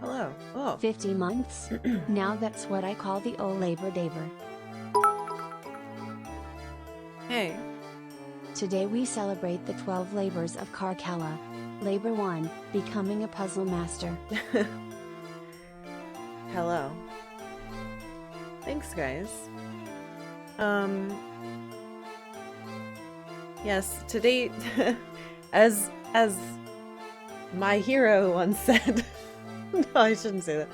Hello. Oh. 50 months? Now that's what I call the old Labor Daver. Hey. Today we celebrate the 12 labors of Karkalla. Labor 1, becoming a puzzle master. Hello. Thanks, guys. Yes, today, as my hero once said, no, I shouldn't say that.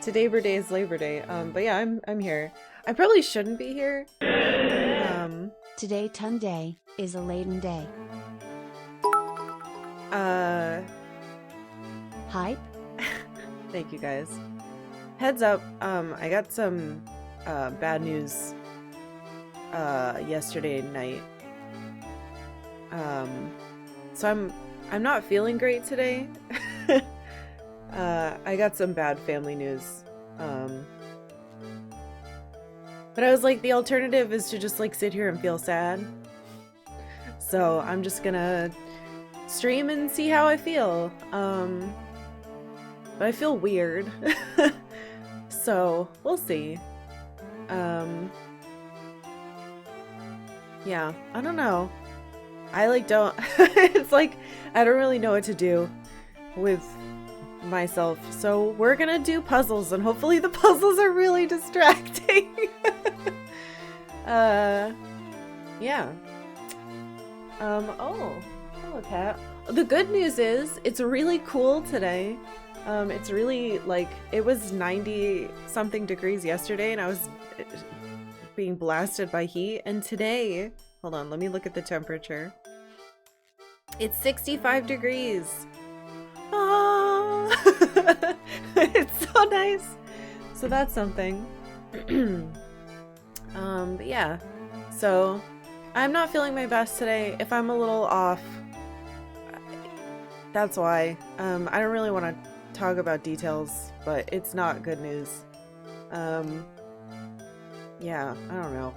Today Day is Labor Day. But yeah, I'm here. I probably shouldn't be here. Today Ton Day is a Layton day. Hype? Thank you guys. Heads up, I got some bad news yesterday night. So I'm not feeling great today. I got some bad family news. But I was like, the alternative is to just like sit here and feel sad. So I'm just gonna stream and see how I feel. But I feel weird. So we'll see. Yeah, I don't know. I like don't it's like I don't really know what to do with myself. So we're gonna do puzzles and hopefully the puzzles are really distracting. Yeah. Oh, hello cat. The good news is it's really cool today. It's really like it was 90 something degrees yesterday and I was being blasted by heat, and today, hold on, let me look at the temperature. It's 65 degrees. Ah! It's so nice. So that's something. But yeah. So I'm not feeling my best today. If I'm a little off, that's why. I don't really want to talk about details, but it's not good news. Yeah, I don't know.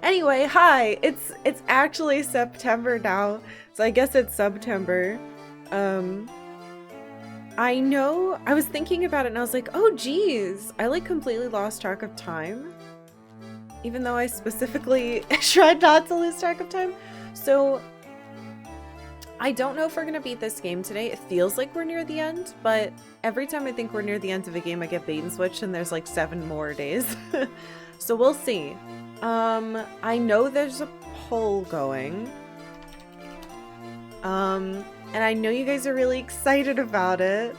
Anyway, hi. It's actually September now, so I guess it's September. I know. I was thinking about it and I was like, oh geez, I like completely lost track of time. Even though I specifically tried not to lose track of time. So I don't know if we're gonna beat this game today. It feels like we're near the end, but every time I think we're near the end of a game, I get bait and switched and there's like 7 more days. So we'll see. I know there's a poll going. And I know you guys are really excited about it.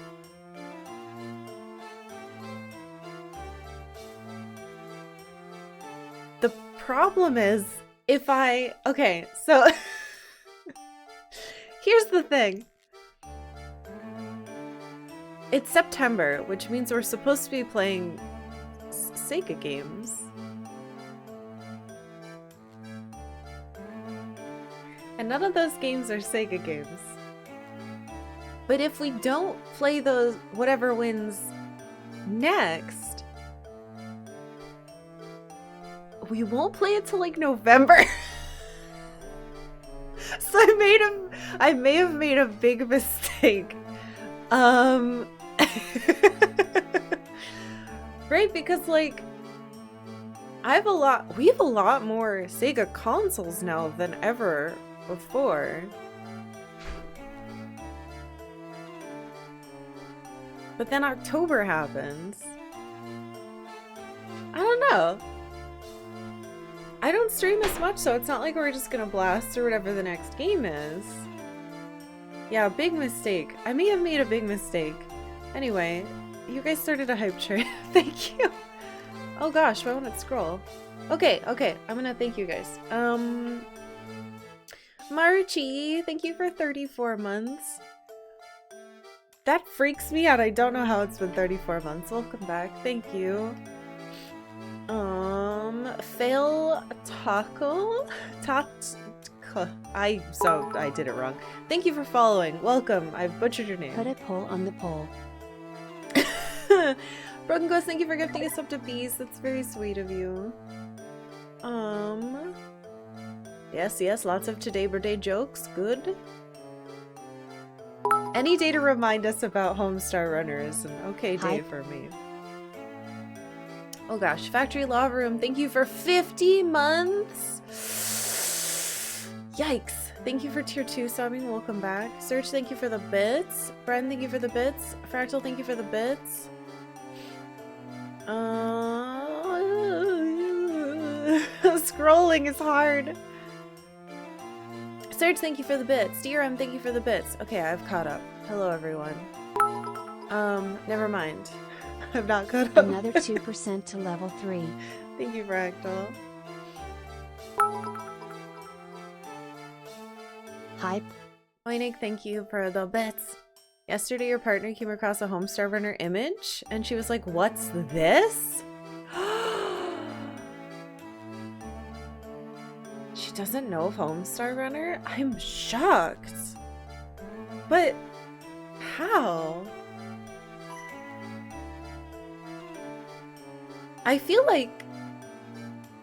The problem is if okay, so here's the thing. It's September, which means we're supposed to be playing Sega games. And none of those games are Sega games. But if we don't play those, whatever wins next, we won't play it till like November. So I may have made a big mistake. Right, because like we have a lot more Sega consoles now than ever before. But then October happens. I don't know. I don't stream as much, so it's not like we're just gonna blast through whatever the next game is. Yeah, big mistake. I may have made a big mistake. Anyway, you guys started a hype train. Thank you. Oh gosh, why won't it scroll? Okay, I'm gonna thank you guys. Marchie, thank you for 34 months. That freaks me out. I don't know how it's been 34 months. Welcome back. Thank you. Fail Taco? I did it wrong. Thank you for following. Welcome. I've butchered your name. Put a poll on the poll. Broken Ghost, thank you for gifting us up to bees. That's very sweet of you. Yes, lots of Today Birthday jokes. Good. Any day to remind us about Homestar Runner is an okay day for me. Oh gosh, Factory Lava Room, thank you for 50 months. Yikes. Thank you for tier 2 subbing, welcome back. Serge, thank you for the bits. Bren, thank you for the bits. Fractal, thank you for the bits. Scrolling is hard. Serge, thank you for the bits. DRM, thank you for the bits. Okay, I've caught up. Hello, everyone. Never mind. I'm not caught up. Another 2% to level 3. Thank you, Fractal. Hype. Oinig, thank you for the bits. Yesterday, your partner came across a Homestar Runner image, and she was like, "What's this?" She doesn't know of Homestar Runner? I'm shocked. But how? I feel like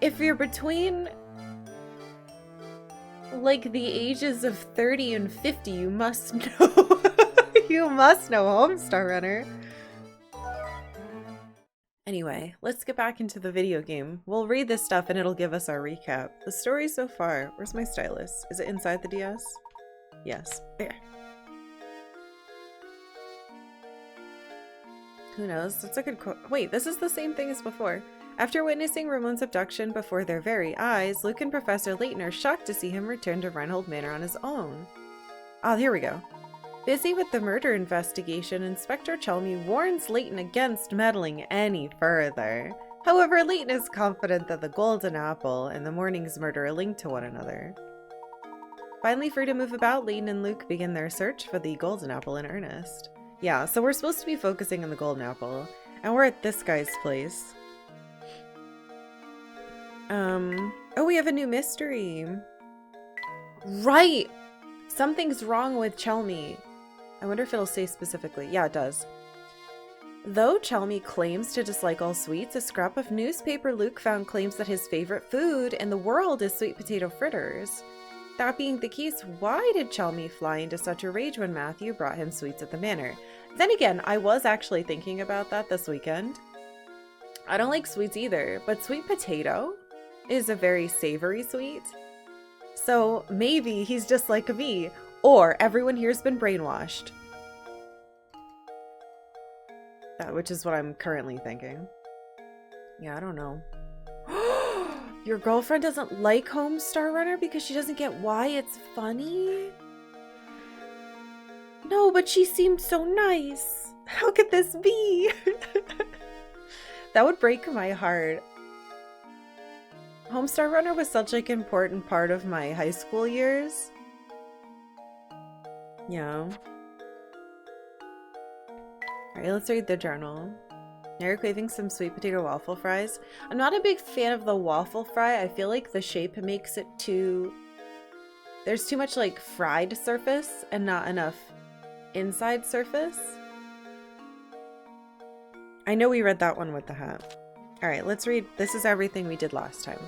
if you're between like the ages of 30 and 50, you must know. You must know Homestar Runner. Anyway, let's get back into the video game. We'll read this stuff and it'll give us our recap. The story so far. Where's my stylus? Is it inside the DS? Yes. There. Who knows? That's a good quote. Wait, this is the same thing as before. After witnessing Ramon's abduction before their very eyes, Luke and Professor Layton are shocked to see him return to Reinhold Manor on his own. Ah, here we go. Busy with the murder investigation, Inspector Chelmy warns Layton against meddling any further. However, Layton is confident that the Golden Apple and the morning's murder are linked to one another. Finally free to move about, Layton and Luke begin their search for the Golden Apple in earnest. Yeah, so we're supposed to be focusing on the Golden Apple, and we're at this guy's place. Oh, we have a new mystery. Right! Something's wrong with Chelmy. I wonder if it'll say specifically. Yeah, it does. Though Chelmy claims to dislike all sweets, a scrap of newspaper Luke found claims that his favorite food in the world is sweet potato fritters. That being the case, why did Chelmy fly into such a rage when Matthew brought him sweets at the manor? Then again, I was actually thinking about that this weekend. I don't like sweets either, but sweet potato is a very savory sweet. So maybe he's just like me, or everyone here's been brainwashed. That, which is what I'm currently thinking. Yeah, I don't know. Your girlfriend doesn't like Homestar Runner because she doesn't get why it's funny? No, but she seemed so nice. How could this be? That would break my heart. Homestar Runner was such like an important part of my high school years. Yeah. Alright, let's read the journal. Now you're craving some sweet potato waffle fries. I'm not a big fan of the waffle fry. I feel like the shape makes it too... There's too much like fried surface and not enough inside surface. I know we read that one with the hat. Alright, let's read. This is everything we did last time.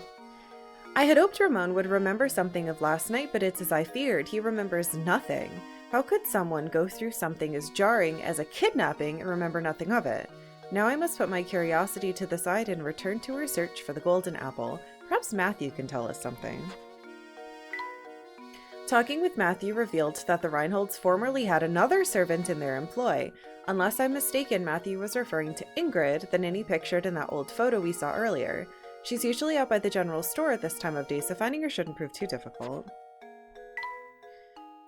I had hoped Ramon would remember something of last night, but it's as I feared. He remembers nothing. How could someone go through something as jarring as a kidnapping and remember nothing of it? Now I must put my curiosity to the side and return to her search for the Golden Apple. Perhaps Matthew can tell us something. Talking with Matthew revealed that the Reinholds formerly had another servant in their employ. Unless I'm mistaken, Matthew was referring to Ingrid, the ninny pictured in that old photo we saw earlier. She's usually out by the general store at this time of day, so finding her shouldn't prove too difficult.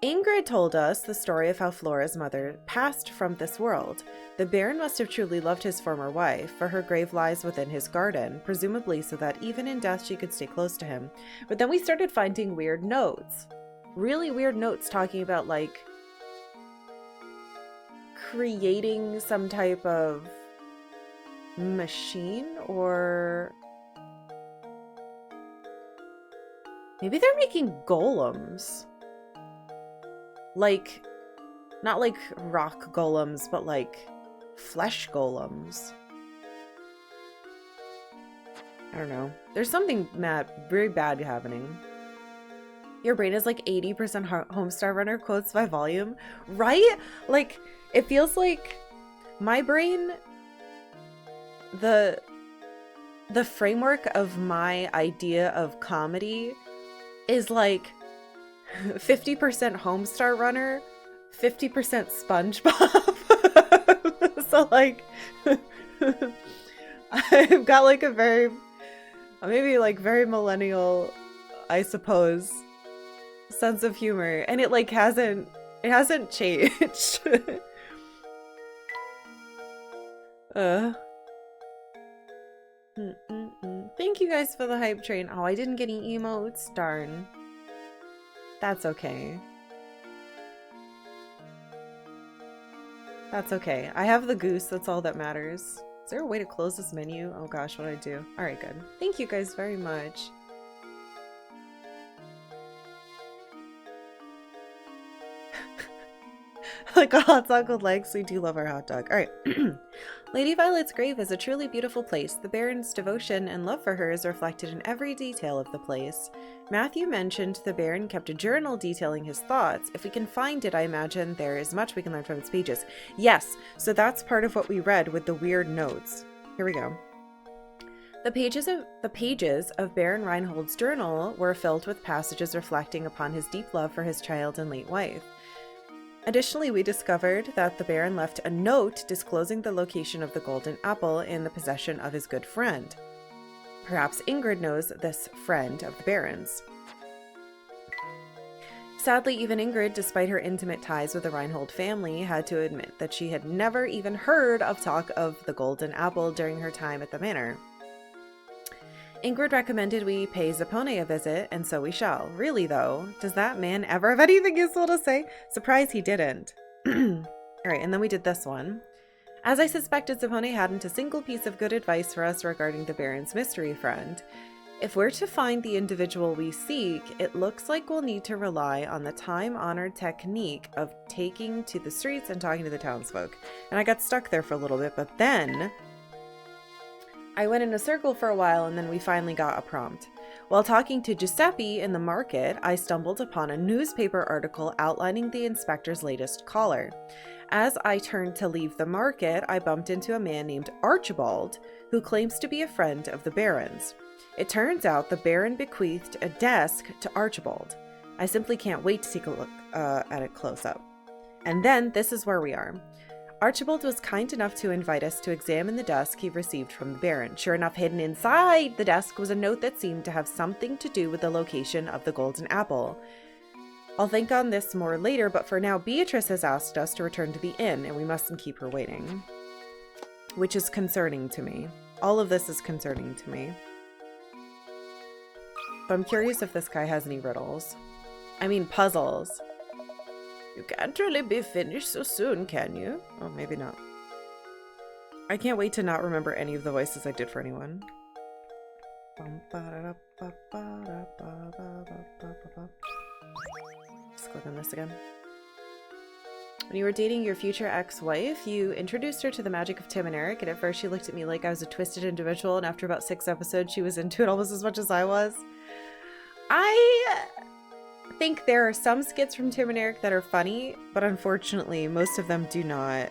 Ingrid told us the story of how Flora's mother passed from this world. The Baron must have truly loved his former wife, for her grave lies within his garden, presumably so that even in death she could stay close to him. But then we started finding weird notes. Really weird notes talking about, like, creating some type of machine, or... maybe they're making golems. Like, not like rock golems, but like flesh golems. I don't know. There's something very bad happening. Your brain is like 80% Homestar Runner quotes by volume, right? Like, it feels like my brain, the framework of my idea of comedy is like 50% Homestar Runner, 50% SpongeBob. So like, I've got like a very, maybe like very millennial, I suppose, sense of humor, and it like hasn't changed. Thank you guys for the hype train. Oh, I didn't get any emotes. Darn. That's okay. That's okay. I have the goose. That's all that matters. Is there a way to close this menu? Oh gosh, what do I do? All right, good. Thank you guys very much. Like a hot dog with legs, we do love our hot dog. All right. Lady Violet's grave is a truly beautiful place. The Baron's devotion and love for her is reflected in every detail of the place. Matthew mentioned the Baron kept a journal detailing his thoughts. If we can find it, I imagine there is much we can learn from its pages. Yes, so that's part of what we read with the weird notes. Here we go. The pages of Baron Reinhold's journal were filled with passages reflecting upon his deep love for his child and late wife. Additionally, we discovered that the Baron left a note disclosing the location of the golden apple in the possession of his good friend. Perhaps Ingrid knows this friend of the Baron's. Sadly, even Ingrid, despite her intimate ties with the Reinhold family, had to admit that she had never even heard of talk of the golden apple during her time at the manor. Ingrid recommended we pay Zappone a visit, and so we shall. Really, though, does that man ever have anything useful to say? Surprise he didn't. Alright, and then we did this one. As I suspected, Zappone hadn't a single piece of good advice for us regarding the Baron's mystery friend. If we're to find the individual we seek, it looks like we'll need to rely on the time-honored technique of taking to the streets and talking to the townsfolk. And I got stuck there for a little bit, but then I went in a circle for a while, and then we finally got a prompt. While talking to Giuseppe in the market, I stumbled upon a newspaper article outlining the inspector's latest caller. As I turned to leave the market, I bumped into a man named Archibald, who claims to be a friend of the Baron's. It turns out the Baron bequeathed a desk to Archibald. I simply can't wait to take a look at it close up. And then this is where we are. Archibald was kind enough to invite us to examine the desk he received from the Baron. Sure enough, hidden inside the desk was a note that seemed to have something to do with the location of the golden apple. I'll think on this more later, but for now, Beatrice has asked us to return to the inn, and we mustn't keep her waiting. Which is concerning to me. All of this is concerning to me. But I'm curious if this guy has any riddles. I mean, puzzles. You can't really be finished so soon, can you? Oh, maybe not. I can't wait to not remember any of the voices I did for anyone. Just click on this again. When you were dating your future ex-wife, you introduced her to the magic of Tim and Eric, and at first she looked at me like I was a twisted individual, and after about 6 episodes, she was into it almost as much as I was. I think there are some skits from Tim and Eric that are funny, but unfortunately most of them do not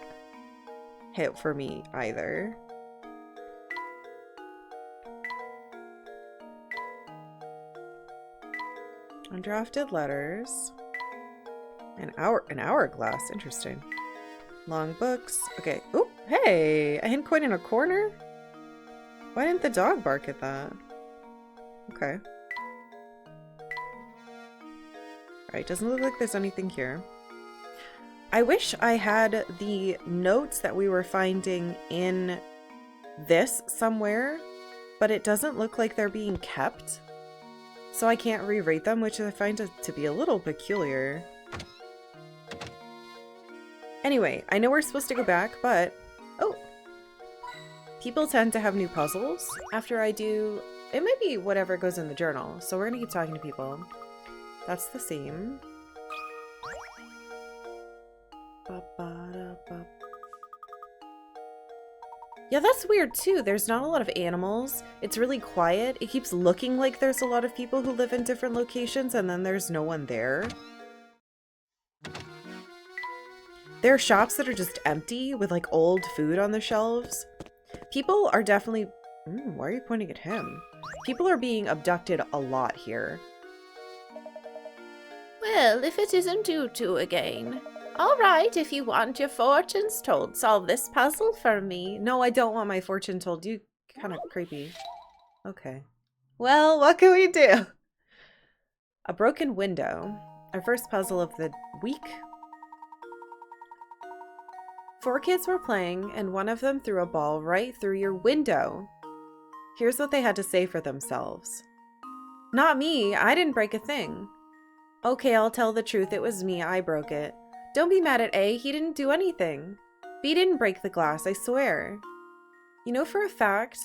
hit for me either. Undrafted letters. An hourglass. Interesting. Long books. Okay. Oh, hey! A hint coin in a corner? Why didn't the dog bark at that? Okay. Alright, doesn't look like there's anything here. I wish I had the notes that we were finding in this somewhere, but it doesn't look like they're being kept. So I can't reread them, which I find it to be a little peculiar. Anyway, I know we're supposed to go back, but... Oh! People tend to have new puzzles after I do... It might be whatever goes in the journal, so we're gonna keep talking to people. That's the same. Yeah, that's weird too. There's not a lot of animals. It's really quiet. It keeps looking like there's a lot of people who live in different locations and then there's no one there. There are shops that are just empty with like old food on the shelves. People are definitely... why are you pointing at him? People are being abducted a lot here. Well, if it isn't you two again. All right, if you want your fortunes told, solve this puzzle for me. No, I don't want my fortune told. You kind of creepy. Okay. Well, what can we do? A broken window. Our first puzzle of the week. 4 kids were playing, and one of them threw a ball right through your window. Here's what they had to say for themselves. Not me. I didn't break a thing. Okay, I'll tell the truth. It was me. I broke it. Don't be mad at A. He didn't do anything. B didn't break the glass, I swear. You know for a fact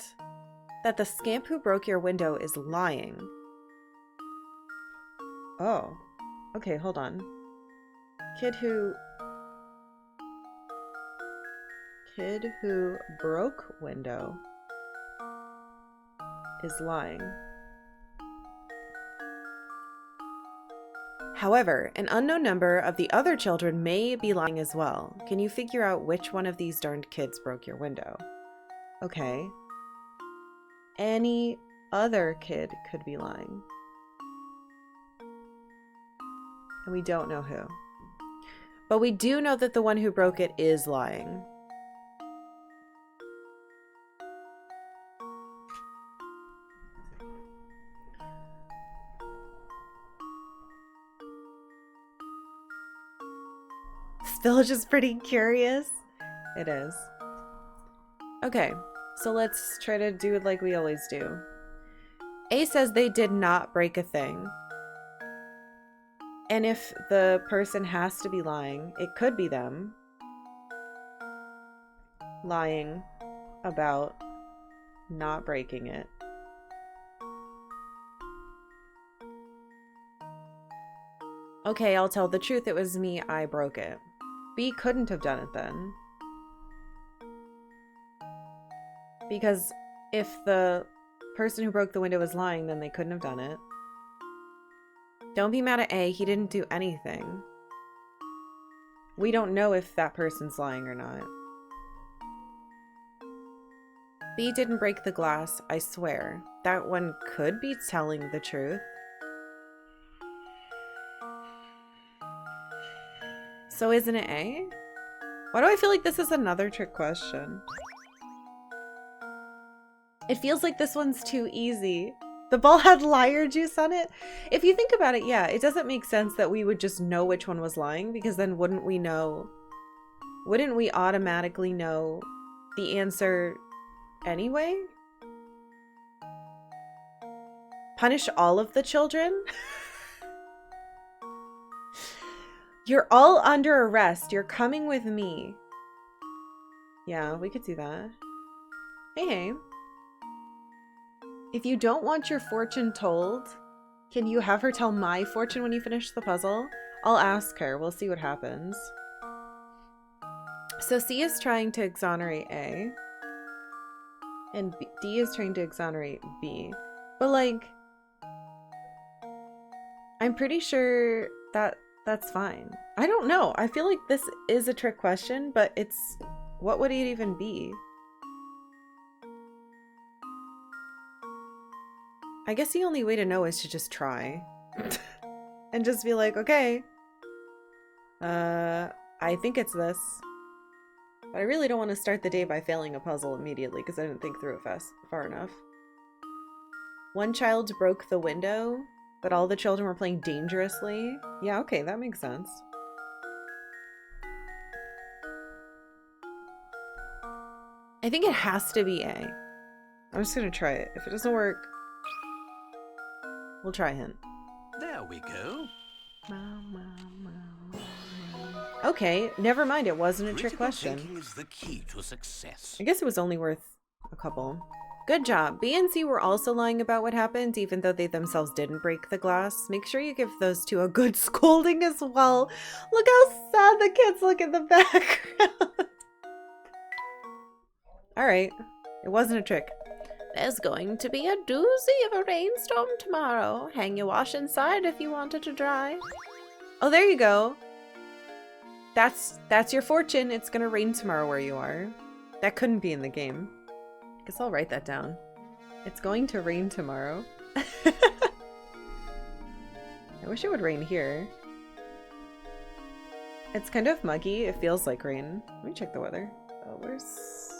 that the scamp who broke your window is lying. Oh. Okay, hold on. Kid who broke window is lying. However, an unknown number of the other children may be lying as well. Can you figure out which one of these darned kids broke your window? Okay. Any other kid could be lying. And we don't know who. But we do know that the one who broke it is lying. Village is pretty curious. It is. Okay, so let's try to do it like we always do. A says they did not break a thing. And if the person has to be lying, it could be them lying about not breaking it. Okay, I'll tell the truth. It was me. I broke it. B couldn't have done it then. Because if the person who broke the window was lying, then they couldn't have done it. Don't be mad at A. He didn't do anything. We don't know if that person's lying or not. B didn't break the glass, I swear. That one could be telling the truth. So isn't it A? Why do I feel like this is another trick question? It feels like this one's too easy. The ball had liar juice on it. If you think about it, yeah, it doesn't make sense that we would just know which one was lying, because then wouldn't we automatically know the answer anyway? Punish all of the children? You're all under arrest. You're coming with me. Yeah, we could do that. Hey. If you don't want your fortune told, can you have her tell my fortune when you finish the puzzle? I'll ask her. We'll see what happens. So C is trying to exonerate A. And D is trying to exonerate B. But like, I'm pretty sure that that's fine. I don't know. I feel like this is a trick question, but it's... what would it even be? I guess the only way to know is to just try. And just be like, okay. I think it's this. But I really don't want to start the day by failing a puzzle immediately because I didn't think through it far enough. One child broke the window, but all the children were playing dangerously. Yeah, okay, that makes sense. I think it has to be A. I'm just gonna try it. If it doesn't work, we'll try hint. There we go. Okay, never mind. It wasn't a trick question. Thinking is the key to success. I guess it was only worth a couple. Good job. B and C were also lying about what happened, even though they themselves didn't break the glass. Make sure you give those two a good scolding as well. Look how sad the kids look in the background. Alright. It wasn't a trick. There's going to be a doozy of a rainstorm tomorrow. Hang your wash inside if you want it to dry. Oh, there you go. That's your fortune. It's gonna rain tomorrow where you are. That couldn't be in the game. Guess I'll write that down. It's going to rain tomorrow. I wish it would rain here. It's kind of muggy. It feels like rain. Let me check the weather. Oh, where's...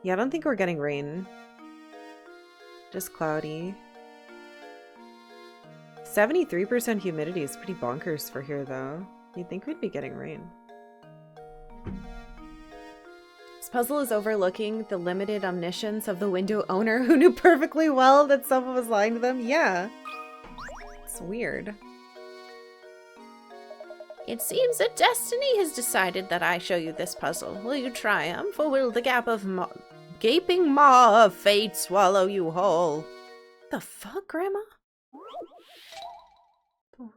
Yeah, I don't think we're getting rain. Just cloudy. 73% humidity is pretty bonkers for here, though. You'd think we'd be getting rain. This puzzle is overlooking the limited omniscience of the window owner who knew perfectly well that someone was lying to them. Yeah. It's weird. It seems that destiny has decided that I show you this puzzle. Will you triumph, or will the gaping maw of fate swallow you whole? The fuck, Grandma?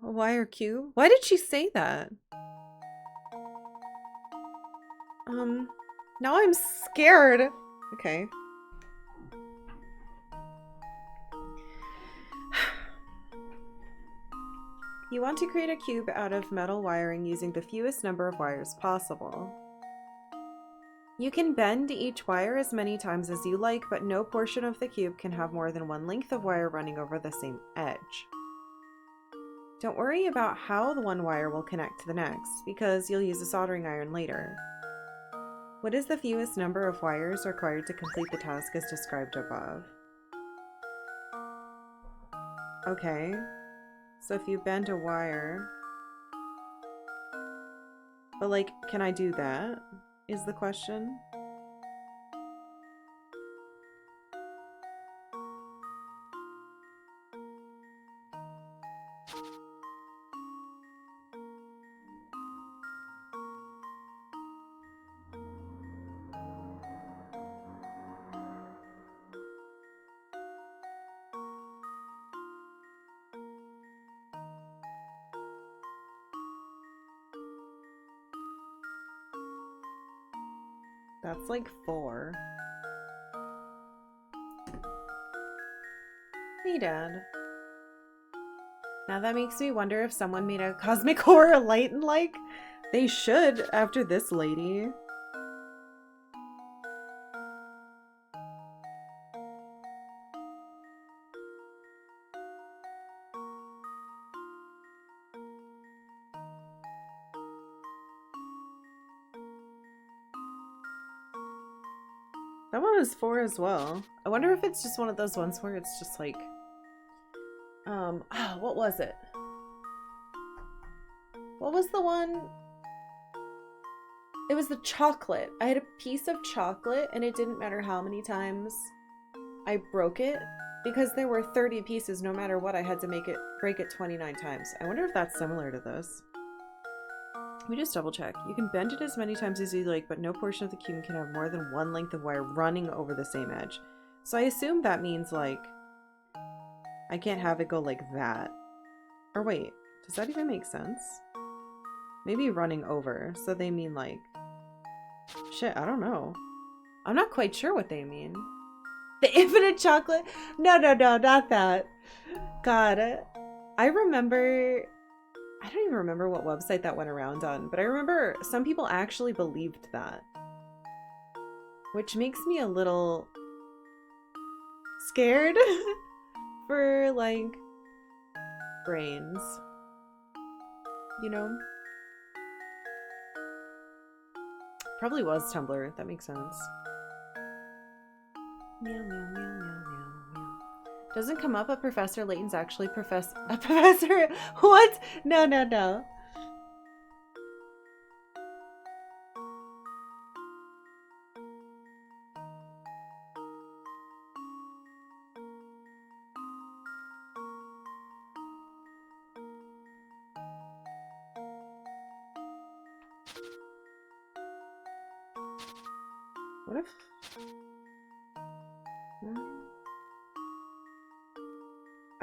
A wire cube? Why did she say that? Now I'm scared. Okay. You want to create a cube out of metal wiring using the fewest number of wires possible. You can bend each wire as many times as you like, but no portion of the cube can have more than one length of wire running over the same edge. Don't worry about how the one wire will connect to the next, because you'll use a soldering iron later. What is the fewest number of wires required to complete the task as described above? Okay. So if you bend a wire... But like, can I do that? Is the question. That's like 4. Hey, Dad. Now that makes me wonder if someone made a cosmic horror Layton-like. They should, after this lady. That one is 4 as well. I wonder if it's just one of those ones where it's just like, what was it? What was the one? It was the chocolate. I had a piece of chocolate and it didn't matter how many times I broke it because there were 30 pieces. No matter what, I had to break it 29 times. I wonder if that's similar to this. Let me just double check. You can bend it as many times as you like, but no portion of the cube can have more than one length of wire running over the same edge. So I assume that means like, I can't have it go like that. Or wait, does that even make sense? Maybe running over. So they mean like, shit, I don't know. I'm not quite sure what they mean. The infinite chocolate? No, not that. God, I remember... I don't even remember what website that went around on, but I remember some people actually believed that. Which makes me a little scared for, like, brains. You know? Probably was Tumblr. That makes sense. Meow, meow, meow, meow, meow, meow. Doesn't come up, but Professor Layton's actually a professor. What? No. What if...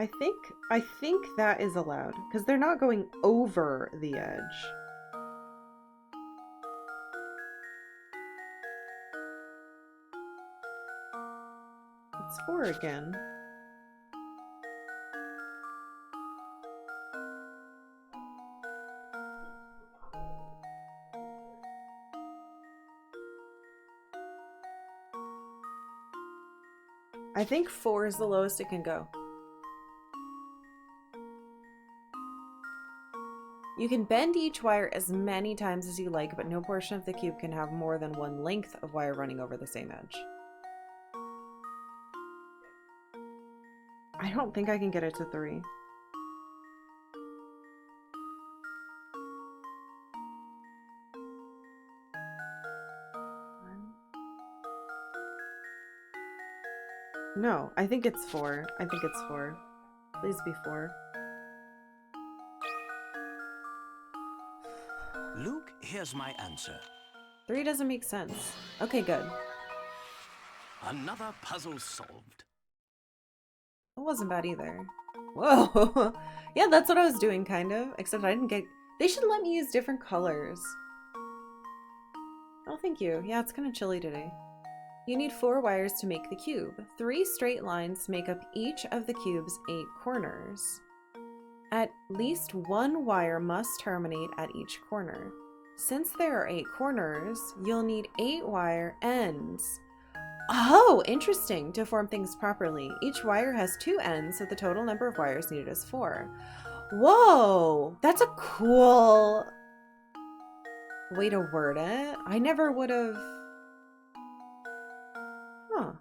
I think that is allowed because they're not going over the edge. It's 4 again. I think 4 is the lowest it can go. You can bend each wire as many times as you like, but no portion of the cube can have more than one length of wire running over the same edge. I don't think I can get it to 3. No, I think it's 4. I think it's 4. Please be 4. Luke, here's my answer. 3 doesn't make sense. Okay, good. Another puzzle solved. It wasn't bad either. Whoa! Yeah, that's what I was doing, kind of. Except I didn't get... They should let me use different colors. Oh, thank you. Yeah, it's kind of chilly today. You need 4 wires to make the cube. 3 straight lines make up each of the cube's 8 corners. At least 1 wire must terminate at each corner. Since there are 8 corners, you'll need 8 wire ends. Oh, interesting, to form things properly. Each wire has 2 ends, so the total number of wires needed is 4. Whoa, that's a cool way to word it. I never would have... Huh.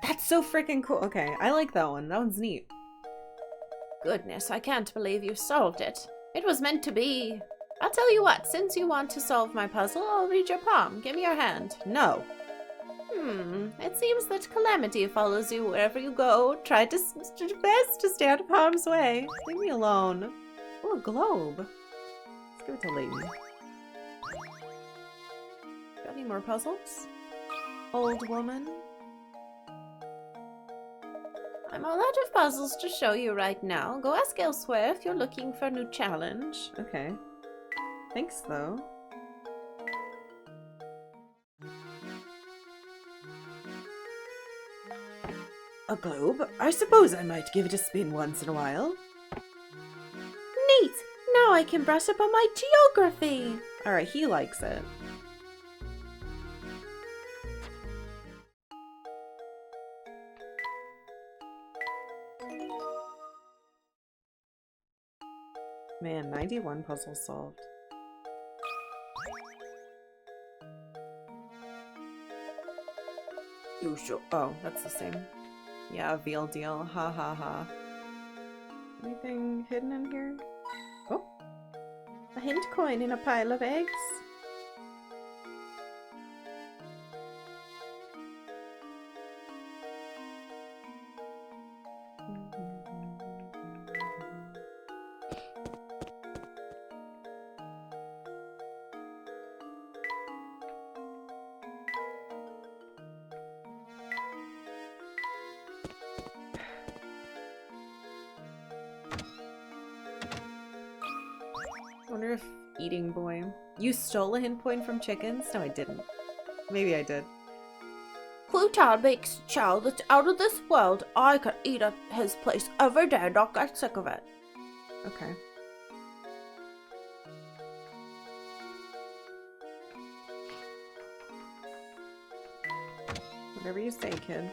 That's so freaking cool. Okay, I like that one. That one's neat. Goodness, I can't believe you solved it. It was meant to be. I'll tell you what, since you want to solve my puzzle, I'll read your palm. Give me your hand. No. It seems that calamity follows you wherever you go. Try to do your best to stay out of harm's way. Leave me alone. Oh, a globe. Let's give it to Layton. Got any more puzzles? Old woman? I'm all out of puzzles to show you right now. Go ask elsewhere if you're looking for a new challenge. Okay. Thanks, though. A globe? I suppose I might give it a spin once in a while. Neat! Now I can brush up on my geography! Alright, he likes it. Man, 91 puzzles solved. You sure? Oh, that's the same. Yeah, veal deal. Ha ha ha. Anything hidden in here? Oh. A hint coin in a pile of eggs. Wonder if eating boy. You stole a hint point from chickens? No, I didn't. Maybe I did. Plutarch makes chow that's out of this world. I could eat at his place every day and not get sick of it. Okay. Whatever you say, kid.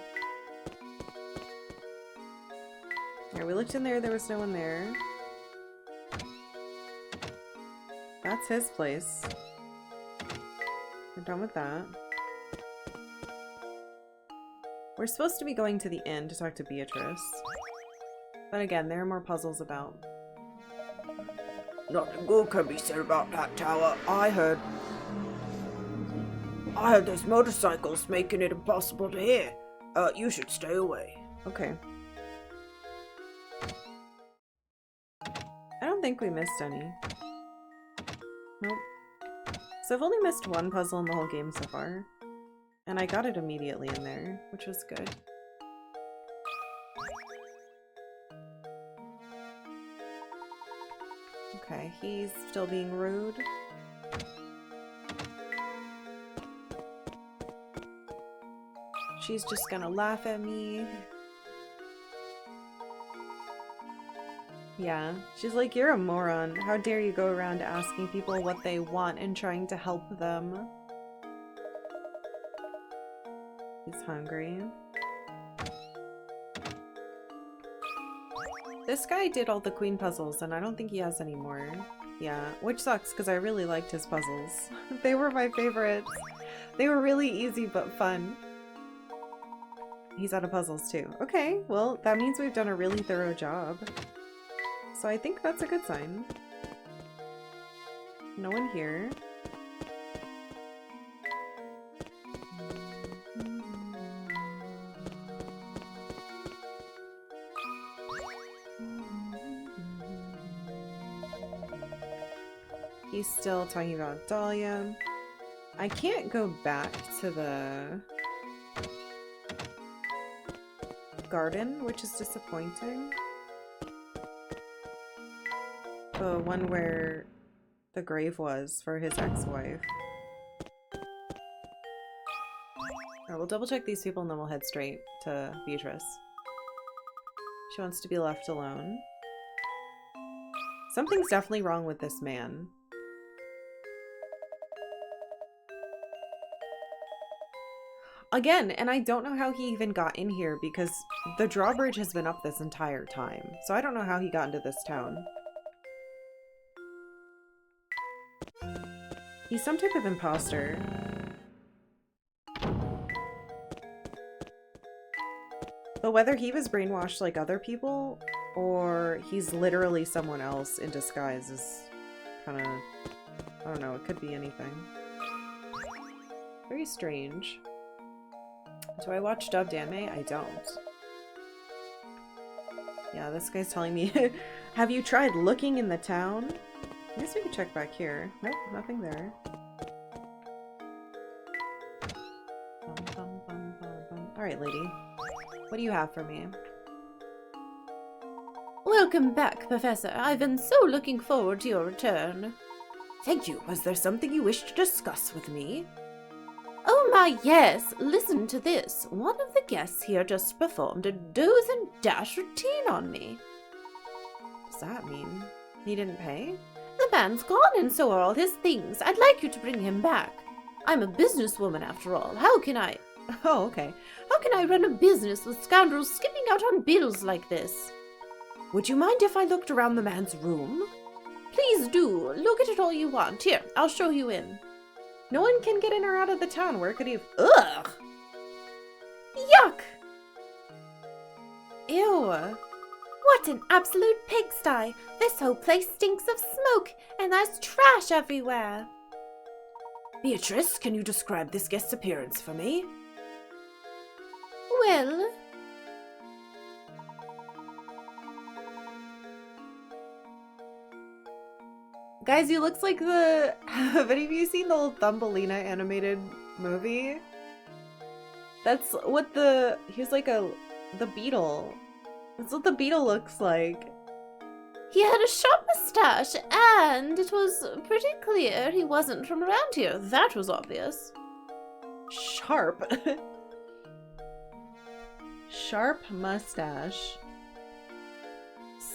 Yeah, we looked in there, there was no one there. That's his place. We're done with that. We're supposed to be going to the inn to talk to Beatrice. But again, there are more puzzles about. Nothing good can be said about that tower. I heard there's motorcycles making it impossible to hear. You should stay away. Okay. I don't think we missed any. Nope. So I've only missed one puzzle in the whole game so far. And I got it immediately in there, which was good. Okay, he's still being rude. She's just gonna laugh at me. Yeah, she's like, you're a moron. How dare you go around asking people what they want and trying to help them. He's hungry. This guy did all the queen puzzles and I don't think he has any more. Yeah, which sucks because I really liked his puzzles. They were my favorites. They were really easy but fun. He's out of puzzles too. Okay, well, that means we've done a really thorough job. So I think that's a good sign. No one here. He's still talking about Dahlia. I can't go back to the garden, which is disappointing. The one where the grave was for his ex-wife. Alright, we'll double check these people and then we'll head straight to Beatrice. She wants to be left alone. Something's definitely wrong with this man. Again, and I don't know how he even got in here because the drawbridge has been up this entire time. So I don't know how he got into this town. He's some type of imposter. But whether he was brainwashed like other people, or he's literally someone else in disguise is kind of... I don't know, it could be anything. Very strange. Do I watch dubbed anime? I don't. Yeah, this guy's telling me, have you tried looking in the town? I guess we could check back here. Nope, nothing there. Alright, lady. What do you have for me? Welcome back, Professor. I've been so looking forward to your return. Thank you. Was there something you wished to discuss with me? Oh my, yes. Listen to this. One of the guests here just performed a doze and dash routine on me. What does that mean? He didn't pay? The man's gone and so are all his things. I'd like you to bring him back. I'm a businesswoman after all. How can I... Oh, okay. How can I run a business with scoundrels skipping out on bills like this? Would you mind if I looked around the man's room? Please do. Look at it all you want. Here, I'll show you in. No one can get in or out of the town. Where could he have... Ugh! Yuck! Ew! What an absolute pigsty! This whole place stinks of smoke, and there's trash everywhere. Beatrice, can you describe this guest's appearance for me? Well... Guys, he looks like the... Have any of you seen the old Thumbelina animated movie? That's what the... He's like the beetle. That's what the beetle looks like. He had a sharp mustache, and it was pretty clear he wasn't from around here. That was obvious. Sharp. Sharp mustache.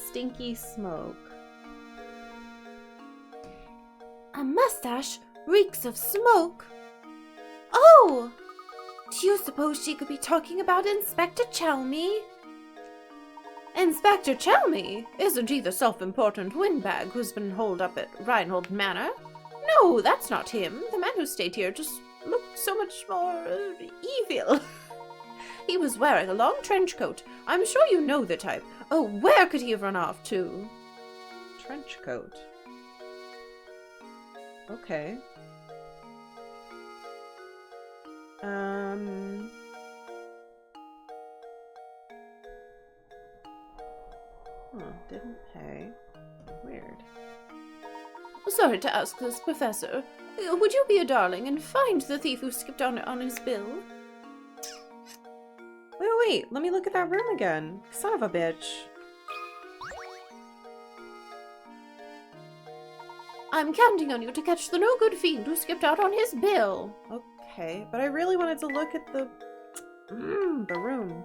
Stinky smoke. A mustache reeks of smoke. Oh! Do you suppose she could be talking about Inspector Chalmy? Inspector Chalmy? Isn't he the self-important windbag who's been holed up at Reinhold Manor? No, that's not him. The man who stayed here just looked so much more evil. He was wearing a long trench coat. I'm sure you know the type. Oh, where could he have run off to? Trench coat. Okay. Didn't pay. Weird. Sorry to ask this, Professor. Would you be a darling and find the thief who skipped on his bill? Wait, let me look at that room again. Son of a bitch. I'm counting on you to catch the no-good fiend who skipped out on his bill. Okay, but I really wanted to look at the room.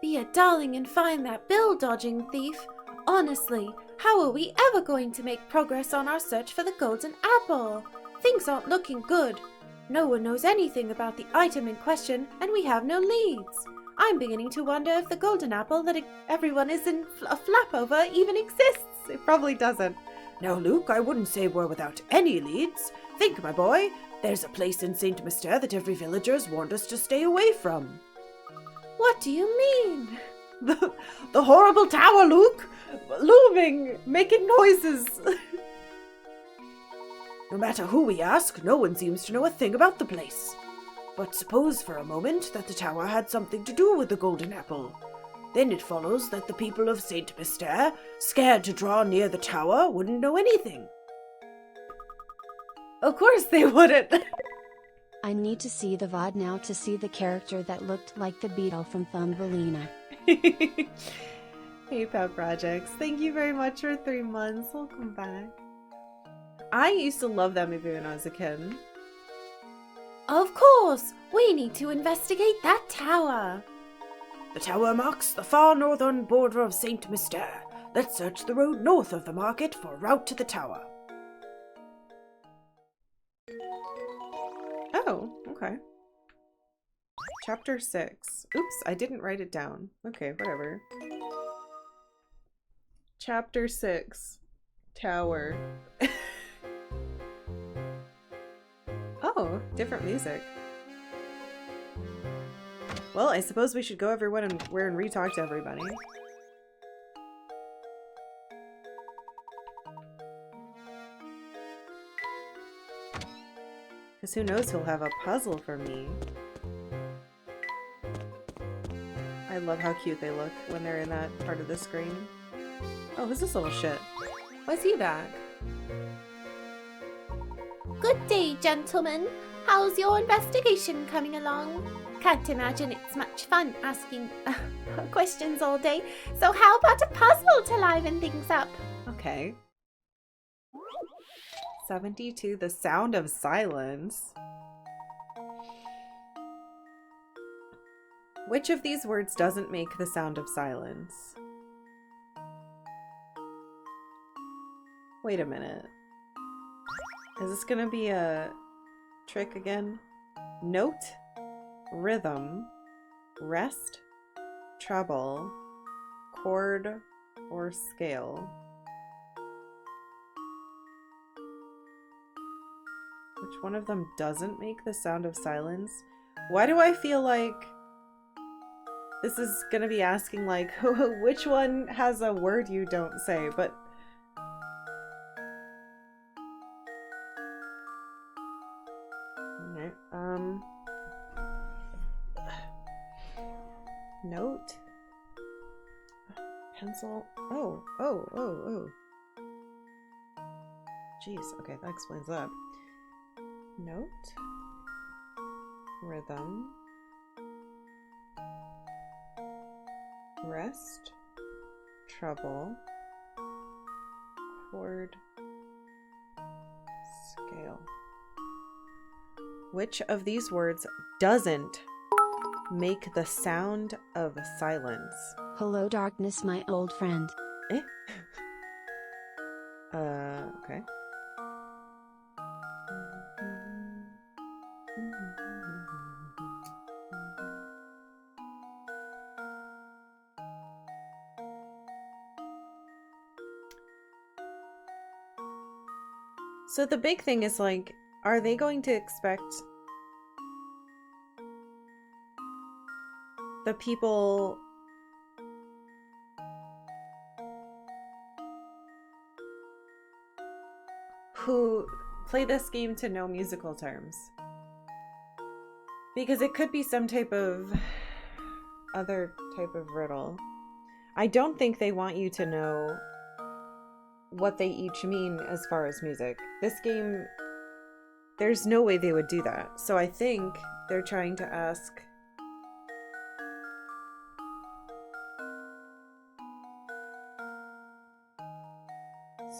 Be a darling and find that bill-dodging thief. Honestly, how are we ever going to make progress on our search for the golden apple? Things aren't looking good. No one knows anything about the item in question, and we have no leads. I'm beginning to wonder if the golden apple that everyone is in a flap over even exists. It probably doesn't. Now, Luke, I wouldn't say we're without any leads. Think, my boy, there's a place in Saint Mystère that every villager has warned us to stay away from. What do you mean? The horrible tower, Luke! Looming! Making noises! No matter who we ask, no one seems to know a thing about the place. But suppose for a moment that the tower had something to do with the golden apple. Then it follows that the people of Saint Mystère, scared to draw near the tower, wouldn't know anything. Of course they wouldn't! I need to see the VOD now to see the character that looked like the beetle from Thumbelina. Hey Pet Projects, thank you very much for 3 months. Welcome back. I used to love that movie when I was a kid. Of course! We need to investigate that tower. The tower marks the far northern border of Saint Mystère. Let's search the road north of the market for a route to the tower. Oh, okay. Chapter 6. Oops, I didn't write it down. Okay, whatever. Chapter 6. Tower. Oh, different music. Well, I suppose we should go everywhere and re-talk to everybody. Because who knows, he'll have a puzzle for me. I love how cute they look when they're in that part of the screen. Oh, who's this little shit? Why is he back? Good day, gentlemen. How's your investigation coming along? Can't imagine it's much fun asking questions all day, so how about a puzzle to liven things up? Okay. 72, The Sound of Silence. Which of these words doesn't make the sound of silence? Wait a minute. Is this gonna be a trick again? Note, rhythm, rest, treble, chord, or scale. Which one of them doesn't make the sound of silence? Why do I feel like this is gonna be asking like which one has a word you don't say, but okay, note, pencil, oh. Jeez, okay, that explains that. Note, rhythm, rest, treble, chord, scale. Which of these words doesn't make the sound of silence? Hello darkness, my old friend. Eh? Okay. So the big thing is like, are they going to expect the people who play this game to know musical terms? Because it could be some type of other type of riddle. I don't think they want you to know what they each mean as far as music. This game, there's no way they would do that. So I think they're trying to ask...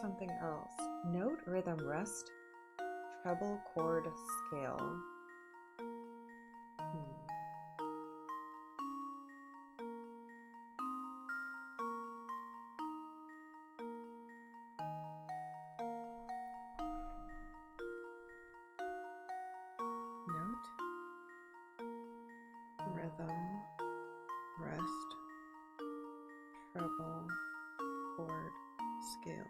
something else. Note, rhythm, rest, treble, chord, scale. Note, rhythm, rest, treble, chord, scale.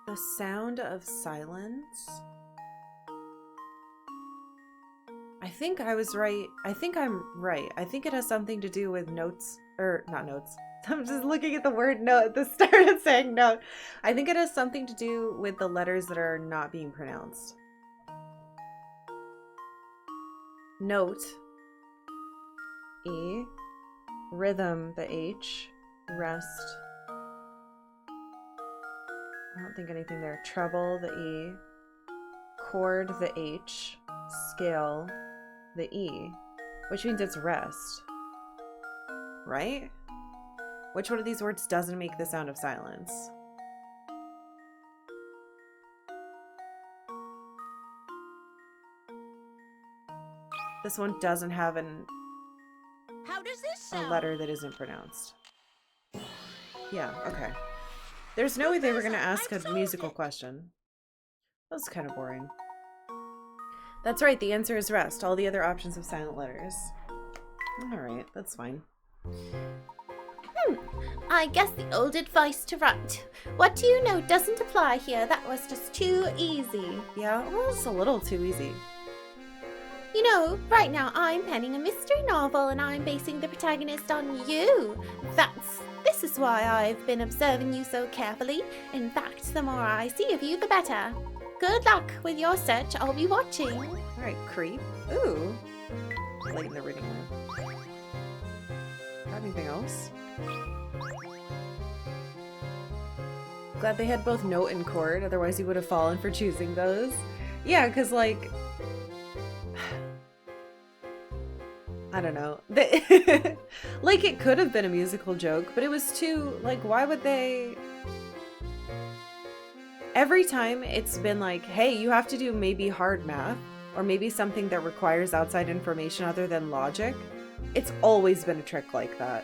The sound of silence. I think I was right. I think I'm right. I think it has something to do with notes, or not notes. I'm just looking at the word note at the start of saying note. I think it has something to do with the letters that are not being pronounced. Note, E, rhythm, the H, rest. I don't think anything there. Treble, the E, chord, the H, scale, the E, which means it's rest, right? Which one of these words doesn't make the sound of silence? This one doesn't have How does this a sound? letter that isn't pronounced. Yeah, okay. There's no way they were going to ask a musical question. That was kind of boring. That's right, the answer is rest. All the other options have silent letters. Alright, that's fine. I guess the old advice to write. What do you know doesn't apply here. That was just too easy. Yeah, well, it's a little too easy. You know, right now I'm penning a mystery novel and I'm basing the protagonist on you. This is why I've been observing you so carefully. In fact, the more I see of you, the better. Good luck with your search. I'll be watching. Alright, creep. Ooh. Late in the reading room. Got anything else? Glad they had both note and chord, otherwise you would have fallen for choosing those. Yeah, because like... I don't know. Like, it could have been a musical joke, but it was too... Like, why would they... Every time it's been like, hey, you have to do maybe hard math, or maybe something that requires outside information other than logic, it's always been a trick like that.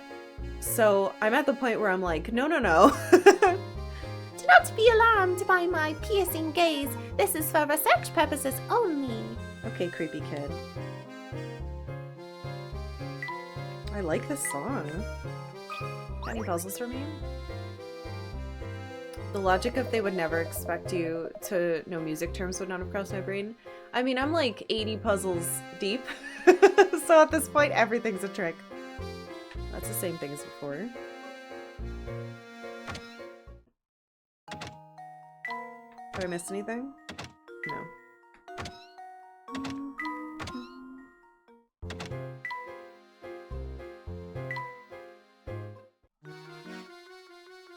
So I'm at the point where I'm like, no, no, no. Do not be alarmed by my piercing gaze. This is for research purposes only. Okay, creepy kid. I like this song. Got any puzzles for me? The logic of they would never expect you to know music terms would not have crossed my brain. I mean, I'm like 80 puzzles deep. So at this point, everything's a trick. That's the same thing as before. Did I miss anything? No.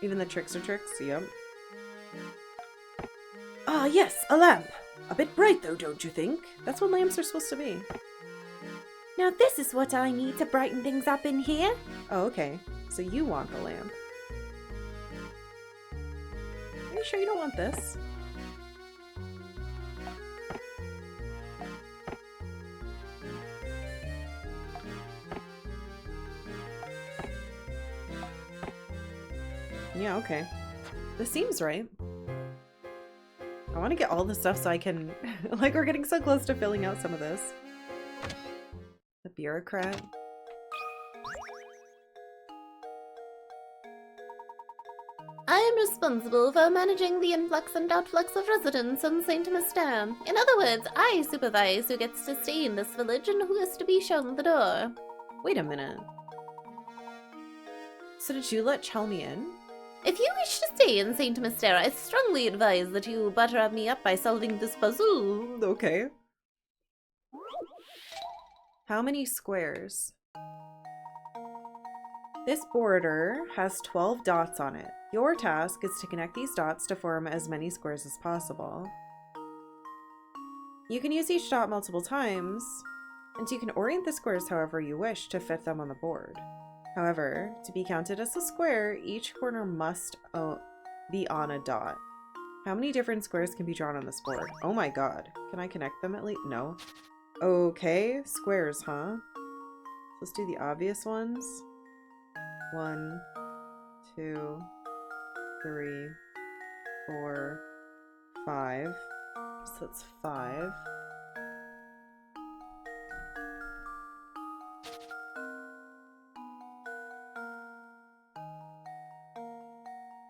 Even the tricks are tricks? Yep. Ah, yes, a lamp. A bit bright though, don't you think? That's what lamps are supposed to be. Now this is what I need to brighten things up in here. Oh, okay. So you want the lamp. Are you sure you don't want this? Yeah, okay. This seems right. I want to get all the stuff so I can... like, we're getting so close to filling out some of this. The bureaucrat. I am responsible for managing the influx and outflux of residents on St. Mystere. In other words, I supervise who gets to stay in this village and who is to be shown the door. Wait a minute. So did you let Chelmy in? If you wish to stay in St. Mystere, I strongly advise that you butter me up by solving this puzzle. Okay. How many squares? This border has 12 dots on it. Your task is to connect these dots to form as many squares as possible. You can use each dot multiple times, and you can orient the squares however you wish to fit them on the board. However, to be counted as a square, each corner must be on a dot. How many different squares can be drawn on this board? Oh my god. Can I connect them at least? No. Okay, squares, huh? Let's do the obvious ones. 1, 2, 3, 4, 5. So that's 5.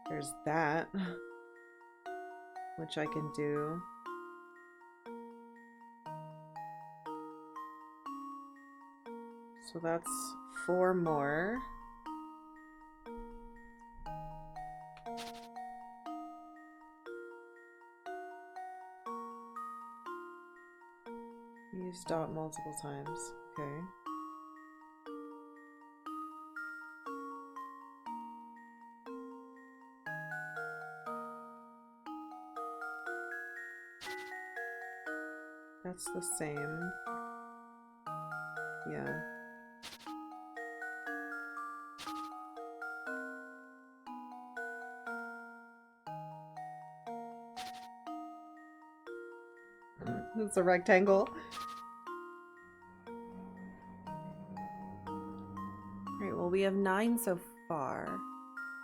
There's that, which I can do. So that's 4 more. Use dot multiple times. Okay. That's the same. Yeah. It's a rectangle. Alright, well we have 9 so far.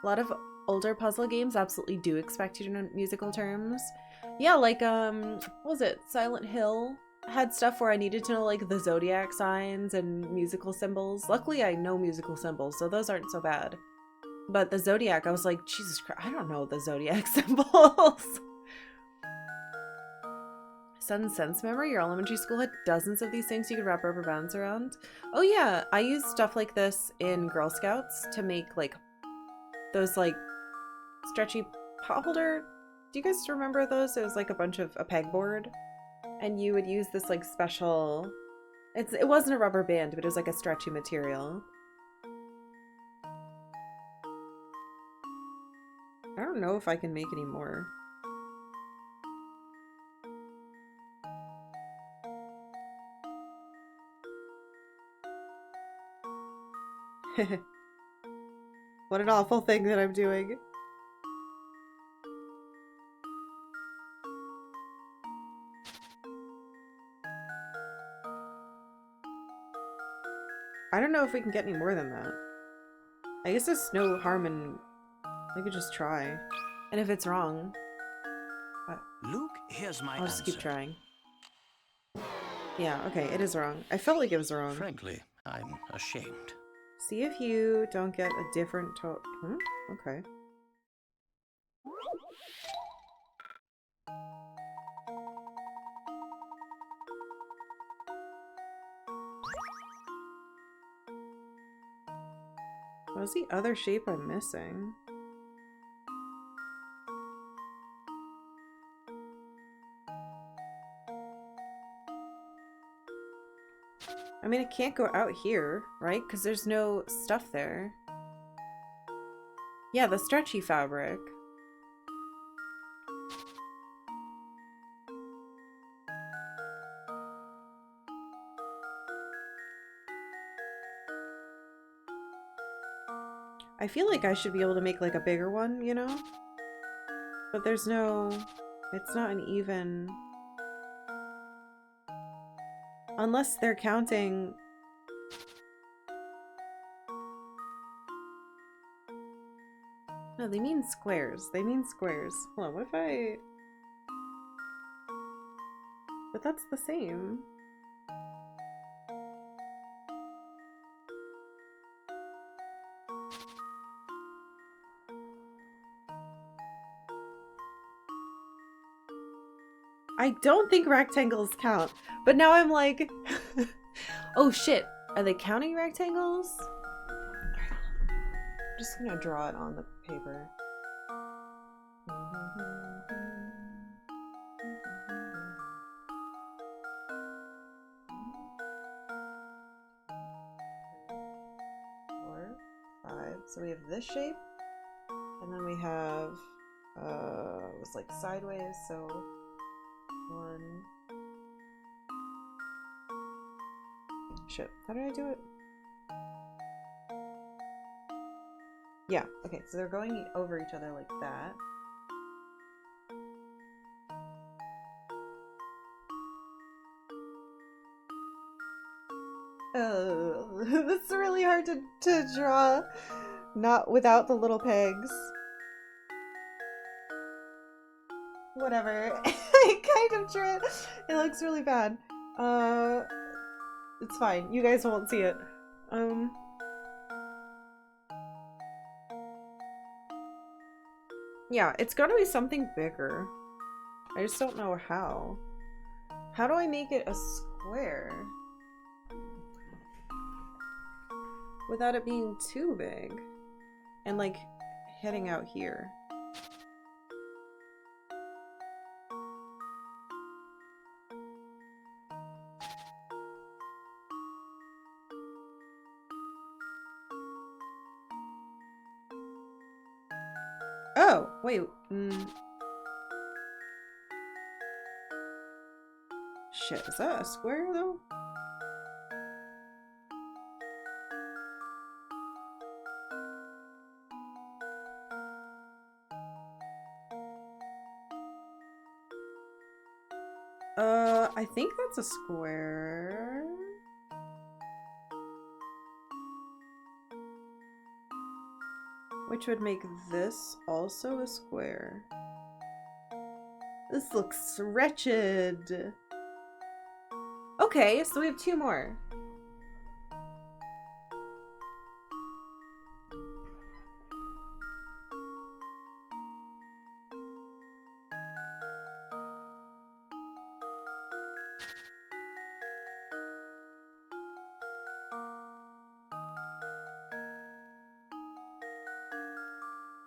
A lot of older puzzle games absolutely do expect you to know musical terms. Yeah, like, what was it? Silent Hill had stuff where I needed to know, like, the zodiac signs and musical symbols. Luckily, I know musical symbols, so those aren't so bad. But the zodiac, I was like, Jesus Christ, I don't know the zodiac symbols. Sudden sense memory, your elementary school had dozens of these things you could wrap rubber bands around. Oh yeah, I used stuff like this in Girl Scouts to make, like, those, like, stretchy pot holder. Do you guys remember those? It was like a bunch of a pegboard, and you would use this like special. It wasn't a rubber band, but it was like a stretchy material. I don't know if I can make any more. What an awful thing that I'm doing. I don't know if we can get any more than that. I guess there's no harm in... We could just try. And if it's wrong... Luke, here's my I'll just keep answer. trying. Yeah, okay, it is wrong. I felt like it was wrong. Frankly, I'm ashamed. See if you don't get a different okay. What's the other shape I'm missing? I mean, it can't go out here, right? Because there's no stuff there. Yeah, the stretchy fabric. I feel like I should be able to make like a bigger one, you know? But there's no... It's not an even... Unless they're counting... No, they mean squares. They mean squares. Hold on, what if I... But that's the same. I don't think rectangles count. But now I'm like, oh shit. Are they counting rectangles? Alright, I'm just gonna draw it on the paper. 4, 5. So we have this shape, and then we have it was like sideways, so 1. Shit, how did I do it? Yeah, okay, so they're going over each other like that. Oh, this is really hard to draw, not without the little pegs. Whatever. I kind of drew it. It looks really bad. It's fine. You guys won't see it. Yeah, it's gotta be something bigger. I just don't know how. How do I make it a square without it being too big and like heading out here? Oh, wait. Shit, is that a square though? I think that's a square. Which would make this also a square. This looks wretched. Okay, so we have 2 more.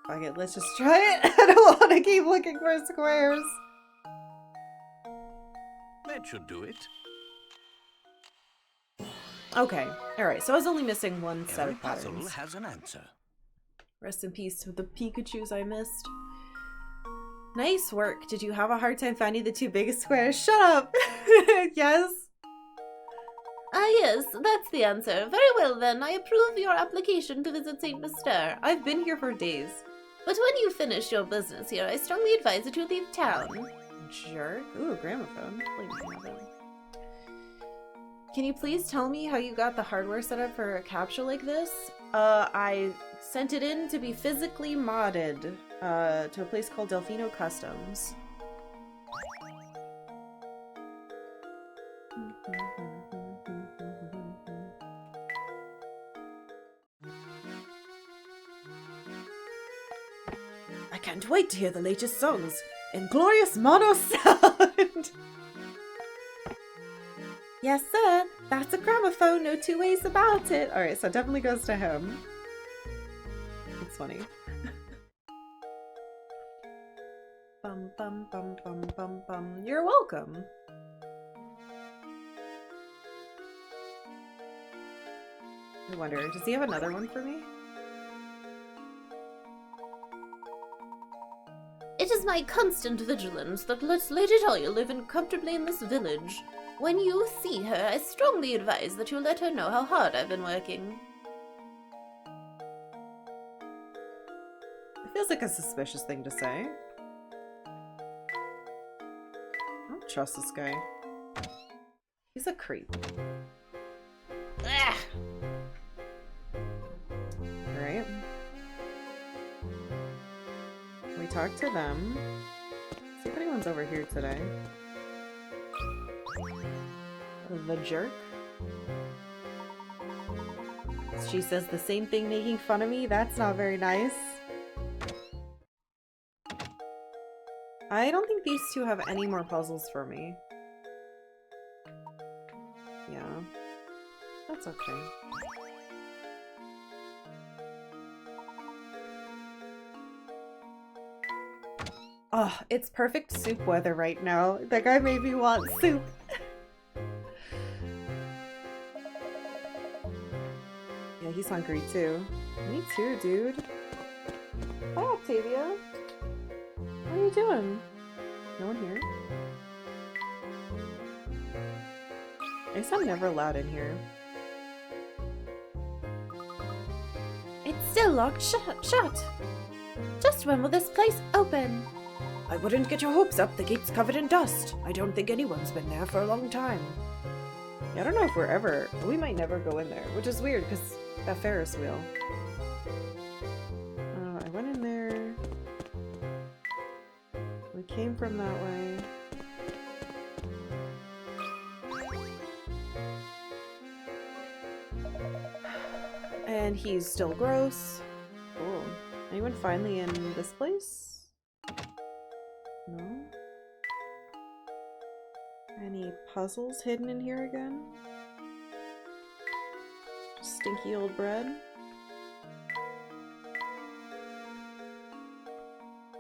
Fuck it, let's just try it. I don't want to keep looking for squares. That should do it. Okay, alright, so I was only missing one set Every of puzzle patterns. has an answer. Rest in peace to the Pikachus I missed. Nice work. Did you have a hard time finding the 2 biggest squares? Shut up! Yes? Yes, that's the answer. Very well then, I approve your application to visit St. Mystere. I've been here for days. But when you finish your business here, I strongly advise that you leave town. Jerk. Ooh, a gramophone. Play gramophone. Can you please tell me how you got the hardware set up for a capsule like this? I sent it in to be physically modded to a place called Delfino Customs. I can't wait to hear the latest songs in glorious mono sound. Yes, sir. That's a gramophone. No 2 ways about it. All right, so it definitely goes to him. It's funny. Bum bum bum bum bum bum. You're welcome. I wonder, does he have another one for me? It is my constant vigilance that lets Lady Talia live comfortably in this village. When you see her, I strongly advise that you let her know how hard I've been working. It feels like a suspicious thing to say. I don't trust this guy. He's a creep. Ah! Alright. We talk to them. See if anyone's over here today. The jerk. She says the same thing, making fun of me. That's not very nice. I don't think these two have any more puzzles for me. Yeah. That's okay. Oh, it's perfect soup weather right now. That guy made me want soup. Yeah, he's hungry too. Me too, dude. Hi, Octavia. What are you doing? No one here? I guess I'm never allowed in here. It's still locked shut. Just when will this place open? I wouldn't get your hopes up. The gate's covered in dust. I don't think anyone's been there for a long time. Yeah, I don't know if we might never go in there, which is weird because that Ferris wheel. I went in there. We came from that way. And he's still gross. Cool. Anyone finally in this place? No? Any puzzles hidden in here again? Stinky old bread?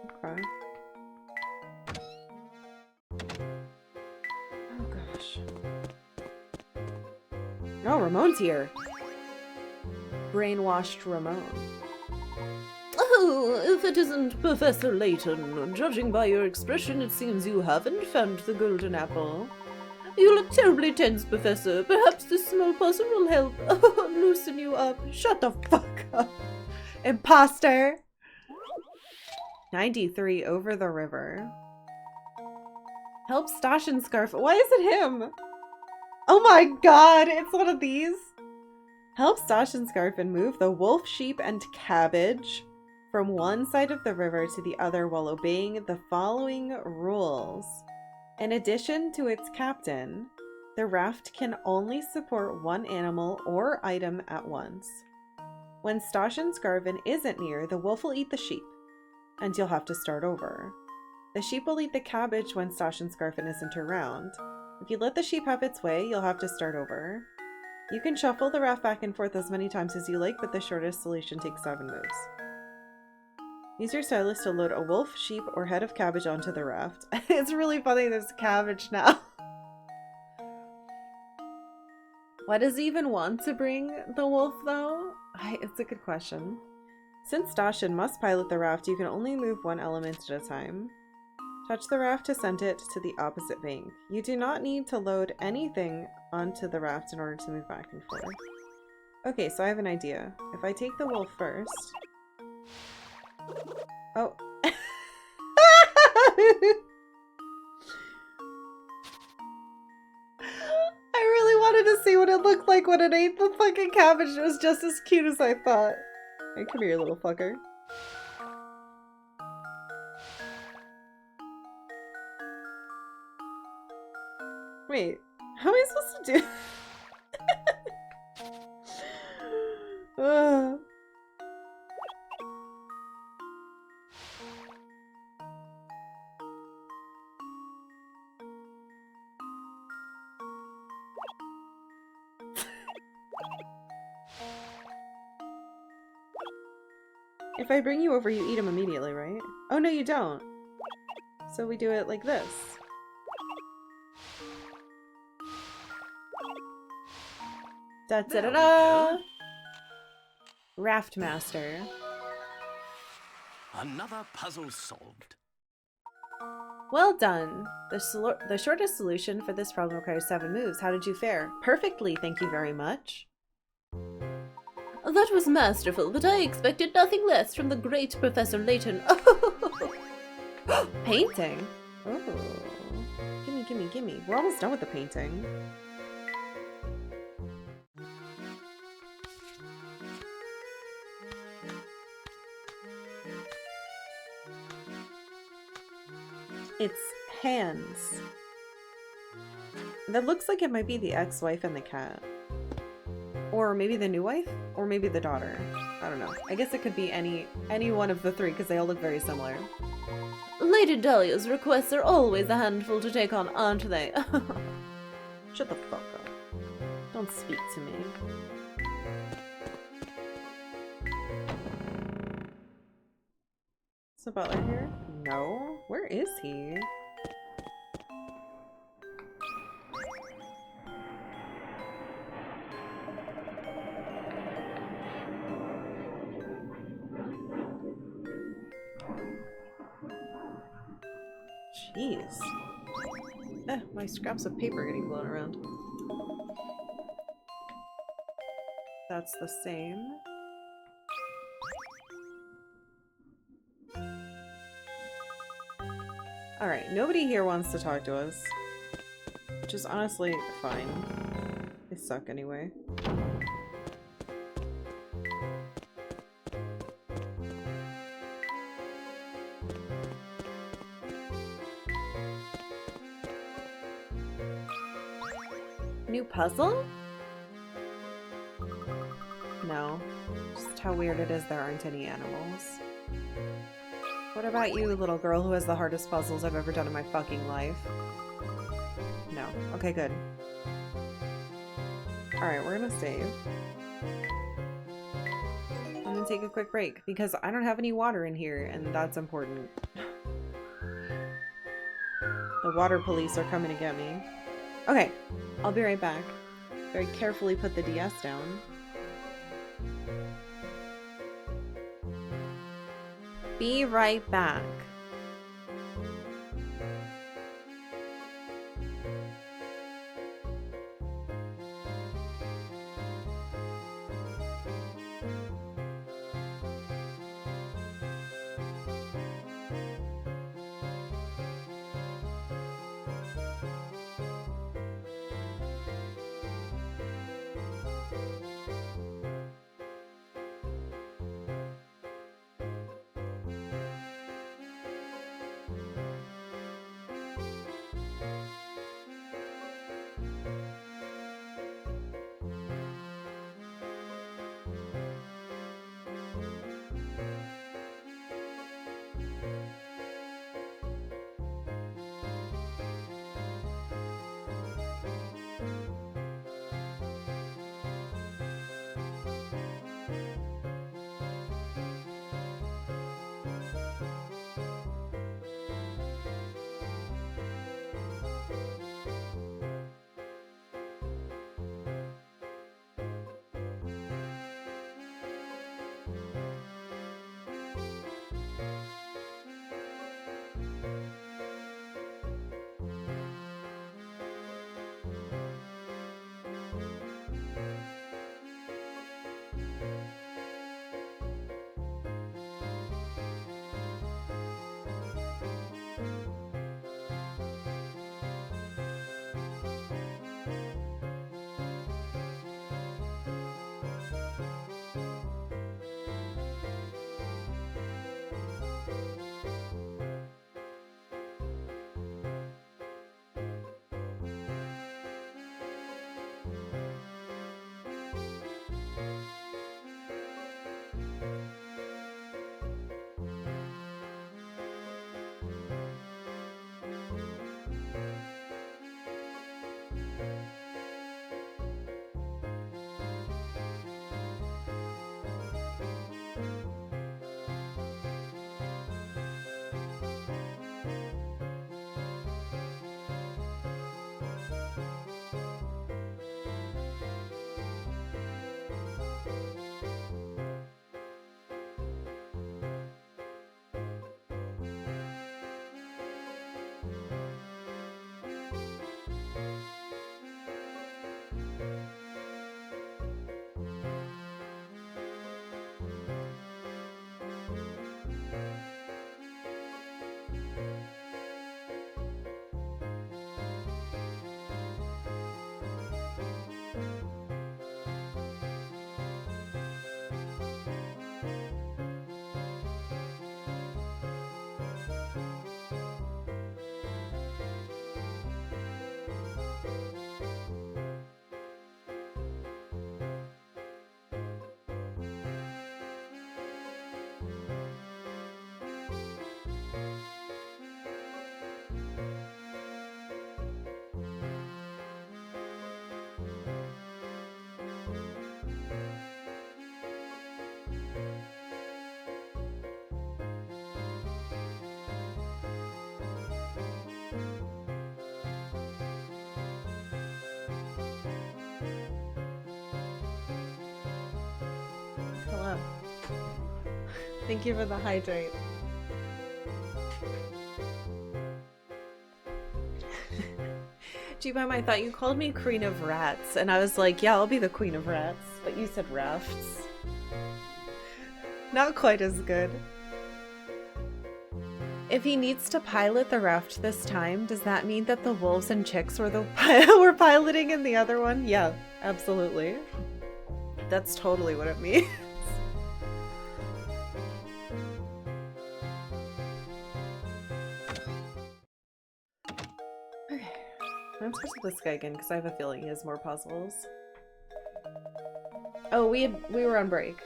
Okay. Oh gosh. Oh, Ramon's here! Brainwashed Ramon. Oh, if it isn't Professor Layton. Judging by your expression, it seems you haven't found the golden apple. You look terribly tense, Professor. Perhaps this small puzzle will help loosen you up. Shut the fuck up! Imposter! 93 over the river. Help Stash and Scarf. Why is it him? Oh my god, it's one of these. Help Stash and Scarf and move the wolf, sheep, and cabbage from one side of the river to the other while obeying the following rules. In addition to its captain, the raft can only support one animal or item at once. When Stash and Scarvin isn't near, the wolf will eat the sheep, and you'll have to start over. The sheep will eat the cabbage when Stash and Scarvin isn't around. If you let the sheep have its way, you'll have to start over. You can shuffle the raft back and forth as many times as you like, but the shortest solution takes 7 moves. Use your stylus to load a wolf, sheep, or head of cabbage onto the raft. It's really funny there's cabbage now. Why does he even want to bring the wolf, though? It's a good question. Since Dashin must pilot the raft, you can only move one element at a time. Touch the raft to send it to the opposite bank. You do not need to load anything onto the raft in order to move back and forth. Okay, so I have an idea. If I take the wolf first... Oh. I really wanted to see what it looked like when it ate the fucking cabbage. It was just as cute as I thought. Hey, come here, little fucker. Wait, how am I supposed to do? If I bring you over, you eat them immediately, right? Oh, no, you don't. So we do it like this. Da-da-da-da! Raft Master. Another puzzle solved. Well done. The shortest solution for this problem requires 7 moves. How did you fare? Perfectly, thank you very much. That was masterful, but I expected nothing less from the great Professor Layton. Painting? Oh. Gimme, gimme, gimme. We're almost done with the painting. It's hands. That looks like it might be the ex-wife and the cat. Or maybe the new wife? Or maybe the daughter. I don't know. I guess it could be any one of the 3 because they all look very similar. Lady Dahlia's requests are always a handful to take on, aren't they? Shut the fuck up. Don't speak to me. Is the butler here? No. Where is he? Jeez. My scraps of paper getting blown around. That's the same. Alright, nobody here wants to talk to us. Which is honestly fine. They suck anyway. New puzzle? No. Just how weird it is there aren't any animals. What about you, little girl who has the hardest puzzles I've ever done in my fucking life? No. Okay, good. Alright, we're gonna save. I'm gonna take a quick break because I don't have any water in here and that's important. The water police are coming to get me. Okay, I'll be right back. Very carefully put the DS down. Be right back. Thank you for the hydrate. G-Bam, I thought you called me Queen of Rats, and I was like, yeah, I'll be the Queen of Rats, but you said rafts. Not quite as good. If he needs to pilot the raft this time, does that mean that the wolves and chicks were the were piloting in the other one? Yeah, absolutely. That's totally what it means. Okay, I'm supposed to do this guy again because I have a feeling he has more puzzles. Oh, we were on break.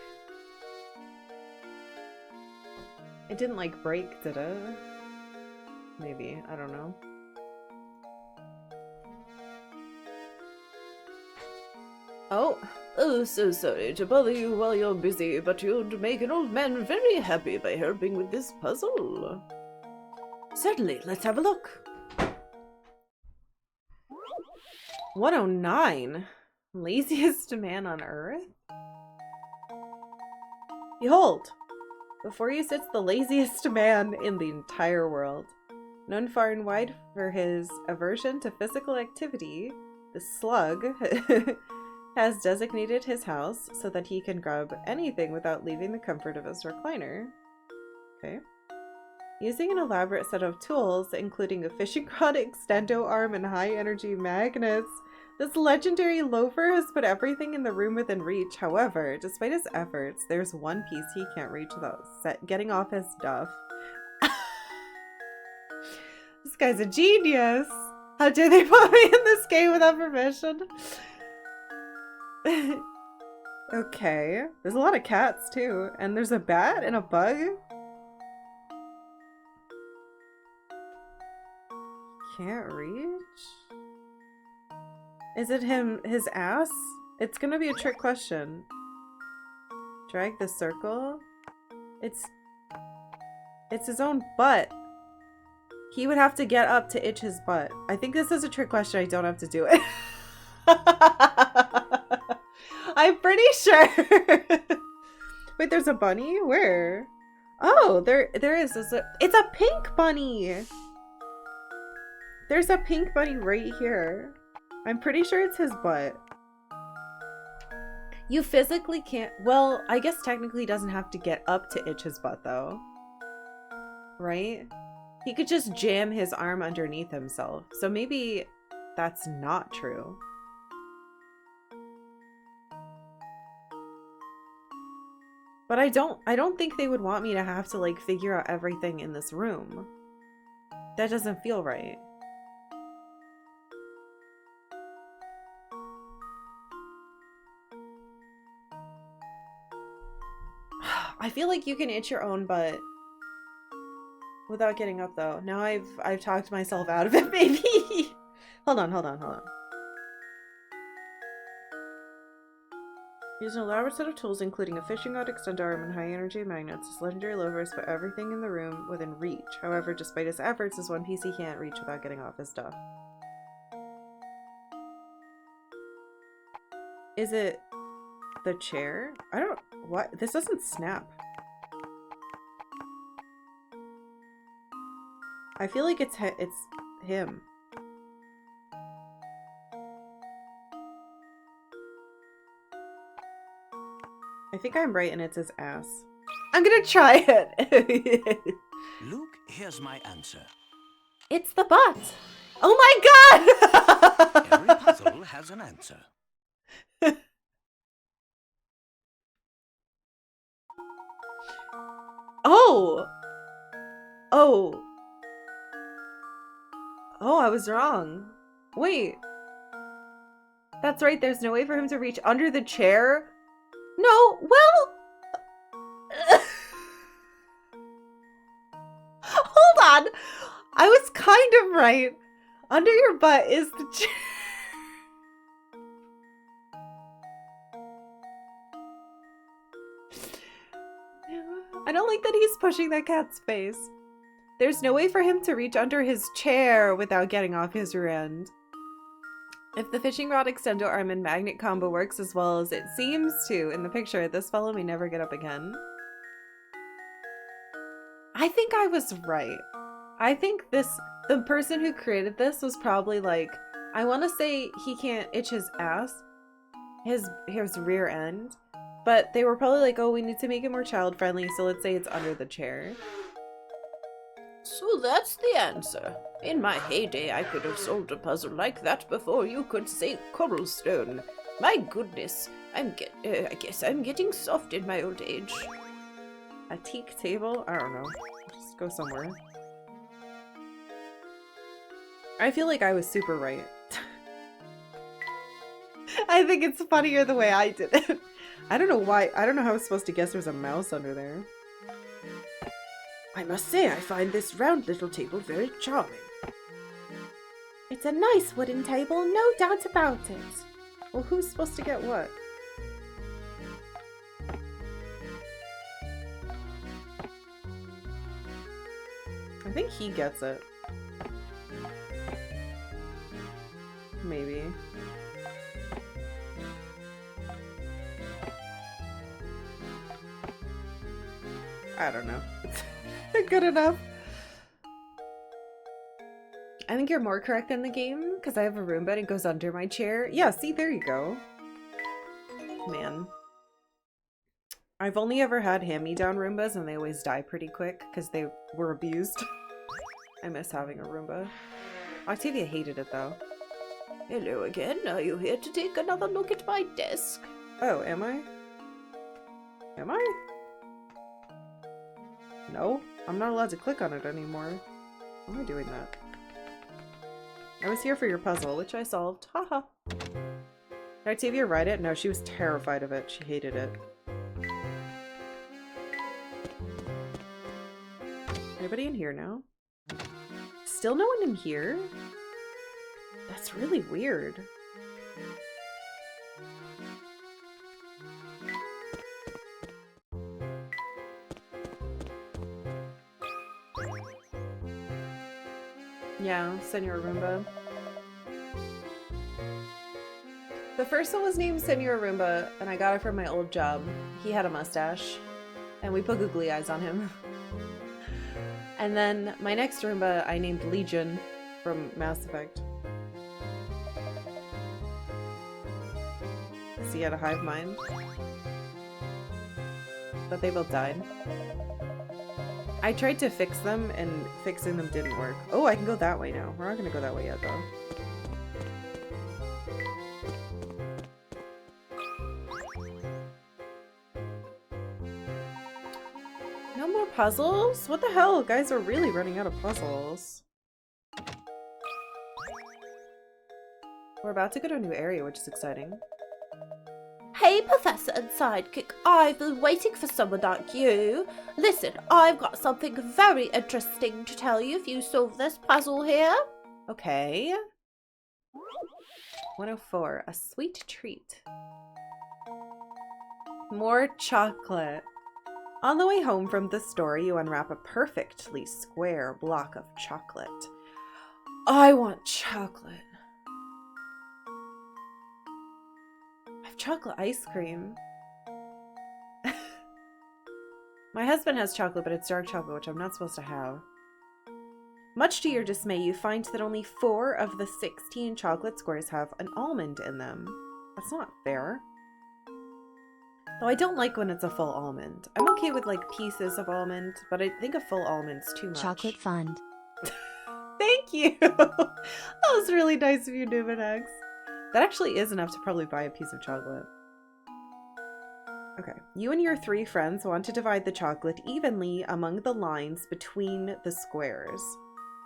It didn't like break, did it? Maybe, I don't know. Oh, so sorry to bother you while you're busy, but you'd make an old man very happy by helping with this puzzle. Certainly, let's have a look. 109. Laziest man on earth? Behold! Before you sits the laziest man in the entire world. Known far and wide for his aversion to physical activity, the slug has designated his house so that he can grab anything without leaving the comfort of his recliner. Okay. Using an elaborate set of tools, including a fishing rod, extendo arm, and high-energy magnets, this legendary loafer has put everything in the room within reach. However, despite his efforts, there's one piece he can't reach without getting off his duff. This guy's a genius! How dare they put me in this game without permission? Okay. There's a lot of cats, too. And there's a bat and a bug. Can't reach? Is it his ass? It's gonna be a trick question. Drag the circle? It's his own butt. He would have to get up to itch his butt. I think this is a trick question. I don't have to do it. I'm pretty sure. Wait, there's a bunny? Where? Oh, there is. It's a pink bunny. There's a pink bunny right here. I'm pretty sure it's his butt. You physically can't... Well, I guess technically he doesn't have to get up to itch his butt, though. Right? He could just jam his arm underneath himself. So maybe that's not true. But I don't think they would want me to have to, like, figure out everything in this room. That doesn't feel right. I feel like you can itch your own butt without getting up, though. Now I've talked myself out of it, maybe. Hold on. Use an elaborate set of tools, including a fishing rod, extender arm, and high-energy magnets. This legendary loafer has put everything in the room within reach. However, despite his efforts, there's one piece he can't reach without getting off his stuff. Is it the chair? I don't... What? This doesn't snap. I feel like it's him. I think I'm right and it's his ass. I'm gonna try it. Luke, here's my answer. It's the butt. Oh my god! Every puzzle has an answer. Oh, I was wrong. Wait. That's right, there's no way for him to reach under the chair. No, well... Hold on. I was kind of right. Under your butt is the chair. I don't like that he's pushing that cat's face. There's no way for him to reach under his chair without getting off his rear end. If the fishing rod, extendo arm, and magnet combo works as well as it seems to in the picture, this fellow may never get up again. I think I was right. I think the person who created this was probably like, I want to say he can't itch his ass, his rear end, but they were probably like, oh, we need to make it more child friendly, so let's say it's under the chair. So that's the answer. In my heyday, I could have solved a puzzle like that before you could say cobblestone. My goodness, I guess I'm getting soft in my old age. A teak table? I don't know. Just go somewhere. I feel like I was super right. I think it's funnier the way I did it. I don't know why. I don't know how I was supposed to guess there's a mouse under there. I must say I find this round little table very charming. It's a nice wooden table, no doubt about it. Well, who's supposed to get what? I think he gets it. Maybe. I don't know. Good enough. I think you're more correct in the game because I have a Roomba and it goes under my chair. Yeah, see, there you go. Man. I've only ever had hand-me-down Roombas and they always die pretty quick because they were abused. I miss having a Roomba. Octavia hated it though. Hello again. Are you here to take another look at my desk? Oh, am I? Am I? No, I'm not allowed to click on it anymore. Why am I doing that? I was here for your puzzle, which I solved. Haha. Did Octavia write it? No, she was terrified of it. She hated it. Anybody in here now? Still no one in here? That's really weird. Yeah, Senor Roomba. The first one was named Senor Roomba, and I got it from my old job. He had a mustache, and we put googly eyes on him. And then my next Roomba I named Legion from Mass Effect. So he had a hive mind. But they both died. I tried to fix them, and fixing them didn't work. Oh, I can go that way now. We're not gonna go that way yet, though. No more puzzles? What the hell? Guys are really running out of puzzles. We're about to go to a new area, which is exciting. Hey, Professor and Sidekick, I've been waiting for someone like you. Listen, I've got something very interesting to tell you if you solve this puzzle here. Okay. 104, a sweet treat. More chocolate. On the way home from the store, you unwrap a perfectly square block of chocolate. I want chocolate. I have chocolate ice cream. My husband has chocolate, but it's dark chocolate, which I'm not supposed to have. Much to your dismay, you find that only 4 of the 16 chocolate squares have an almond in them. That's not fair. Though I don't like when it's a full almond. I'm okay with like pieces of almond, but I think a full almond's too much. Chocolate fund. Thank you! That was really nice of you, Numinex. That actually is enough to probably buy a piece of chocolate. Okay, you and your 3 friends want to divide the chocolate evenly among the lines between the squares.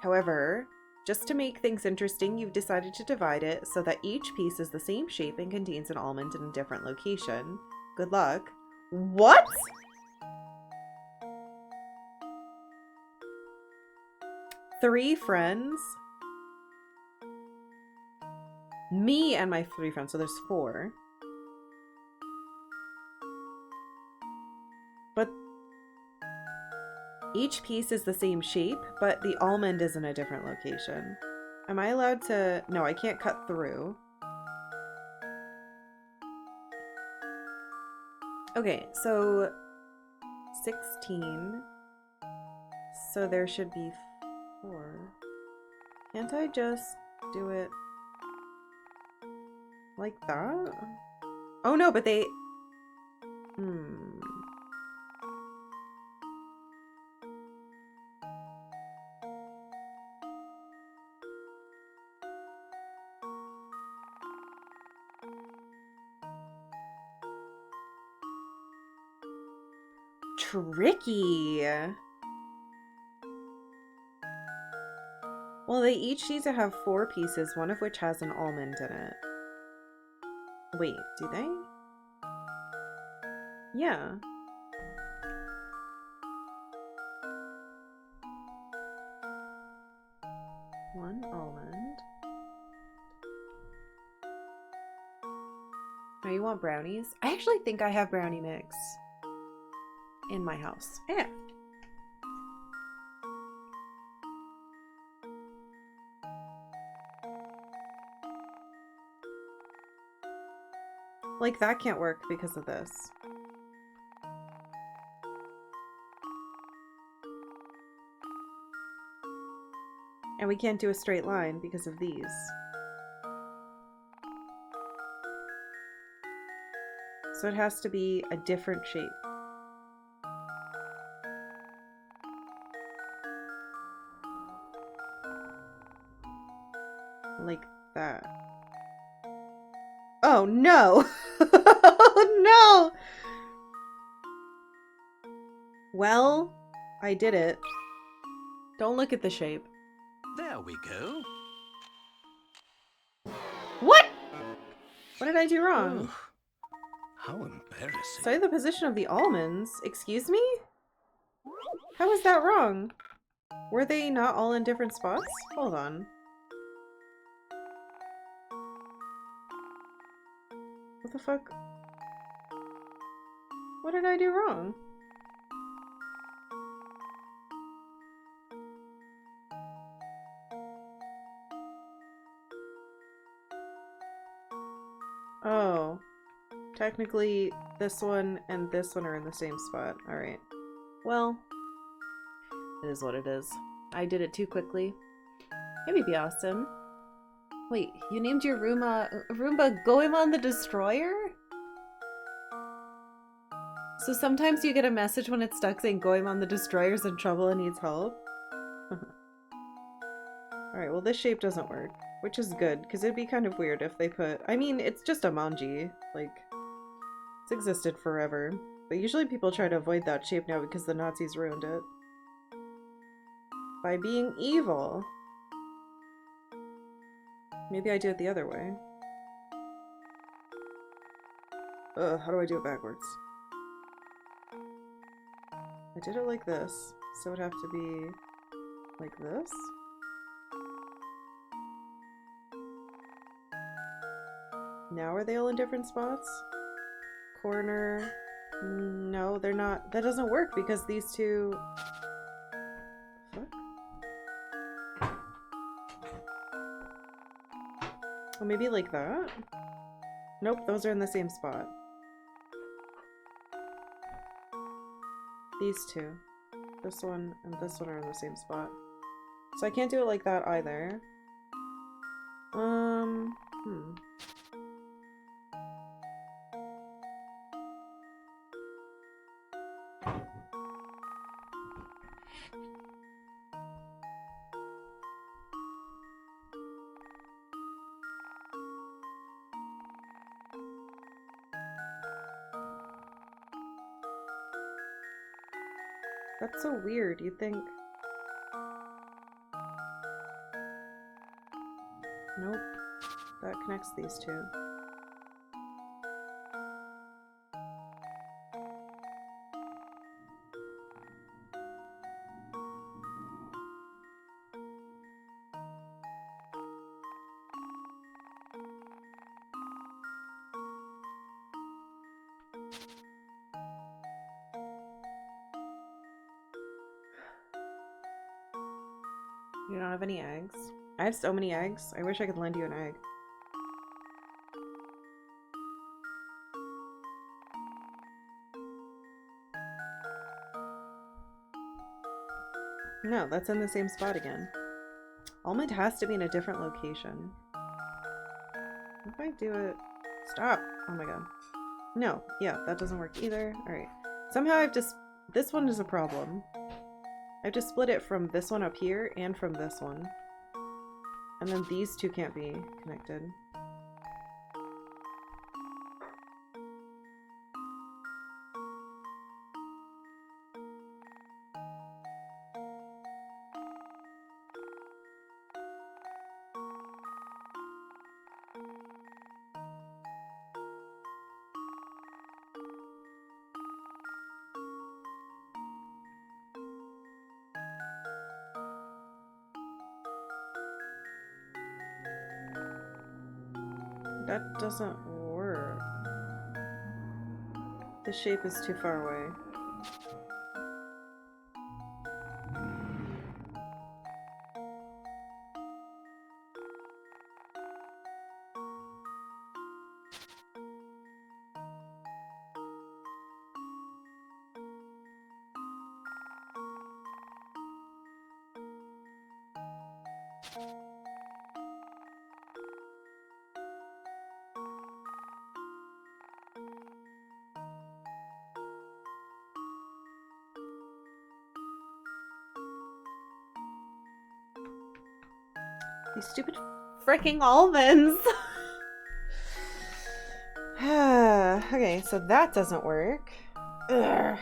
However, just to make things interesting, you've decided to divide it so that each piece is the same shape and contains an almond in a different location. Good luck. What? Three friends? Me and my 3 friends, so there's 4. But each piece is the same shape, but the almond is in a different location. Am I allowed to... No, I can't cut through. Okay, so 16. So there should be 4. Can't I just do it like that? Oh no, but they... Tricky. Well, they each need to have 4 pieces, one of which has an almond in it. Wait, do they? Yeah. One almond. Now you want brownies? I actually think I have brownie mix in my house. Yeah. Like, that can't work because of this. And we can't do a straight line because of these. So it has to be a different shape. Like that. Oh no! Oh no! Well, I did it. Don't look at the shape. There we go. What? What did I do wrong? Oh, how embarrassing. Study the position of the almonds. Excuse me? How is that wrong? Were they not all in different spots? Hold on. What the fuck? What did I do wrong? Oh. Technically, this one and this one are in the same spot. Alright. Well, it is what it is. I did it too quickly. Hey, baby Austin. Wait, you named your Roomba Goemon the Destroyer? So sometimes you get a message when it's stuck saying Goemon the Destroyer's in trouble and needs help? Alright, well this shape doesn't work. Which is good, because it'd be kind of weird if they put... I mean, it's just a manji. Like, it's existed forever. But usually people try to avoid that shape now because the Nazis ruined it. By being evil. Maybe I do it the other way. How do I do it backwards? I did it like this, so it'd have to be like this? Now are they all in different spots? Corner... No, they're not. That doesn't work because these two... Fuck? Oh, maybe like that? Nope, those are in the same spot. These two. This one and this one are in the same spot. So I can't do it like that either. That's so weird, you'd think... Nope. That connects these two. You don't have any eggs? I have so many eggs. I wish I could lend you an egg. No, that's in the same spot again. Almond has to be in a different location. If I do it... Stop! Oh my god. No, yeah, that doesn't work either. Alright. Somehow I've just... This one is a problem. I have to split it from this one up here and from this one. And then these two can't be connected. That doesn't work. The shape is too far away. These stupid freaking almonds! Okay, so that doesn't work. Ugh.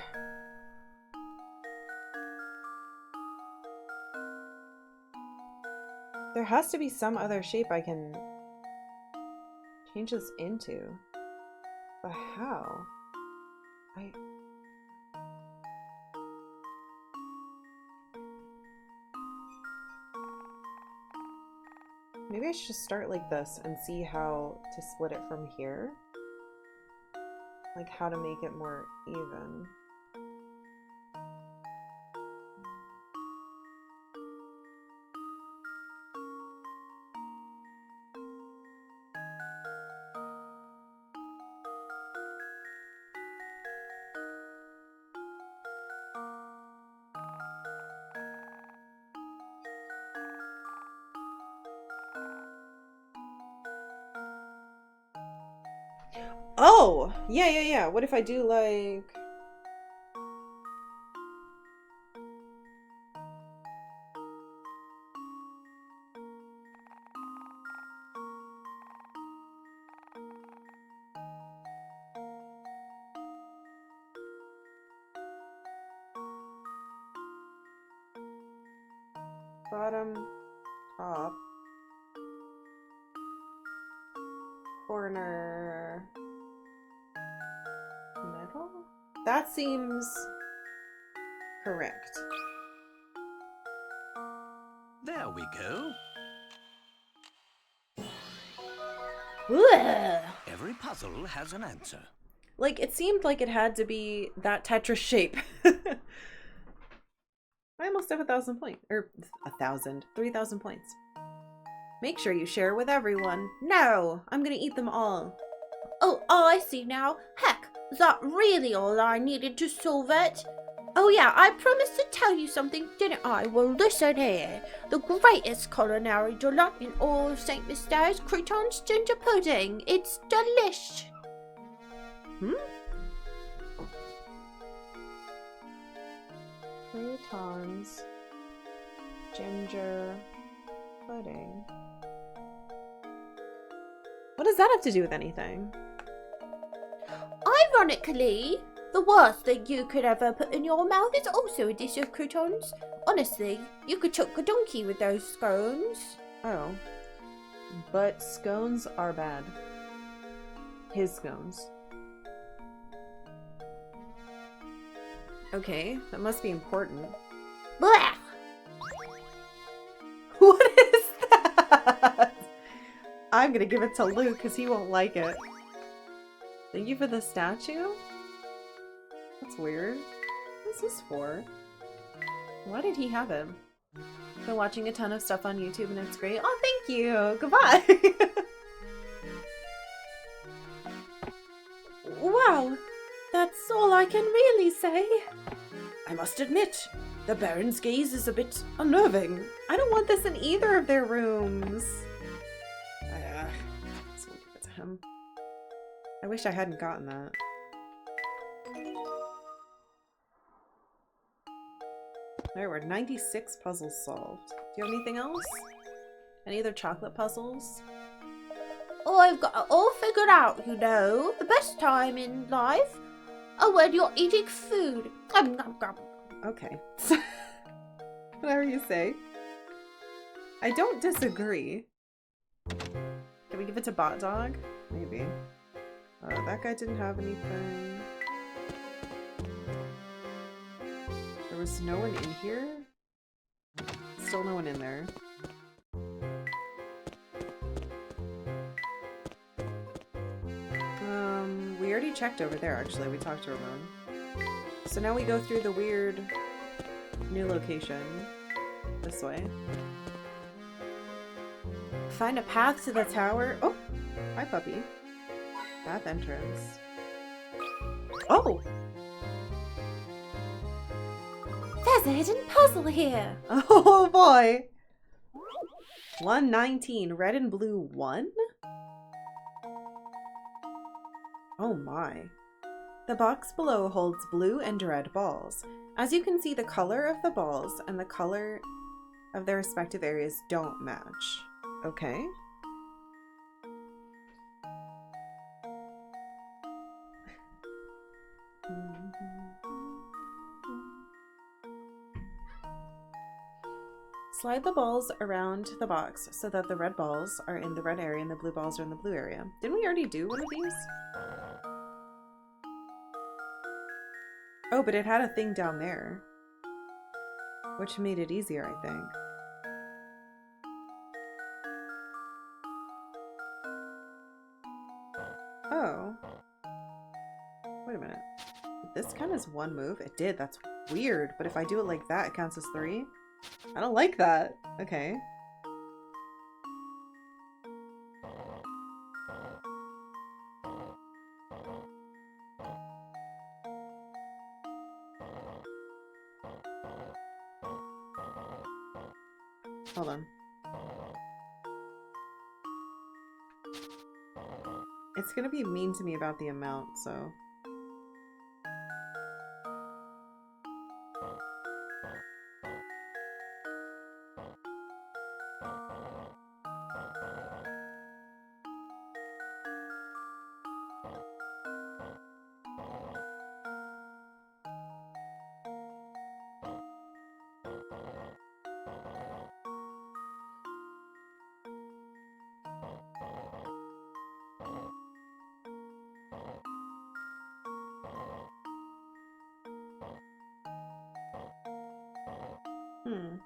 There has to be some other shape I can change this into. But how? Maybe I should just start like this and see how to split it from here. Like how to make it more even. Oh! Yeah. What if I do like... bottom, top, corner, middle? That seems correct. There we go. Ugh. Every puzzle has an answer. Like, it seemed like it had to be that Tetris shape. I almost have 1,000 points. Or 3,000 points. Make sure you share with everyone. No, I'm gonna eat them all. Oh, I see now. Heck, is that really all I needed to solve it? Oh yeah, I promised to tell you something, didn't I? Well, listen here. The greatest culinary delight in all of St. Myster's croutons ginger pudding. It's delish. Croutons, ginger pudding. What does that have to do with anything? Ironically, the worst thing you could ever put in your mouth is also a dish of croutons. Honestly, you could choke a donkey with those scones. Oh. But scones are bad. His scones. Okay, that must be important. Blah! What is that? I'm gonna give it to Luke because he won't like it. Thank you for the statue? That's weird. What's this for? Why did he have him? Been watching a ton of stuff on YouTube and it's great. Oh, thank you! Goodbye! Wow, that's all I can really say. I must admit, The Baron's gaze is a bit unnerving. I don't want this in either of their rooms. So we'll give it to him. I wish I hadn't gotten that. There were 96 puzzles solved. Do you have anything else? Any other chocolate puzzles? Oh, I've got it all figured out, you know. The best time in life. Oh, when you're eating food. Okay. Whatever you say. I don't disagree. Can we give it to Bot Dog? Maybe. That guy didn't have anything. There was no one in here? Still no one in there. We already checked over there, actually. We talked to Ramon. So now we go through the weird new location. This way. Find a path to the tower. Oh! Hi, puppy. Path entrance. Oh! There's a hidden puzzle here. Oh boy! 119. Red and blue 1? Oh my. The box below holds blue and red balls. As you can see, the color of the balls and the color of their respective areas don't match. Okay. Slide the balls around the box so that the red balls are in the red area and the blue balls are in the blue area. Didn't we already do one of these? Oh, but it had a thing down there, which made it easier, I think. Oh. Wait a minute. Did this count as one move? It did. That's weird. But if I do it like that, it counts as 3? I don't like that. Okay. Hold on. It's gonna be mean to me about the amount, so... Hmm.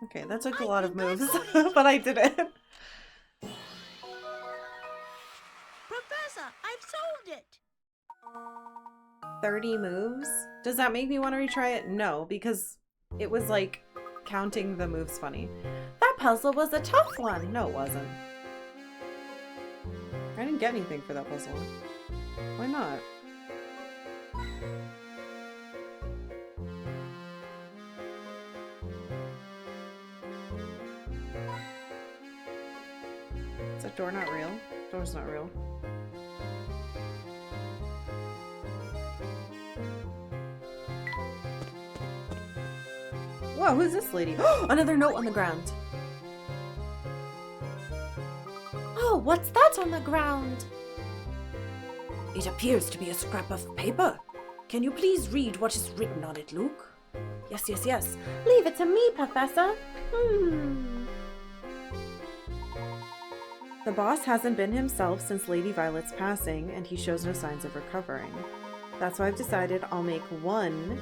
Okay, that took a lot of moves, but I did it. Professor, I've solved it. 30 moves? Does that make me want to retry it? No, because it was like counting the moves funny. That puzzle was a tough one. No, it wasn't. I didn't get anything for that puzzle. Why not? Is that door not real? Door's not real. Whoa, who's this lady? Another note on the ground. Oh, what's that on the ground? It appears to be a scrap of paper. Can you please read what is written on it, Luke? Yes, yes, yes. Leave it to me, Professor. The boss hasn't been himself since Lady Violet's passing, and he shows no signs of recovering. That's why I've decided I'll make one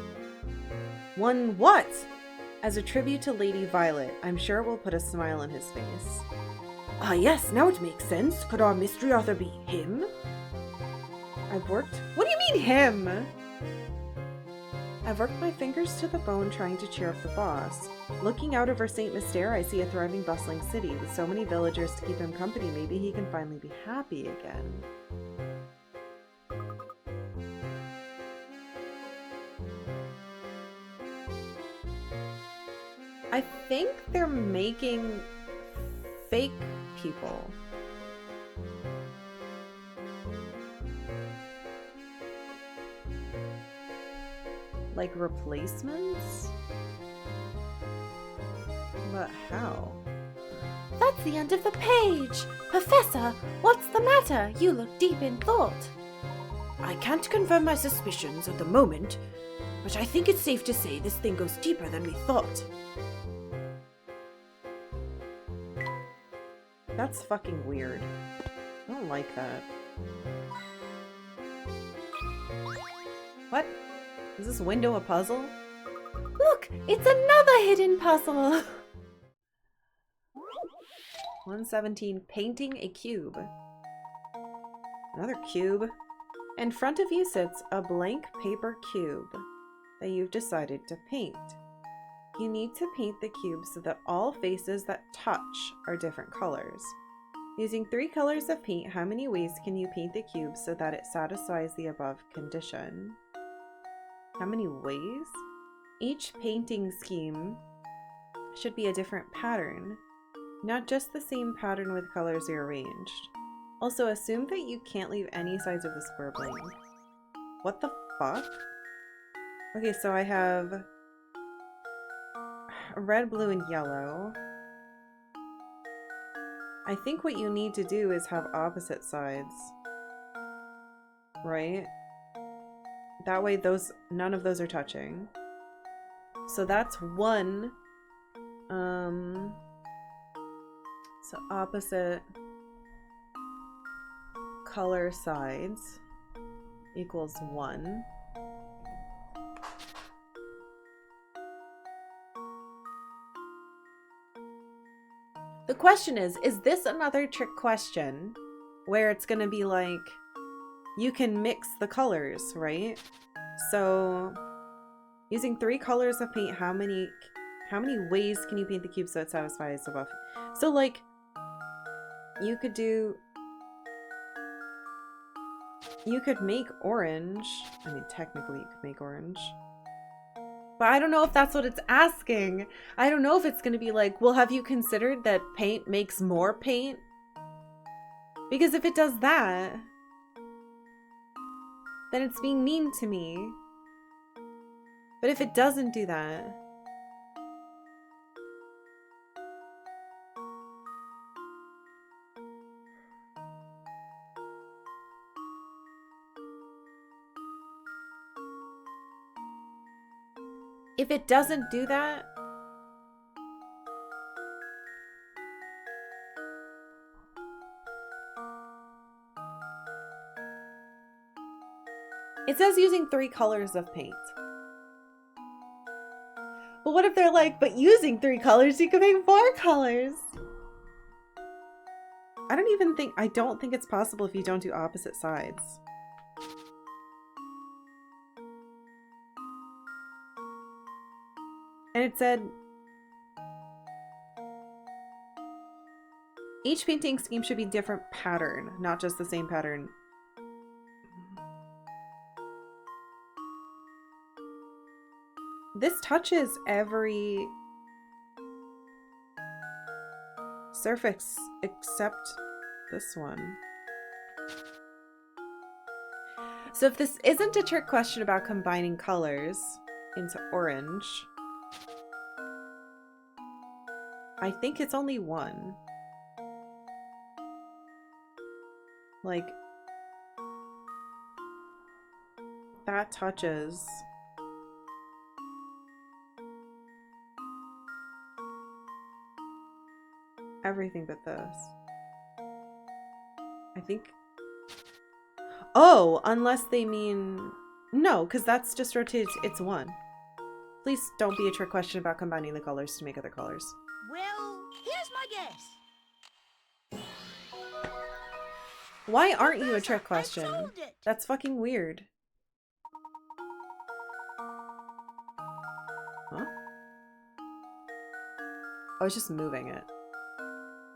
what? As a tribute to Lady Violet. I'm sure it will put a smile on his face. Ah, yes, now it makes sense. Could our mystery author be him? What do you mean, him? I've worked my fingers to the bone trying to cheer up the boss. Looking out over St. Mystere, I see a thriving, bustling city. With so many villagers to keep him company, maybe he can finally be happy again. I think they're making fake people. Like replacements? But how? That's the end of the page. Professor, what's the matter? You look deep in thought. I can't confirm my suspicions at the moment, but I think it's safe to say this thing goes deeper than we thought. That's fucking weird. I don't like that. What? Is this window a puzzle? Look, it's another hidden puzzle. 117, painting a cube. Another cube. In front of you sits a blank paper cube that you've decided to paint. You need to paint the cube so that all faces that touch are different colors. Using 3 colors of paint, how many ways can you paint the cube so that it satisfies the above condition? How many ways? Each painting scheme should be a different pattern, not just the same pattern with colors rearranged. Also, assume that you can't leave any sides of the square blank. What the fuck? Okay, so I have red, blue, and yellow. I think what you need to do is have opposite sides. Right? That way none of those are touching. So that's one. So opposite color sides equals 1. The question is this another trick question where it's gonna be like, you can mix the colors, right? So using 3 colors of paint, how many ways can you paint the cube so it satisfies above? So like, you could make orange. I mean, technically you could make orange. But I don't know if that's what it's asking. I don't know if it's going to be like, well, have you considered that paint makes more paint? Because if it does that, then it's being mean to me. But if it doesn't do that, it says using 3 colors of paint. But what if they're like, but using 3 colors, you can make 4 colors? I don't think it's possible if you don't do opposite sides. And it said, each painting scheme should be different pattern, not just the same pattern. This touches every surface except this one. So if this isn't a trick question about combining colors into orange, I think it's only one. Like, that touches. Everything but this. I think. Oh, unless they mean. No, because that's just rotates. It's one. Please don't be a trick question about combining the colors to make other colors. Well, here's my guess. Why aren't you a trick Professor, I question? solved it. That's fucking weird. Huh? I was just moving it.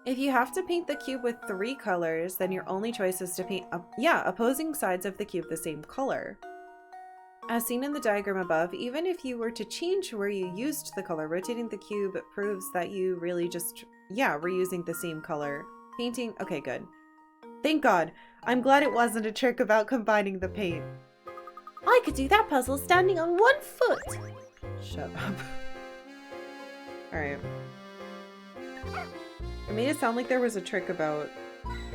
If you have to paint the cube with 3 colors, then your only choice is to paint opposing sides of the cube the same color. As seen in the diagram above, even if you were to change where you used the color, rotating the cube proves that you really just, were using the same color. Painting, okay, good. Thank God. I'm glad it wasn't a trick about combining the paint. I could do that puzzle standing on 1 foot. Shut up. Alright. It made it sound like there was a trick about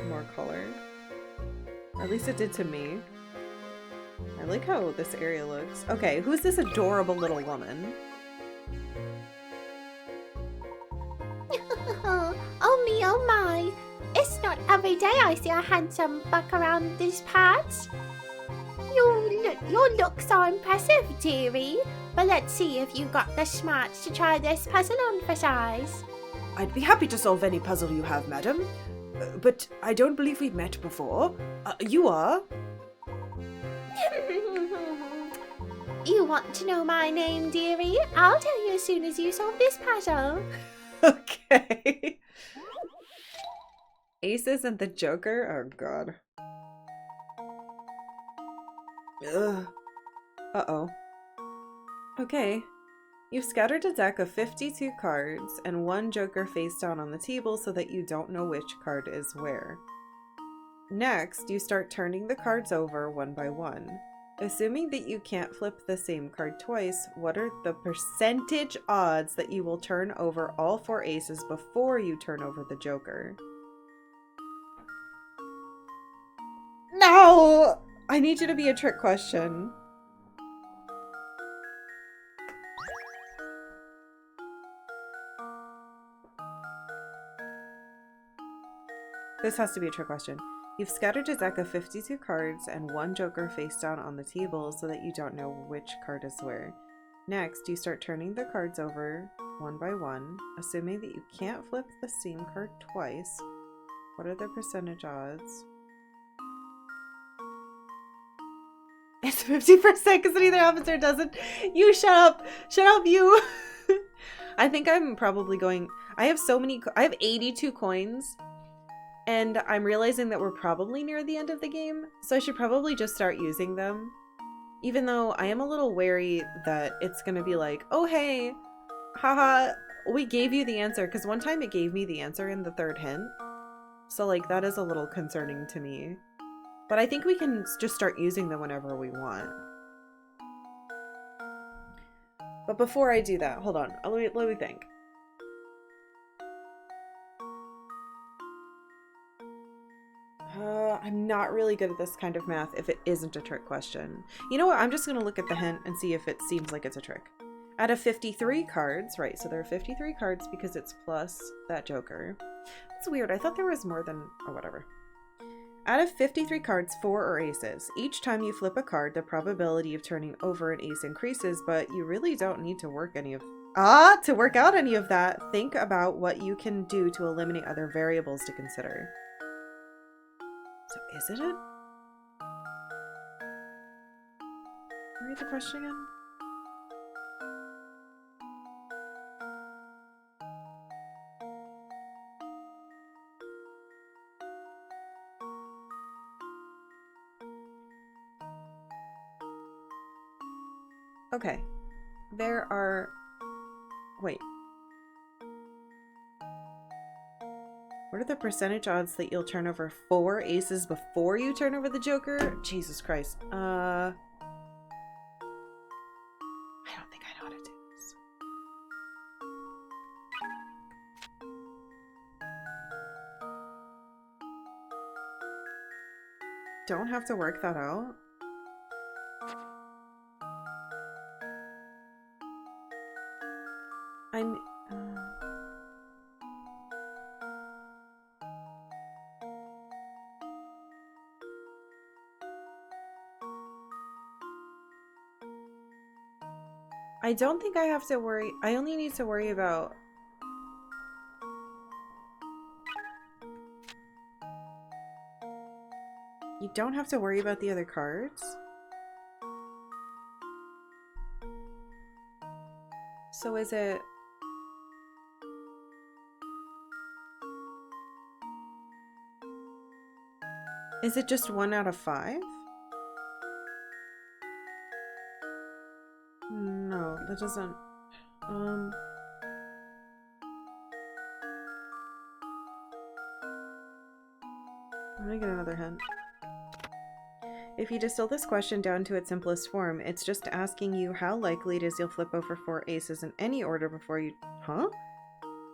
more color. Or at least it did to me. I like how this area looks. Okay, who's this adorable little woman? Oh me, oh my. It's not every day I see a handsome buck around these parts. Your looks are impressive, dearie. But let's see if you got the smarts to try this puzzle on for size. I'd be happy to solve any puzzle you have, madam. But I don't believe we've met before. You are? You want to know my name, dearie? I'll tell you as soon as you solve this puzzle. Okay. Aces and the Joker? Oh god. Ugh. Uh-oh. Okay. You've scattered a deck of 52 cards and 1 Joker face down on the table so that you don't know which card is where. Next, you start turning the cards over one by one. Assuming that you can't flip the same card twice, what are the percentage odds that you will turn over all 4 aces before you turn over the Joker? No! I need you to be a trick question. This has to be a trick question. You've scattered a deck of 52 cards and 1 Joker face down on the table so that you don't know which card is where. Next, you start turning the cards over one by one, assuming that you can't flip the same card twice. What are the percentage odds? It's 50% because it either happens or doesn't. You shut up! Shut up, you! I think I'm probably going... I have 82 coins. And I'm realizing that we're probably near the end of the game, so I should probably just start using them. Even though I am a little wary that it's gonna be like, oh hey, haha, we gave you the answer, because one time it gave me the answer in the 3rd hint. So like, that is a little concerning to me. But I think we can just start using them whenever we want. But before I do that, hold on, let me think. I'm not really good at this kind of math if it isn't a trick question. You know what? I'm just going to look at the hint and see if it seems like it's a trick. Out of 53 cards, right, so there are 53 cards because it's plus that Joker. It's weird. I thought there was more than... oh, whatever. Out of 53 cards, 4 are aces. Each time you flip a card, the probability of turning over an ace increases, but you really don't need to work out any of that. Think about what you can do to eliminate other variables to consider. So is it it? Read the question again. Okay. There are... wait. What are the percentage odds that you'll turn over 4 aces before you turn over the Joker? Jesus Christ. I don't think I know how to do this. don't have to work that out. I'm... I don't think I have to worry. I only need to worry about... You don't have to worry about the other cards? So is it... Is it just 1 out of 5? No, that doesn't... Let me get another hint. If you distill this question down to its simplest form, it's just asking you how likely it is you'll flip over 4 aces in any order before you... Huh?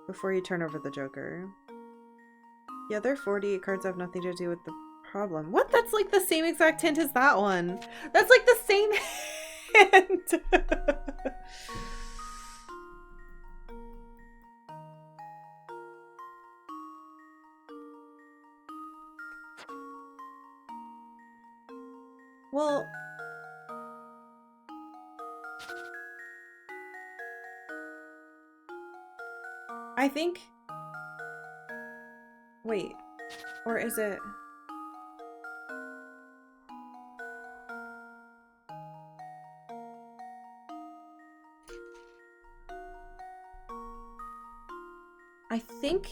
Before you turn over the Joker. The other 48 cards have nothing to do with the problem. What? That's like the same exact hint as that one. That's like the same hint. Well, I think... Wait, or is it... I think...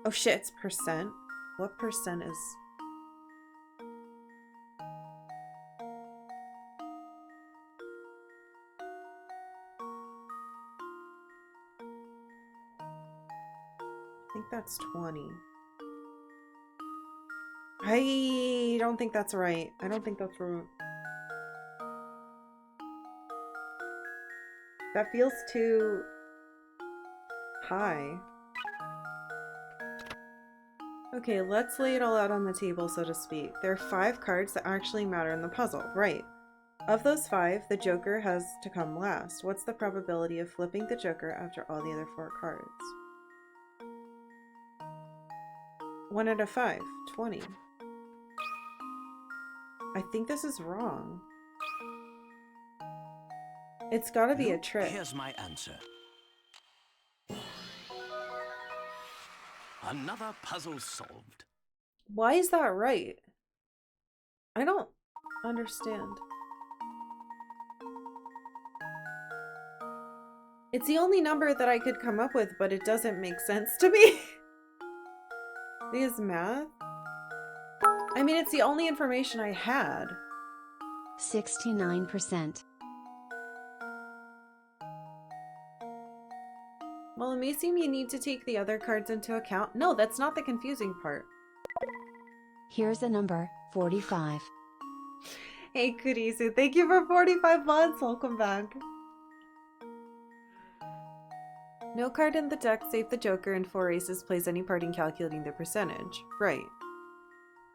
Oh shit, it's percent. What percent is... I think that's 20. I don't think that's right. I don't think that's right. That feels too high. Okay, let's lay it all out on the table, so to speak. There are 5 cards that actually matter in the puzzle, right? Of those 5, the Joker has to come last. What's the probability of flipping the Joker after all the other 4 cards? 1 out of 5, 20. I think this is wrong. It's gotta be a trick. Here's my answer. Another puzzle solved. Why is that right? I don't understand. It's the only number that I could come up with, but it doesn't make sense to me. Because math? I mean, it's the only information I had. 69%. Well, it may seem you need to take the other cards into account. No, that's not the confusing part. Here's a number, 45. Hey, Kurisu, thank you for 45 months. Welcome back. No card in the deck save the Joker and 4 aces plays any part in calculating the percentage. Right.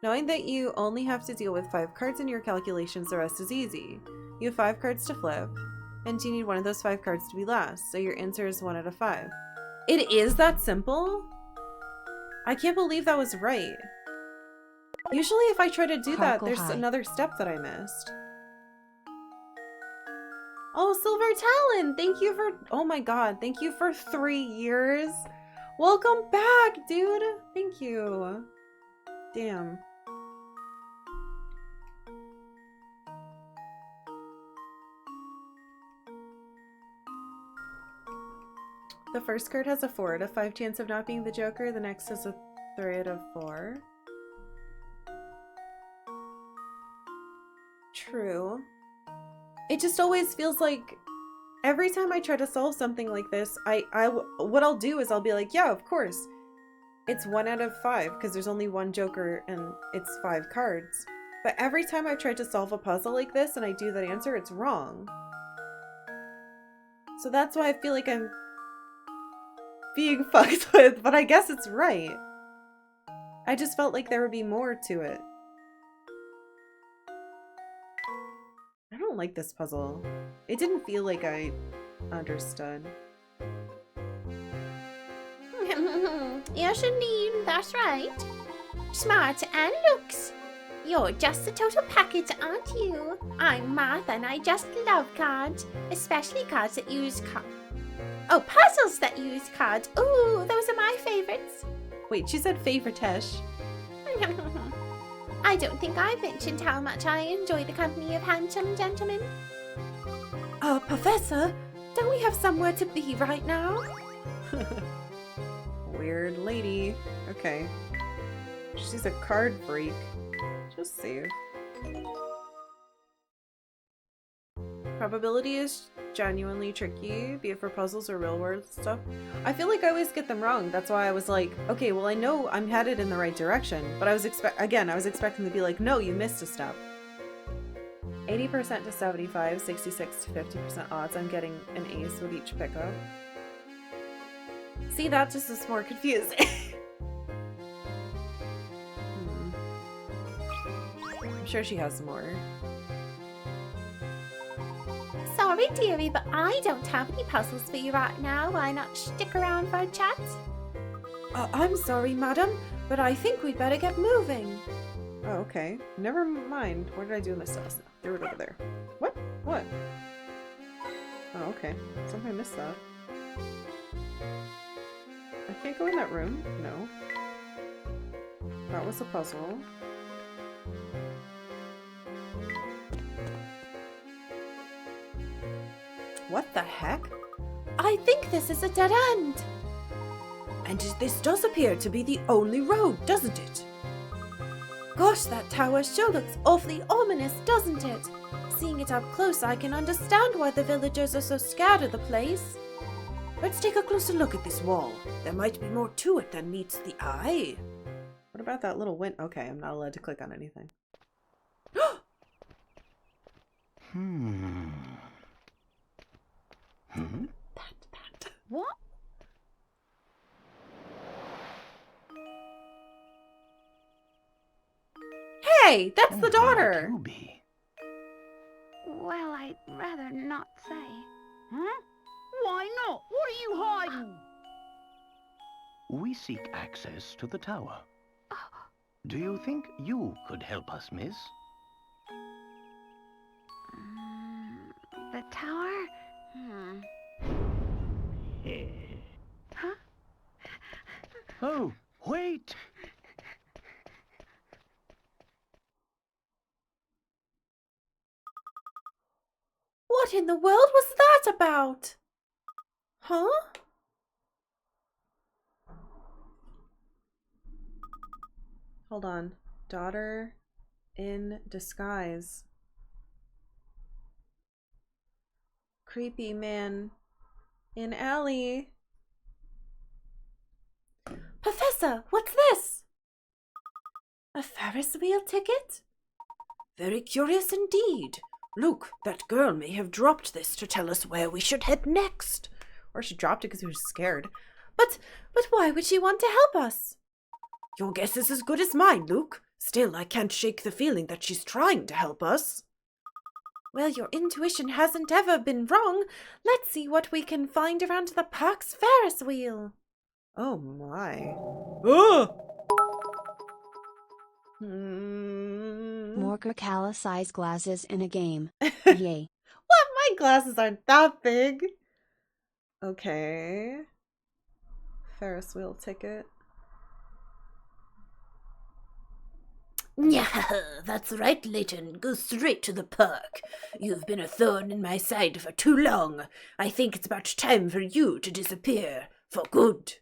Knowing that you only have to deal with 5 cards in your calculations, the rest is easy. You have 5 cards to flip, and you need one of those 5 cards to be last, so your answer is 1 out of 5. It is that simple? I can't believe that was right. Usually if I try to do that, there's another step that I missed. Oh, Silver Talon! Thank you for... Oh my god, thank you for 3 years. Welcome back, dude! Thank you. Damn. The first card has a 4 out of 5 chance of not being the Joker. The next has a 3 out of 4. True. It just always feels like every time I try to solve something like this, what I'll do is I'll be like, yeah, of course. It's 1 out of 5 because there's only one Joker and it's 5 cards. But every time I've tried to solve a puzzle like this and I do that answer, it's wrong. So that's why I feel like I'm being fucked with, but I guess it's right. I just felt like there would be more to it. I don't like this puzzle. It didn't feel like I understood. Yes, Janine, that's right. Smart and looks. You're just the total package, aren't you? I'm Martha and I just love cards, especially cards that use puzzles that use cards. Ooh, those are my favorites. Wait, she said favorite-ish. I don't think I mentioned how much I enjoy the company of handsome gentlemen. Professor, don't we have somewhere to be right now? Weird lady. Okay. She's a card freak. Just save. Probability is genuinely tricky, be it for puzzles or real world stuff. I feel like I always get them wrong. That's why I was like, okay, well I know I'm headed in the right direction, but I was expecting to be like, no, you missed a step. 80% to 75, 66 to 50% odds I'm getting an ace with each pickup. See, that just is more confusing. I'm sure she has more. Sorry, dearie, but I don't have any puzzles for you right now. Why not stick around for a chat? I'm sorry, madam, but I think we'd better get moving. Oh, okay. Never mind. What did I do with my stuff? Threw it over there. What? What? Oh, okay. Somehow I missed that. I can't go in that room? No. That was a puzzle. What the heck? I think this is a dead end. And this does appear to be the only road, doesn't it? Gosh, that tower sure looks awfully ominous, doesn't it? Seeing it up close, I can understand why the villagers are so scared of the place. Let's take a closer look at this wall. There might be more to it than meets the eye. What about that little win? Okay, I'm not allowed to click on anything. That. What? Hey, that's the daughter! You be? Well, I'd rather not say. Huh? Why not? What are you hiding? We seek access to the tower. Do you think you could help us, miss? The tower? Huh? Oh, wait! What in the world was that about? Huh? Hold on. Daughter in disguise. Creepy man in alley. Professor, what's this? A Ferris wheel ticket? Very curious indeed. Look, that girl may have dropped this to tell us where we should head next. Or she dropped it because she was scared. But why would she want to help us? Your guess is as good as mine, Luke. Still, I can't shake the feeling that she's trying to help us. Well, your intuition hasn't ever been wrong. Let's see what we can find around the park's Ferris wheel. Oh my. More Karkalla size glasses in a game. Yay. What? My glasses aren't that big. Okay. Ferris wheel ticket. Yeah, that's right, Layton. Go straight to the park. You've been a thorn in my side for too long. I think it's about time for you to disappear. For good.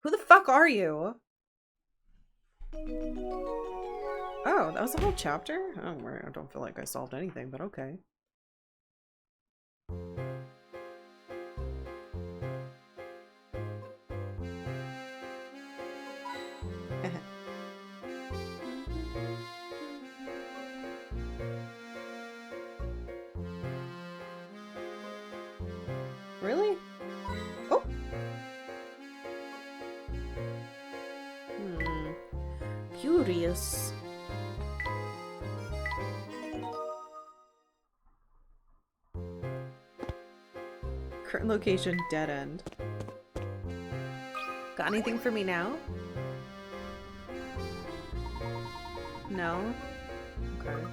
Who the fuck are you? Oh, that was a whole chapter? Oh, I don't feel like I solved anything, but okay. Really? Oh! curious. Current location, dead end. Got anything for me now? No? Okay.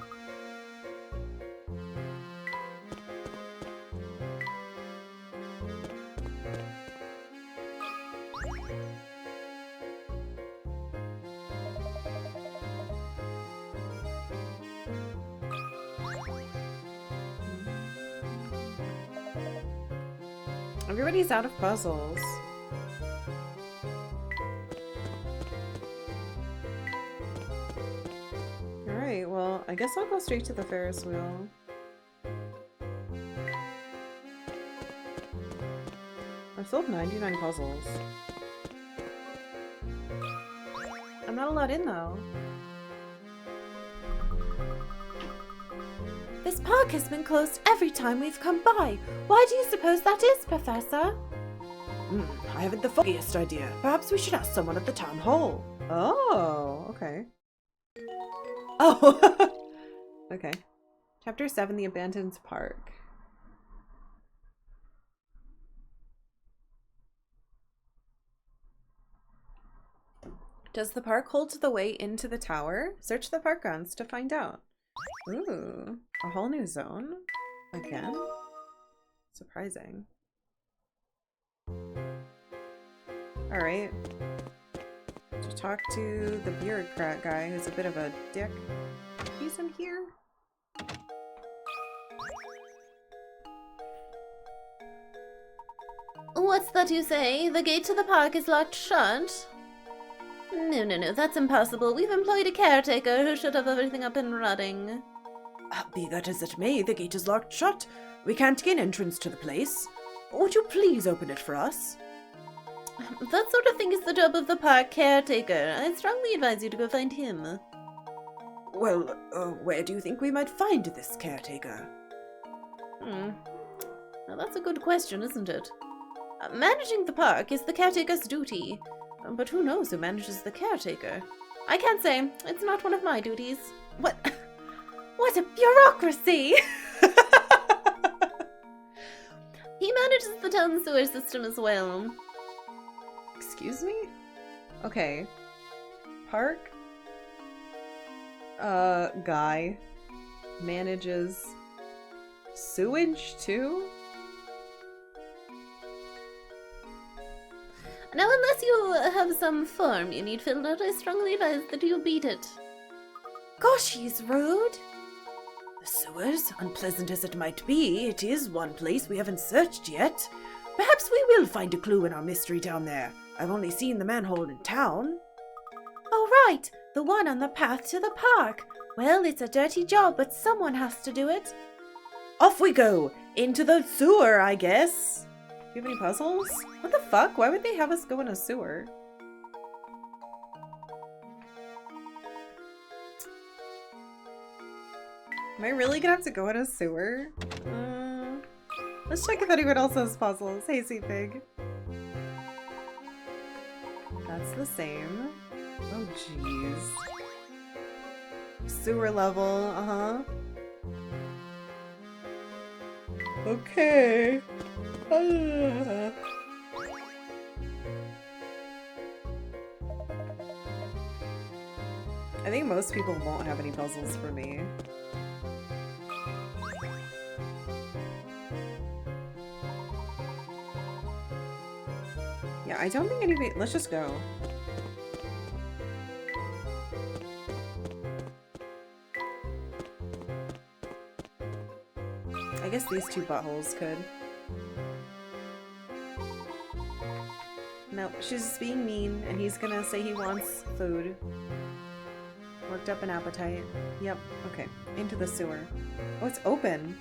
Everybody's out of puzzles. Alright, well, I guess I'll go straight to the Ferris wheel. I've solved 99 puzzles. I'm not allowed in, though. This park has been closed every time we've come by. Why do you suppose that is, Professor? I haven't the foggiest idea. Perhaps we should ask someone at the town hall. Oh, okay. Oh! Okay. Chapter 7, The Abandoned Park. Does the park hold the way into the tower? Search the park grounds to find out. Ooh, a whole new zone? Again? Surprising. Alright. To talk to the bureaucrat guy who's a bit of a dick. He's in here? What's that you say? The gate to the park is locked shut? No, that's impossible. We've employed a caretaker who should have everything up and running. Be that as it may, the gate is locked shut. We can't gain entrance to the place. Would you please open it for us? That sort of thing is the job of the park caretaker. I strongly advise you to go find him. Well, where do you think we might find this caretaker? Now that's a good question, isn't it? Managing the park is the caretaker's duty. But who knows who manages the caretaker? I can't say. It's not one of my duties. What? What a bureaucracy! He manages the town sewer system as well. Excuse me? Okay. Park? Guy manages sewage too? Now, unless you have some form you need filled out, I strongly advise that you beat it. Gosh, he's rude. The sewers, unpleasant as it might be, it is one place we haven't searched yet. Perhaps we will find a clue in our mystery down there. I've only seen the manhole in town. Oh, right! The one on the path to the park. Well, it's a dirty job, but someone has to do it. Off we go! Into the sewer, I guess. Do you have any puzzles? What the fuck? Why would they have us go in a sewer? Am I really gonna have to go in a sewer? Let's check if anyone else has puzzles. Hey, Sweet Pig. That's the same. Oh, jeez. Sewer level, Okay. I think most people won't have any puzzles for me. Yeah, I don't think anybody... Let's just go. I guess these two buttholes could. No, she's just being mean, and he's gonna say he wants food. Worked up an appetite. Yep, okay. Into the sewer. Oh, it's open.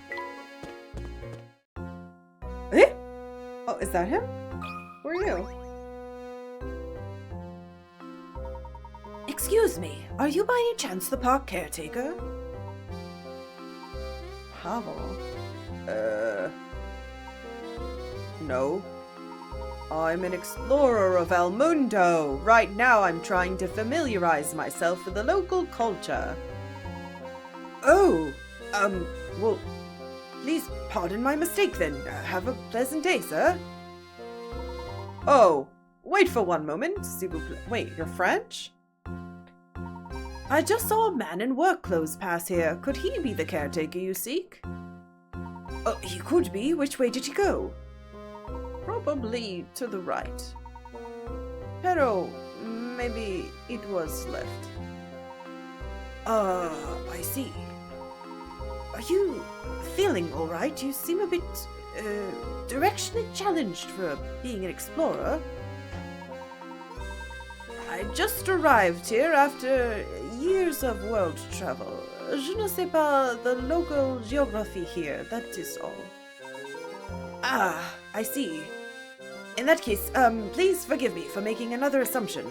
Eh? Oh, is that him? Who are you? Excuse me, are you by any chance the park caretaker? Pavel. No. I'm an explorer of El Mundo. Right now I'm trying to familiarize myself with the local culture. Oh, well, please pardon my mistake then. Have a pleasant day, sir. Oh, wait for one moment. S'il vous plaît. Wait, you're French? I just saw a man in work clothes pass here. Could he be the caretaker you seek? Oh, he could be. Which way did he go? Probably to the right. Pero, maybe it was left. I see. Are you feeling alright? You seem a bit, directionally challenged for being an explorer. I just arrived here after years of world travel. Je ne sais pas the local geography here, that is all. Ah, I see. In that case, please forgive me for making another assumption.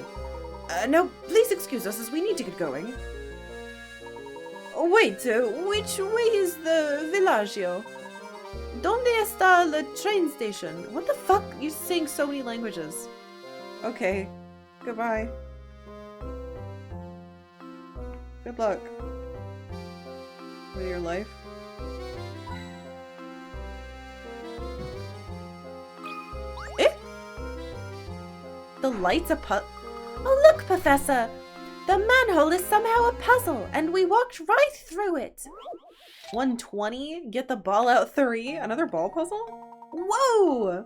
Now, please excuse us as we need to get going. Oh, wait, which way is the villaggio? Donde está la train station? What the fuck? You're saying so many languages. Okay, goodbye. Good luck with your life. The light's a Oh, look, Professor! The manhole is somehow a puzzle, and we walked right through it. 120? Get the ball out 3? Another ball puzzle? Whoa!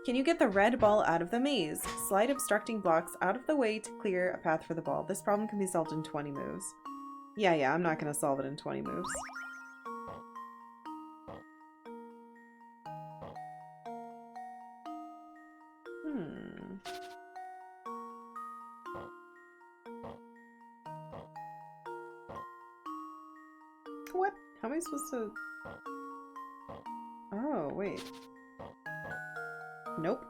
Can you get the red ball out of the maze? Slide obstructing blocks out of the way to clear a path for the ball. This problem can be solved in 20 moves. Yeah, I'm not gonna solve it in 20 moves. What? How am I supposed to... Oh, wait. Nope.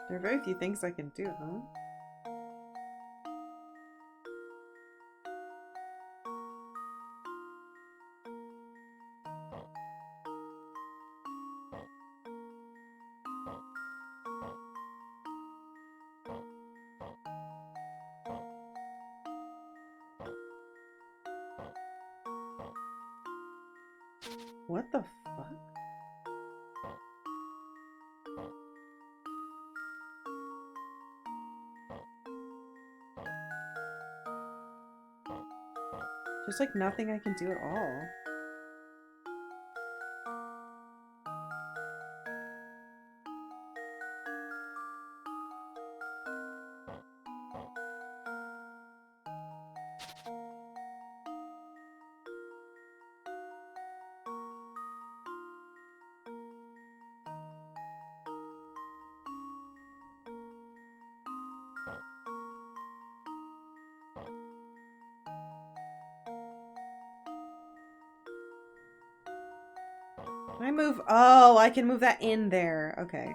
There are very few things I can do, huh? What the fuck? There's like nothing I can do at all. Can I move? Oh, I can move that in there. Okay.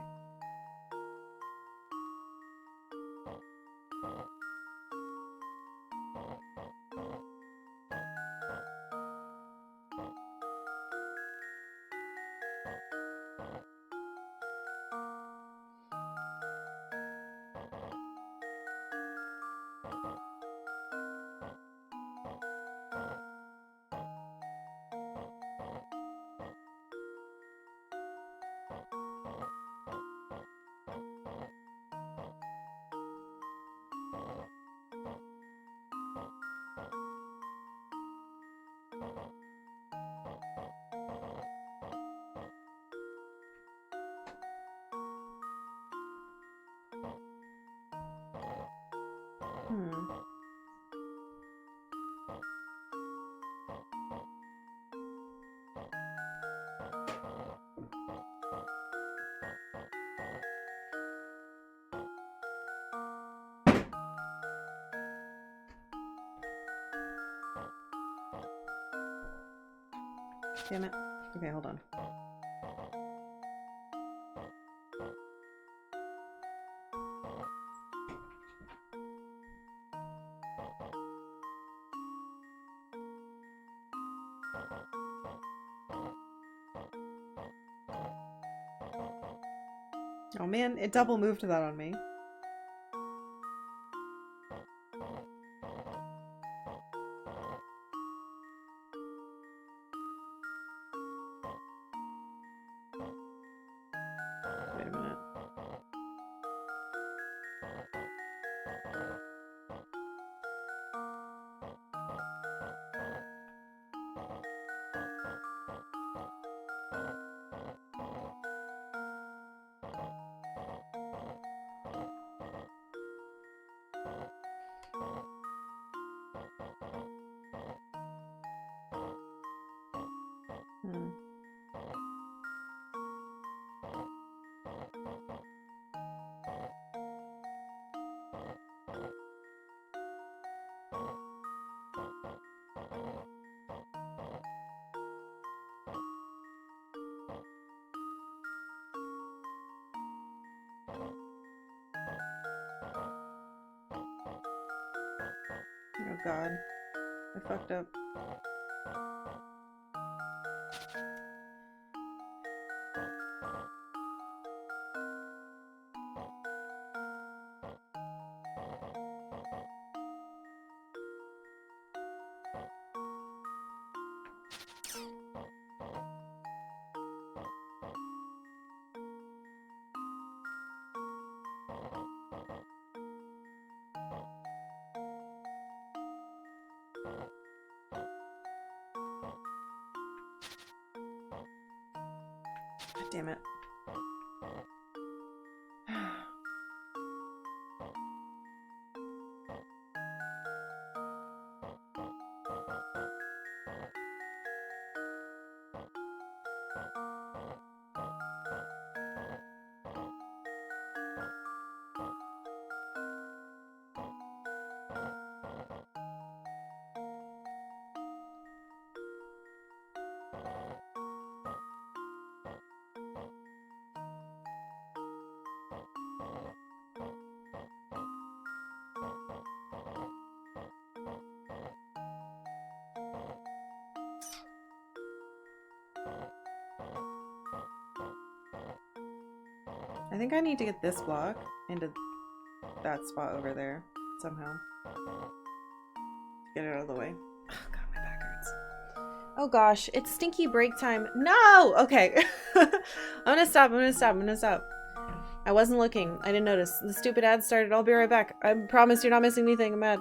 Damn it. Okay, hold on. Oh man, it double moved that on me. Wait a minute. Hmm. Oh god. I fucked up. God damn it. I think I need to get this block into that spot over there somehow. Get it out of the way. Oh god, my back hurts. Oh gosh, it's stinky break time. No! Okay. I'm gonna stop. I wasn't looking. I didn't notice. The stupid ad started. I'll be right back. I promise you're not missing anything. I'm mad.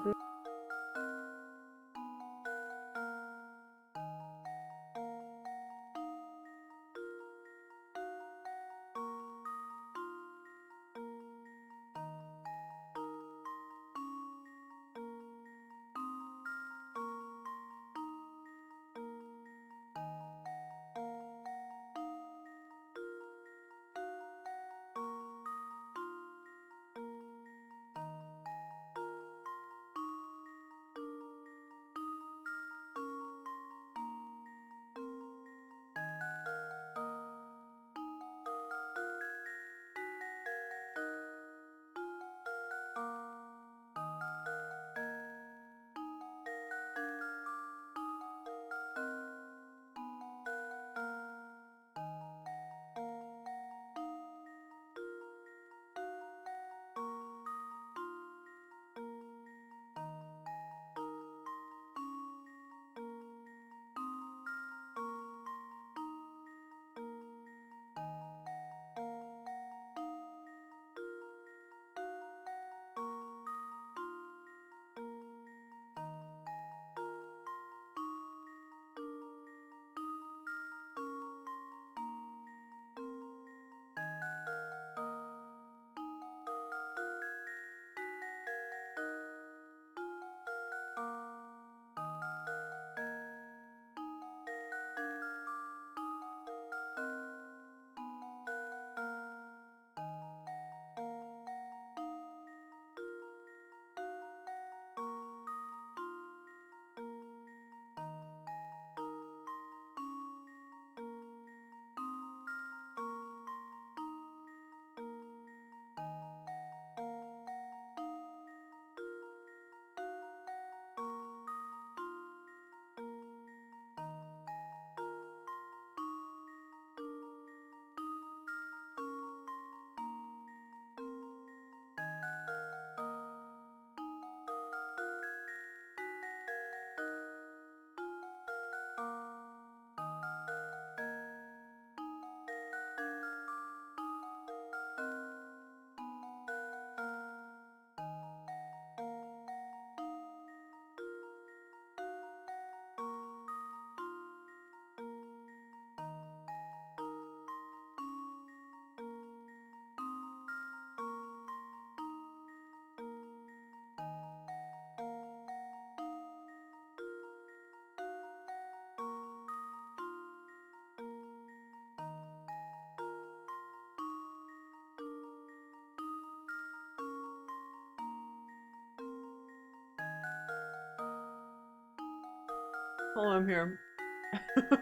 Oh, I'm here.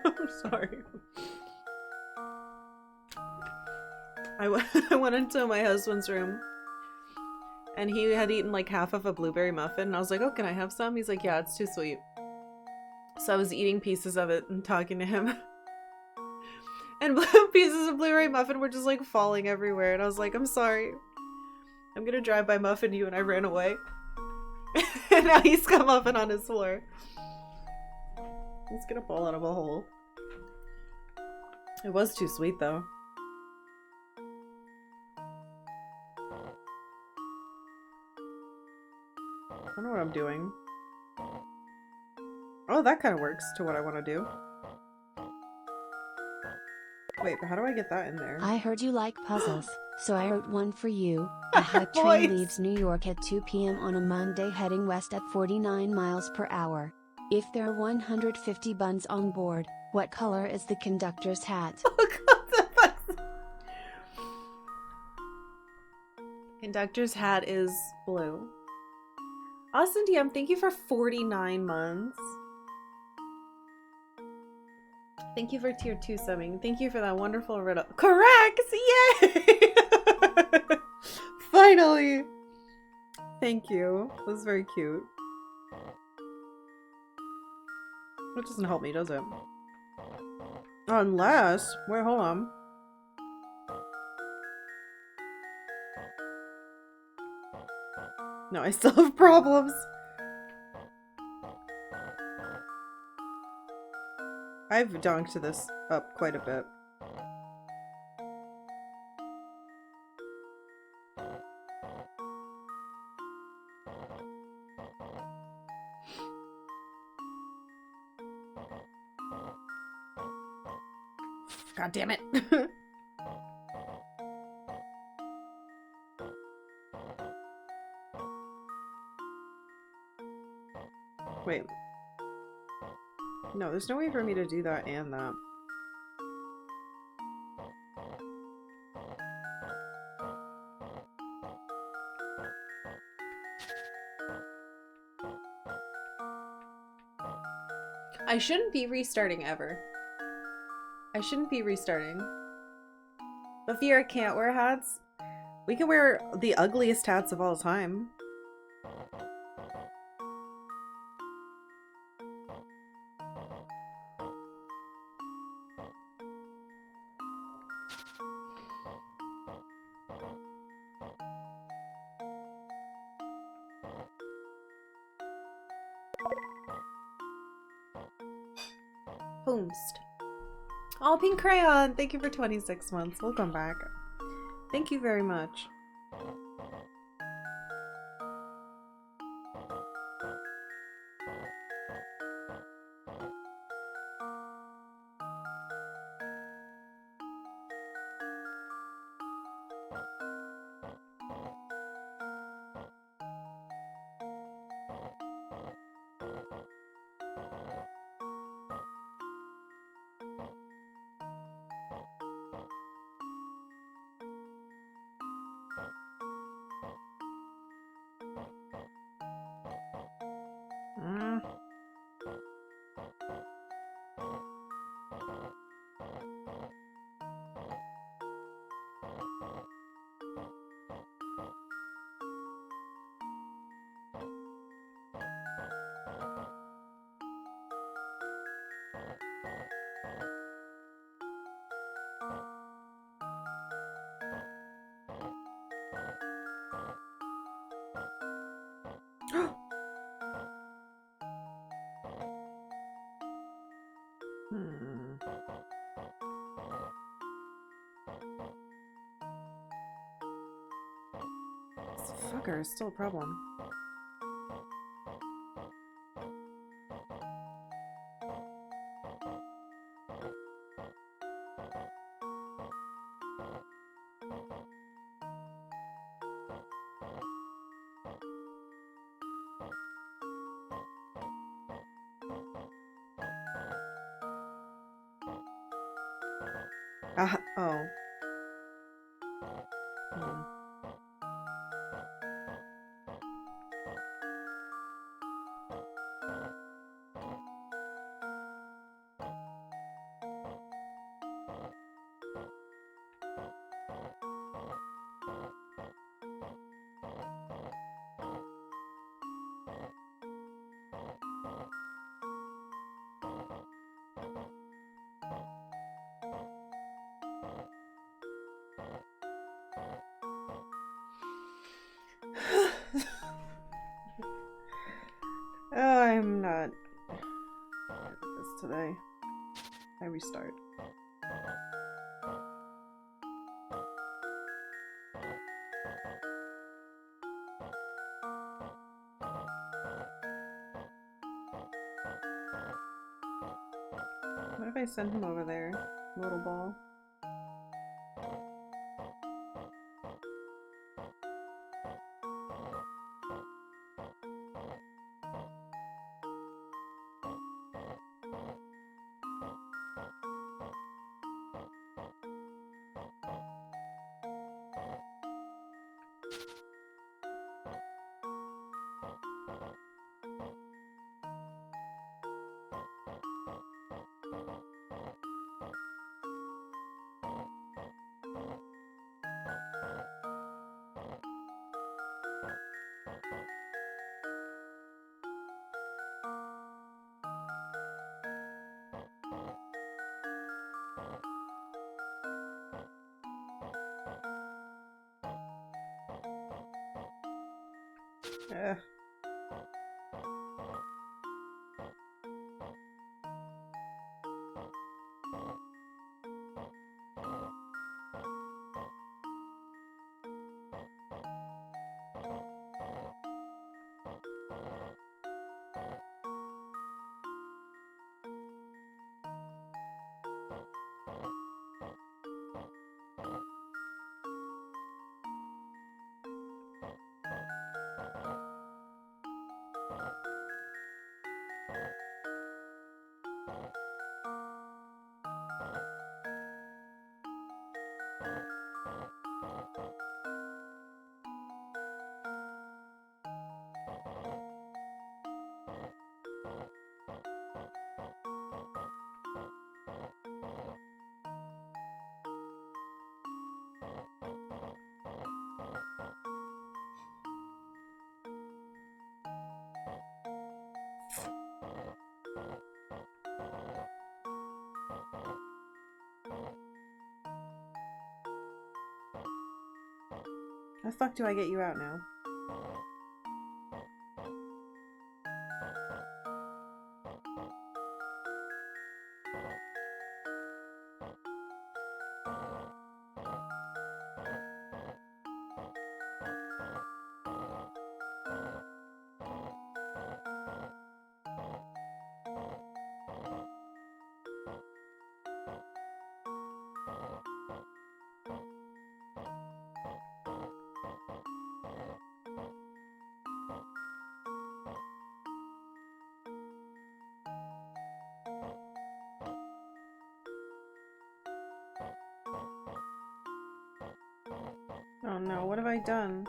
I'm sorry. I went into my husband's room and he had eaten like half of a blueberry muffin and I was like, oh, can I have some? He's like, yeah, it's too sweet. So I was eating pieces of it and talking to him. And pieces of blueberry muffin were just like falling everywhere. And I was like, I'm sorry. I'm gonna drive by muffin you, and I ran away. And now he's got muffin on his floor. He's gonna fall out of a hole. It was too sweet though. I don't know what I'm doing. Oh, that kind of works to what I want to do. Wait, but how do I get that in there? I heard you like puzzles, so I wrote one for you. A hype train Voice. leaves New York at 2 p.m. on a Monday heading west at 49 miles per hour. If there are 150 buns on board, what color is the conductor's hat? Conductor's hat is blue. Austin DM, thank you for 49 months. Thank you for tier 2 subbing. Thank you for that wonderful riddle. Correct! Yay! Finally! Thank you. That was very cute. That doesn't help me, does it? Unless... Wait, hold on. No, I still have problems. I've donked this up quite a bit. God damn it. Wait. No, there's no way for me to do that and that. I shouldn't be restarting ever. I shouldn't be restarting. But Fiora can't wear hats. We can wear the ugliest hats of all time. Boomst. Oh, Pink Crayon! Thank you for 26 months. Welcome back. Thank you very much. This fucker is still a problem. Oh. Hmm. I'm not good at this today. I restart. What if I send him over there? Little ball. Ugh. How the fuck do I get you out now? Oh no, what have I done?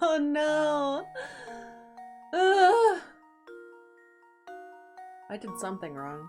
Oh no! Ugh. I did something wrong.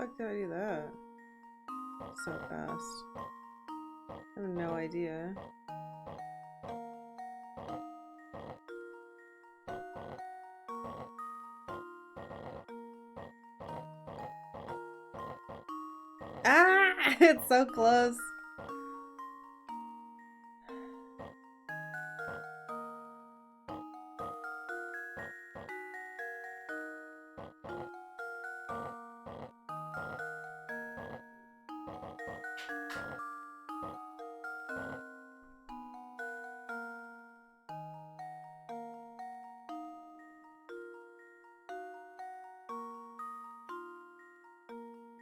fuck did I do that? So fast. I have no idea. Ah! It's so close.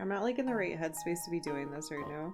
I'm not like in the right headspace to be doing this right now.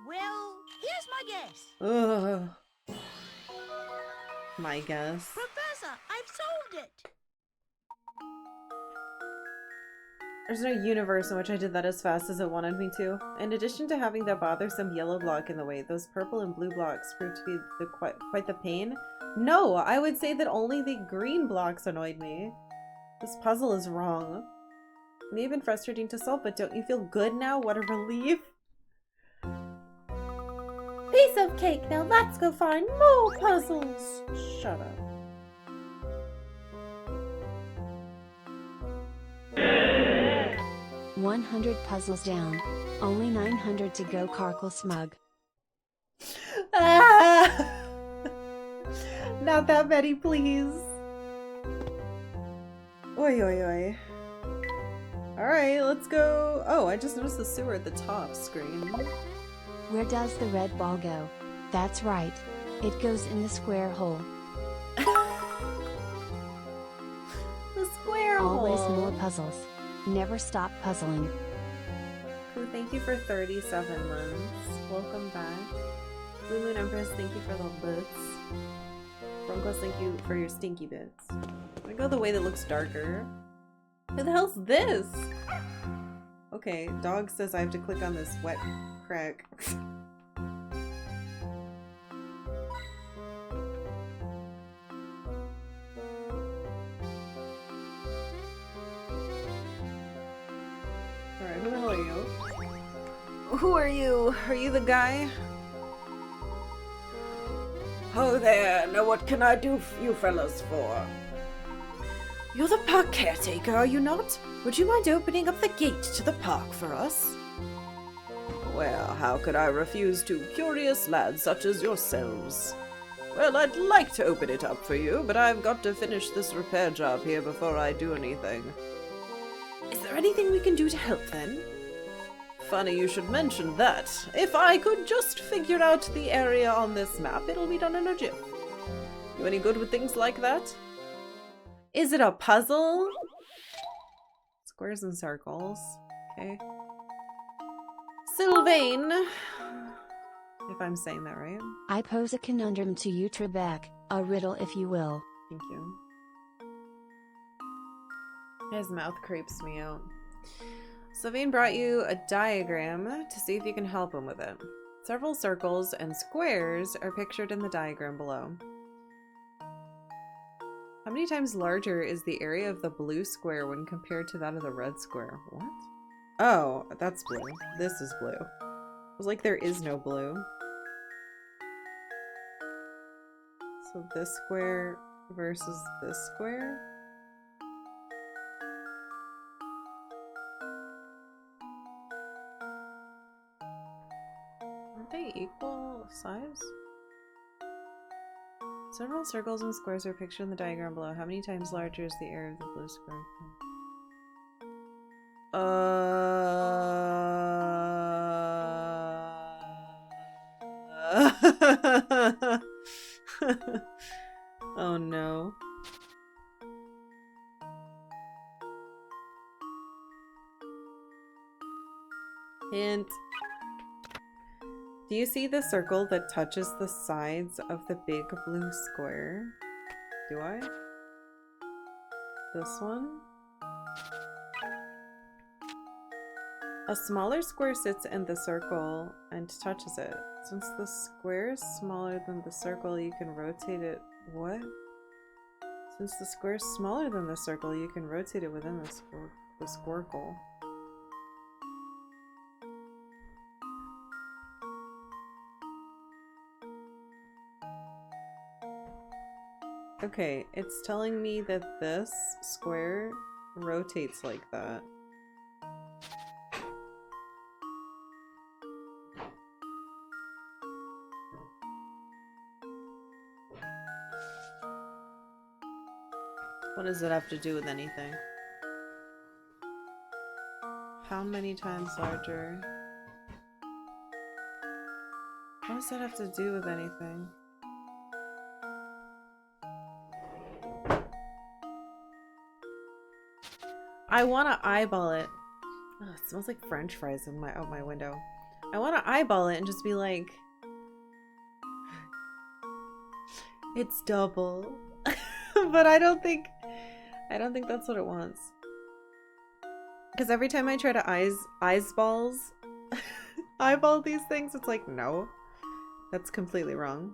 Well, here's my guess. Ugh. My guess. Professor, I've solved it. There's no universe in which I did that as fast as it wanted me to. In addition to having that bothersome yellow block in the way, those purple and blue blocks proved to be quite the pain. No, I would say that only the green blocks annoyed me. This puzzle is wrong. It may have been frustrating to solve, but don't you feel good now? What a relief. Piece of cake, now let's go find more puzzles. Shut up. $100 puzzles down. Only 900 to go, Karkalla smug. Ah! Not that many, please. Oi, oi, oi. Alright, let's go. Oh, I just noticed the sewer at the top screen. Where does the red ball go? That's right. It goes in the square hole. The square Always hole. more puzzles. Never stop puzzling. Ooh, thank you for 37 months. Welcome back. Blue Moon Empress, thank you for the bits. Broncos, thank you for your stinky bits. I go the way that looks darker. Who the hell's this? Okay, dog says I have to click on this wet crack. Alright, who the hell are you? Who are you? Are you the guy? Oh there, now what can I do you fellas for? You're the park caretaker, are you not? Would you mind opening up the gate to the park for us? Well, how could I refuse two curious lads such as yourselves? Well, I'd like to open it up for you, but I've got to finish this repair job here before I do anything. Is there anything we can do to help then? Funny you should mention that. If I could just figure out the area on this map, it'll be done in a jiff. You any good with things like that? Is it a puzzle? Squares and circles. Okay. Sylvain. If I'm saying that right. I pose a conundrum to you, Trebek. A riddle, if you will. Thank you. His mouth creeps me out. Sylvain brought you a diagram to see if you can help him with it. Several circles and squares are pictured in the diagram below. How many times larger is the area of the blue square when compared to that of the red square? What? Oh, that's blue. This is blue. I was like, there is no blue. So this square versus this square? they equal size? Several circles and squares are pictured in the diagram below. How many times larger is the area of the blue square? Oh no. Hint. Do you see the circle that touches the sides of the big blue square? Do I? This one? A smaller square sits in the circle and touches it. Since the square is smaller than the circle, you can rotate it. What? Since the square is smaller than the circle, you can rotate it within the squircle. Okay, it's telling me that this square rotates like that. What does it have to do with anything? How many times larger? What does that have to do with anything? I want to eyeball it. Oh, it smells like French fries in out my window. I want to eyeball it and just be like, it's double. But I don't think that's what it wants. Because every time I try to eyeball these things, it's like, no, that's completely wrong.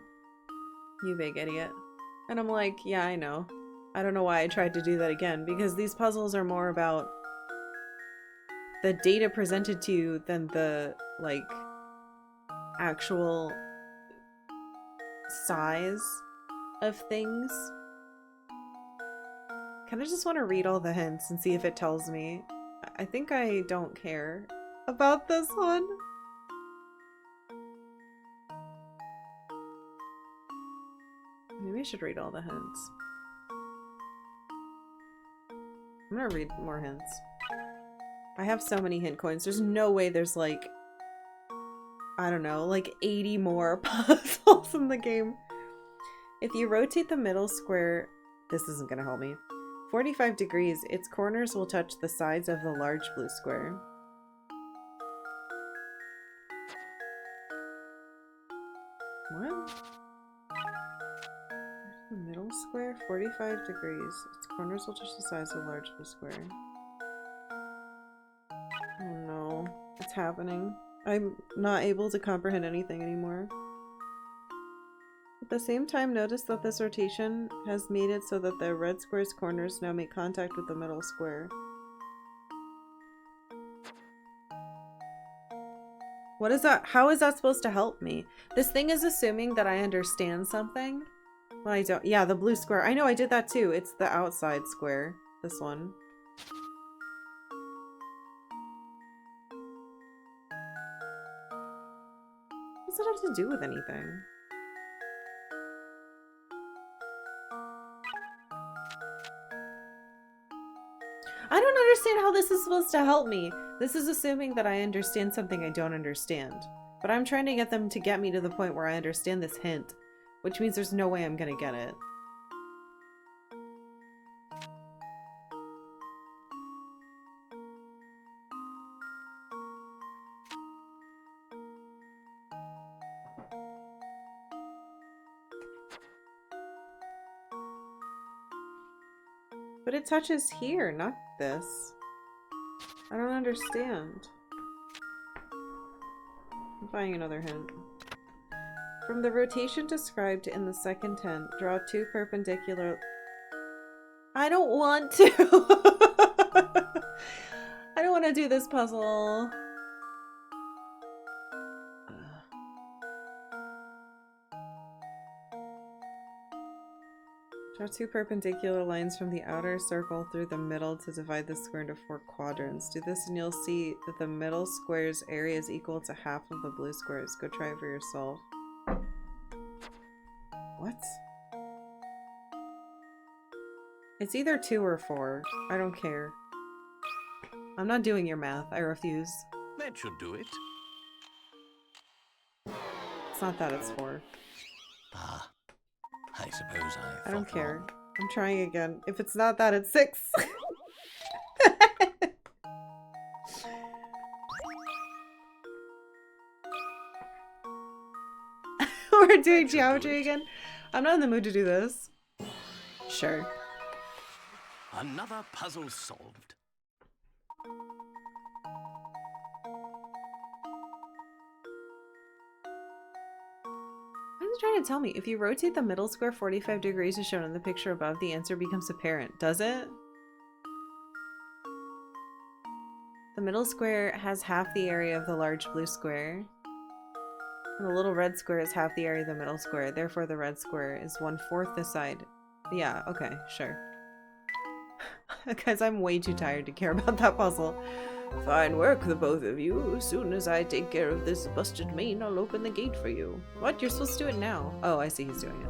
You big idiot. And I'm like, yeah, I know. I don't know why I tried to do that again, because these puzzles are more about the data presented to you than the, like, actual size of things. Kind of just want to read all the hints and see if it tells me. I think I don't care about this one. Maybe I should read all the hints. I'm gonna read more hints. I have so many hint coins. There's no way there's like, I don't know, like 80 more puzzles in the game. If you rotate the middle square, this isn't gonna help me, 45 degrees, its corners will touch the sides of the large blue square. What? The middle square, 45 degrees. Its corners will touch the sides of the large blue square. Oh no, it's happening. I'm not able to comprehend anything anymore. At the same time, notice that this rotation has made it so that the red square's corners now make contact with the middle square. What is that? How is that supposed to help me? This thing is assuming that I understand something. When I don't. Yeah, the blue square. I know I did that too. It's the outside square. This one. What does that have to do with anything? I don't understand how this is supposed to help me. This is assuming that I understand something I don't understand. But I'm trying to get them to get me to the point where I understand this hint. Which means there's no way I'm gonna get it. But it touches here, not this. I don't understand. I'm finding another hint. From the rotation described in the second hint, draw two perpendicular... I don't want to! I don't want to do this puzzle. Draw 2 perpendicular lines from the outer circle through the middle to divide the square into 4 quadrants. Do this and you'll see that the middle square's area is equal to half of the blue squares. Go try it for yourself. What? It's either 2 or 4. I don't care. I'm not doing your math. I refuse. That should do it. It's not that, it's 4. Ah, I suppose I don't thought care. wrong. I'm trying again. If it's not that, it's 6. We're doing geometry again? I'm not in the mood to do this. Sure. Another puzzle solved. What is it trying to tell me? If you rotate the middle square 45 degrees as shown in the picture above, the answer becomes apparent. Does it? The middle square has half the area of the large blue square. And the little red square is half the area of the middle square. Therefore, the red square is 1/4 the side. Yeah, okay, sure. Because I'm way too tired to care about that puzzle. Fine work, the both of you. As soon as I take care of this busted mane, I'll open the gate for you. What? You're supposed to do it now. Oh, I see he's doing it.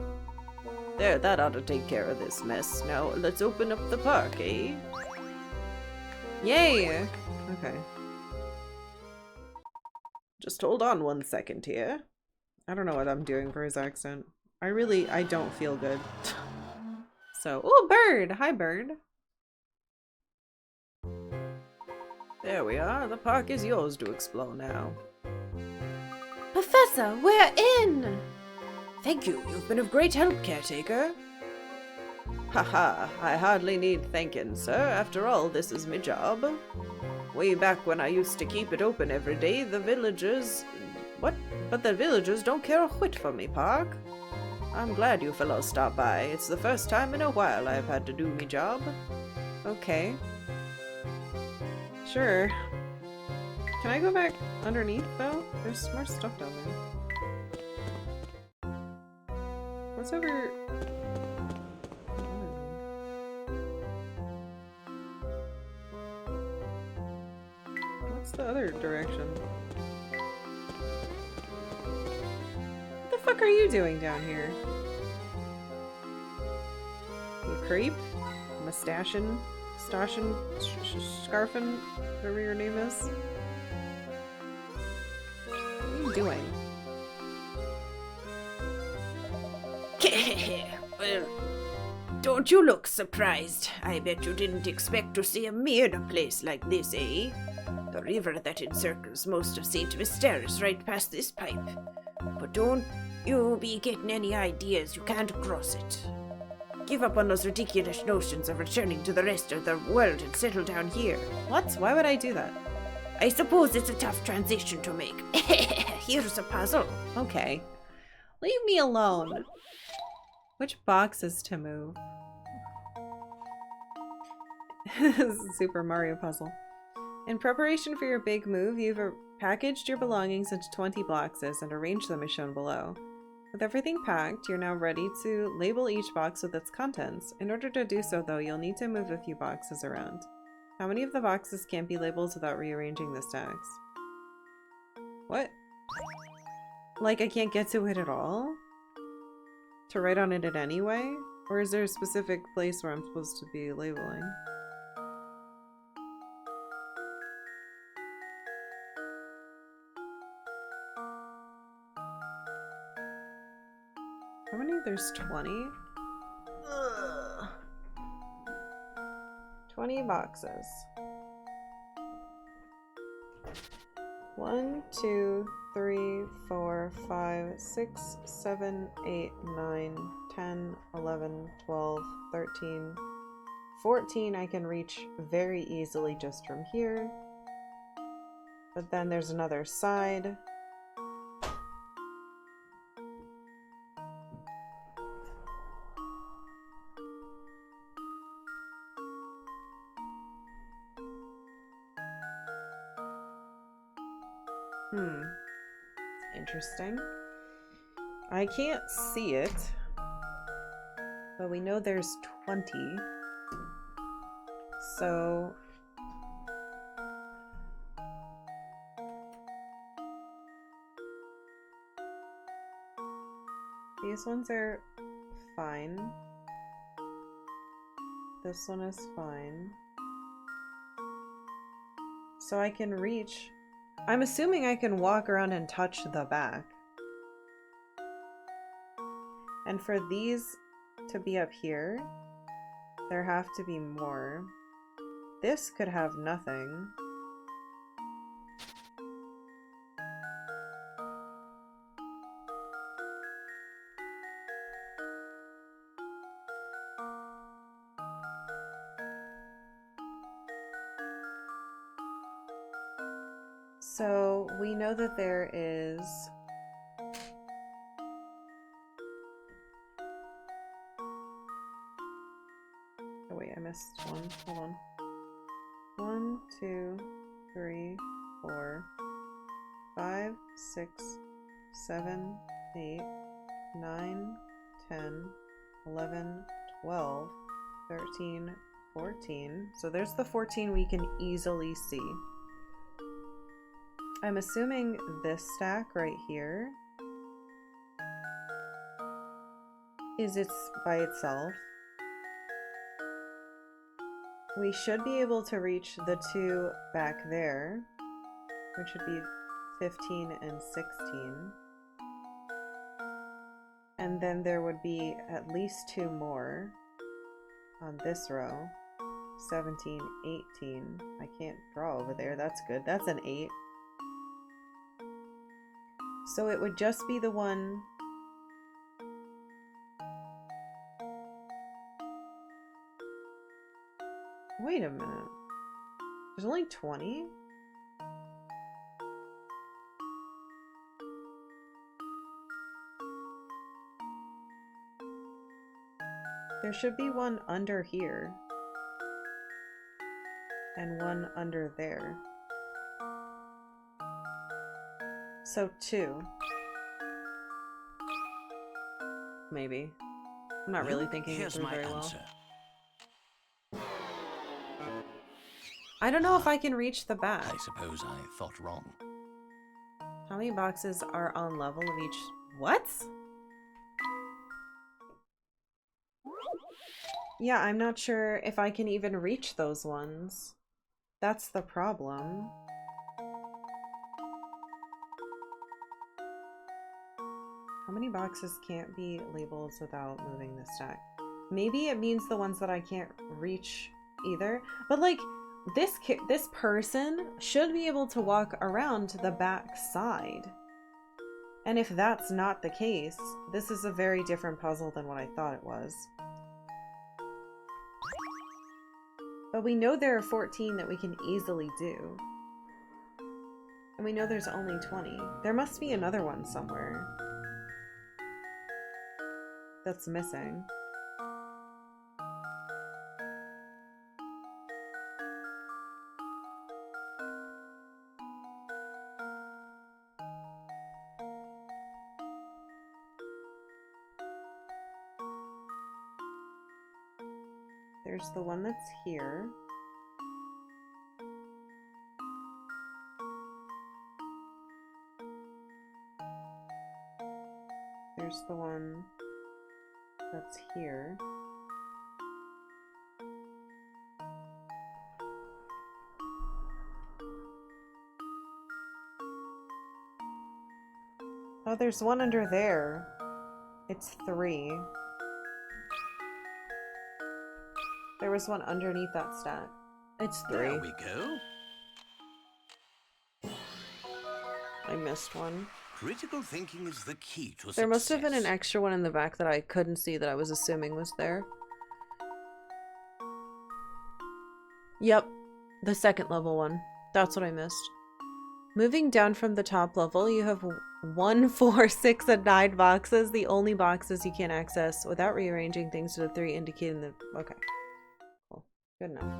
There, that ought to take care of this mess. Now, let's open up the park, eh? Yay! Okay. Just hold on 1 second here. I don't know what I'm doing for his accent. I don't feel good. So, oh, bird! Hi, bird. There we are. The park is yours to explore now. Professor, we're in! Thank you. You've been of great help, caretaker. Haha, I hardly need thanking, sir. After all, this is my job. Way back when I used to keep it open every day, the villagers... What? But the villagers don't care a whit for me, Park. I'm glad you fellows stopped by. It's the first time in a while I've had to do me job. Okay. Sure. Can I go back underneath, though? There's more stuff down there. What's over... What's the other direction? What the fuck are you doing down here? You creep? Mustachin'? Stashin'? Scarfin'? Whatever your name is? What are you doing? Well, don't you look surprised? I bet you didn't expect to see me in a place like this, eh? The river that encircles most of St. Mystere is right past this pipe. But don't you be getting any ideas, you can't cross it. Give up on those ridiculous notions of returning to the rest of the world and settle down here. What? Why would I do that? I suppose it's a tough transition to make. Here's a puzzle. Okay. Leave me alone. Which boxes to move? This is a Super Mario puzzle. In preparation for your big move, you've packaged your belongings into 20 boxes and arranged them as shown below. With everything packed, you're now ready to label each box with its contents. In order to do so, though, you'll need to move a few boxes around. How many of the boxes can't be labeled without rearranging the stacks? What? Like I can't get to it at all? To write on it in any way? Or is there a specific place where I'm supposed to be labeling? How many? There's 20? Ugh. 20 boxes. 1, 2, 3, 4, 5, 6, 7, 8, 9, 10, 11, 12, 13, 14 I can reach very easily just from here. But then there's another side. Interesting. I can't see it. But we know there's 20. So... these ones are fine. This one is fine. So I can reach... I'm assuming I can walk around and touch the back. And for these to be up here, there have to be more. This could have nothing. So we know that there is oh wait, I missed one. Hold on. 1, 2, 3, 4, 5, 6, 7, 8, 9, 10, 11, 12, 13, 14. So there's the 14 we can easily see. I'm assuming this stack right here is by itself. We should be able to reach the two back there, which would be 15 and 16. And then there would be at least two more on this row. 17, 18. I can't draw over there. That's good. That's an 8. So it would just be the one... Wait a minute. There's only 20? There should be one under here. And one under there. So 2. Maybe. I'm not really thinking it through very well. I don't know if I can reach the back. I suppose I thought wrong. How many boxes are on level of each? What? Yeah, I'm not sure if I can even reach those ones. That's the problem. How many boxes can't be labeled without moving the stack? Maybe it means the ones that I can't reach either. But like, this person should be able to walk around to the back side. And if that's not the case, this is a very different puzzle than what I thought it was. But we know there are 14 that we can easily do. And we know there's only 20. There must be another one somewhere that's missing. There's the one that's here. There's the one that's here. Oh, there's one under there. It's 3. There was one underneath that stack. It's 3. There we go. I missed one. Critical thinking is the key to success. There must have been an extra one in the back that I couldn't see that I was assuming was there. Yep, the second level one. That's what I missed. Moving down from the top level, you have 1, 4, 6, and 9 boxes. The only boxes you can't access without rearranging things to the 3 indicating the... Okay. Cool. Good enough.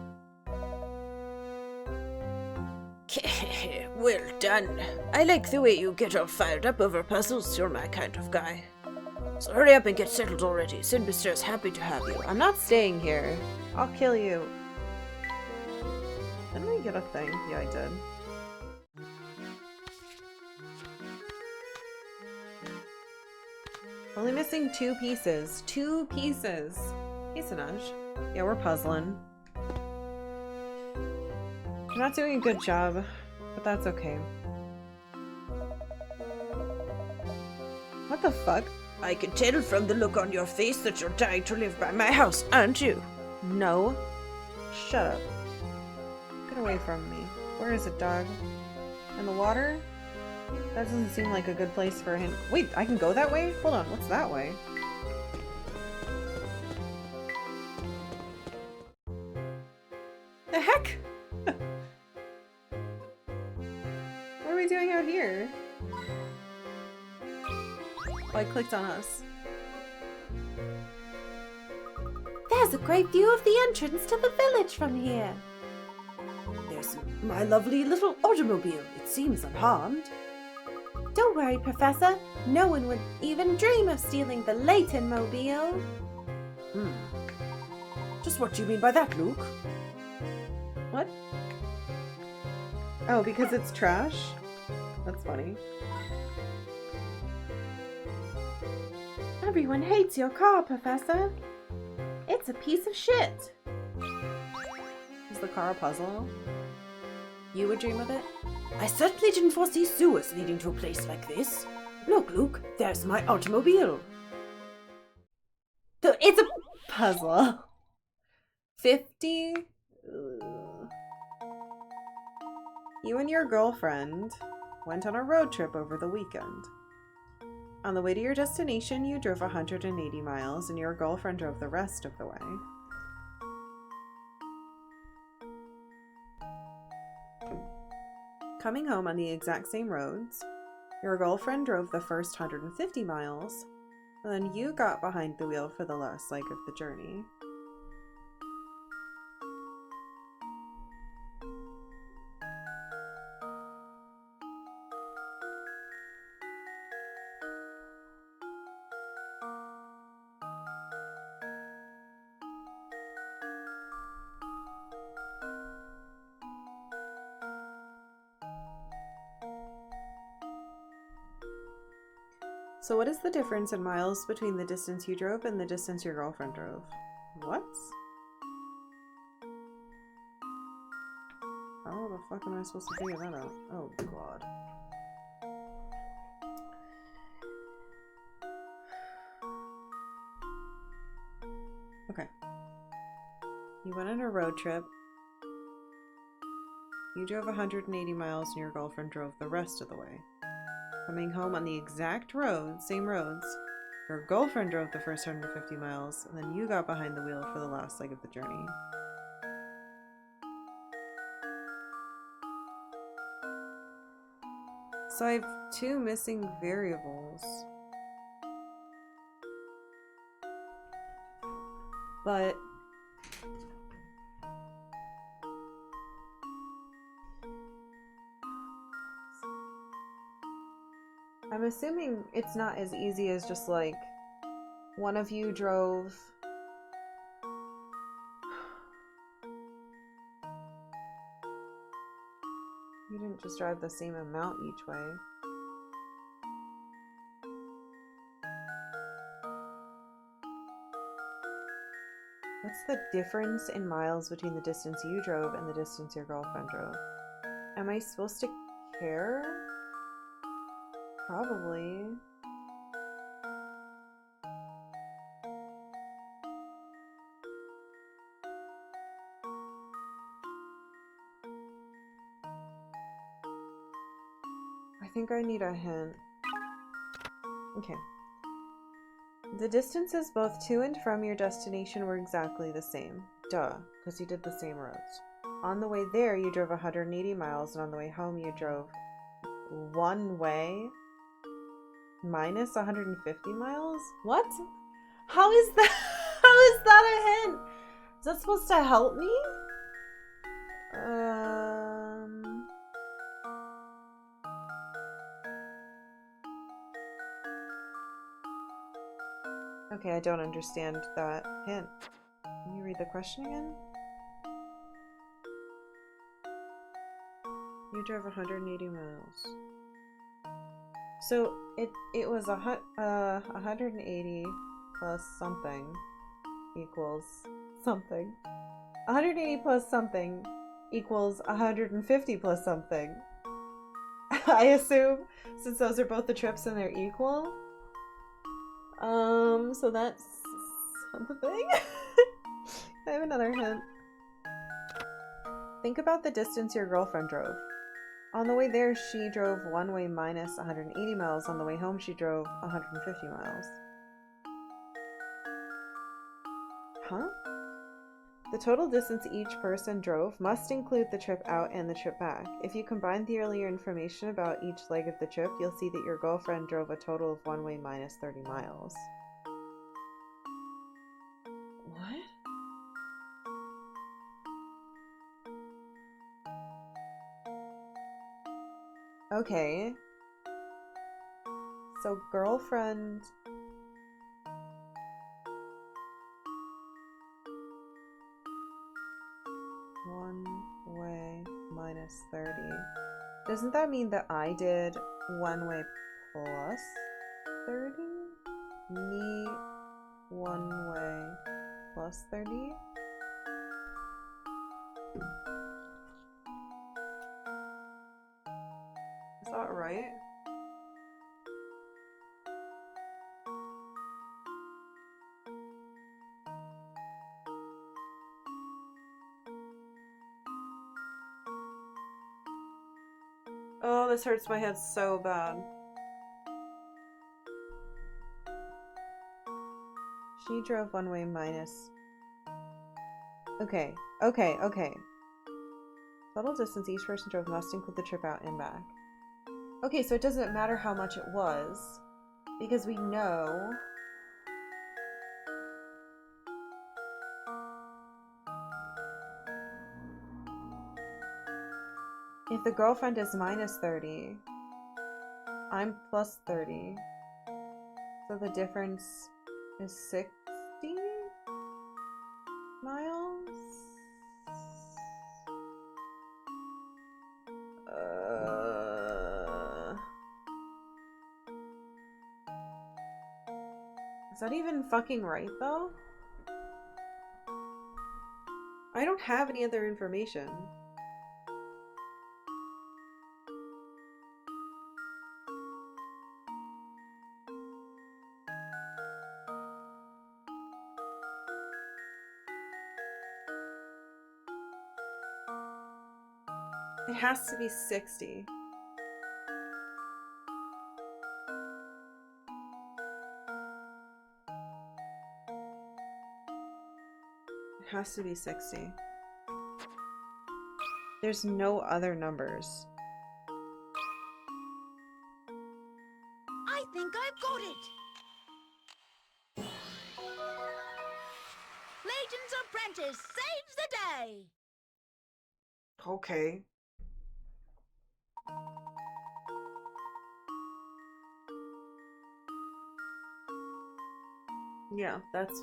Well done. I like the way you get all fired up over puzzles. You're my kind of guy. So hurry up and get settled already. St. Mister's happy to have you. I'm not staying here. I'll kill you. Didn't I get a thing? Yeah, I did. Only missing 2 pieces. 2 pieces. Hey, Sinaj. Yeah, we're puzzling. We're not doing a good job, but that's okay. What the fuck? I can tell from the look on your face that you're dying to live by my house, aren't you? No. Shut up. Get away from me. Where is it, dog? In the water? That doesn't seem like a good place for him. Wait, I can go that way? Hold on, what's that way? The heck? What are we doing out here? Oh, I clicked on us. There's a great view of the entrance to the village from here. There's my lovely little automobile. It seems unharmed. Don't worry, Professor. No one would even dream of stealing the Layton mobile. Just what do you mean by that, Luke? What? Oh, because it's trash? That's funny. Everyone hates your car, Professor. It's a piece of shit. Is the car a puzzle? You would dream of it? I certainly didn't foresee sewers leading to a place like this. Look, Luke, there's my automobile. It's a puzzle. 50? Ugh. You and your girlfriend went on a road trip over the weekend. On the way to your destination, you drove 180 miles and your girlfriend drove the rest of the way. Coming home on the exact same roads, your girlfriend drove the first 150 miles, and then you got behind the wheel for the last leg of the journey. So what is the difference in miles between the distance you drove and the distance your girlfriend drove? What? How the fuck am I supposed to figure that out? Oh god. Okay. You went on a road trip. You drove 180 miles and your girlfriend drove the rest of the way. Coming home on the exact roads, same roads, your girlfriend drove the first 150 miles, and then you got behind the wheel for the last leg of the journey. So I have 2 missing variables. But I'm assuming it's not as easy as just like one of you drove you didn't just drive the same amount each way. What's the difference in miles between the distance you drove and the distance your girlfriend drove? Am I supposed to care? Probably. I think I need a hint. Okay. The distances both to and from your destination were exactly the same. Duh, because you did the same roads. On the way there, you drove 180 miles, and on the way home, you drove one way minus 150 miles? What? How is that? How is that a hint? Is that supposed to help me? Okay, I don't understand that hint. Can you read the question again? You drove 180 miles. So it was 180 plus something equals something. 180 plus something equals 150 plus something. I assume, since those are both the trips and they're equal. So that's something. I have another hint. Think about the distance your girlfriend drove. On the way there, she drove one way minus 180 miles. On the way home, she drove 150 miles. Huh? The total distance each person drove must include the trip out and the trip back. If you combine the earlier information about each leg of the trip, you'll see that your girlfriend drove a total of one way minus 30 miles. What? Okay. So girlfriend... one way minus 30. Doesn't that mean that I did one way plus 30? Me one way plus 30? Is that right? Oh, this hurts my head so bad. She drove one way minus... Okay. Total distance each person drove must include the trip out and back. Okay, so it doesn't matter how much it was, because we know... If the girlfriend is minus 30, I'm plus 30, so the difference is 60 miles? Is that even fucking right, though? I don't have any other information. It has to be 60. It has to be 60. There's no other numbers. I think I've got it! Layton's apprentice saves the day! Okay. Yeah, that's...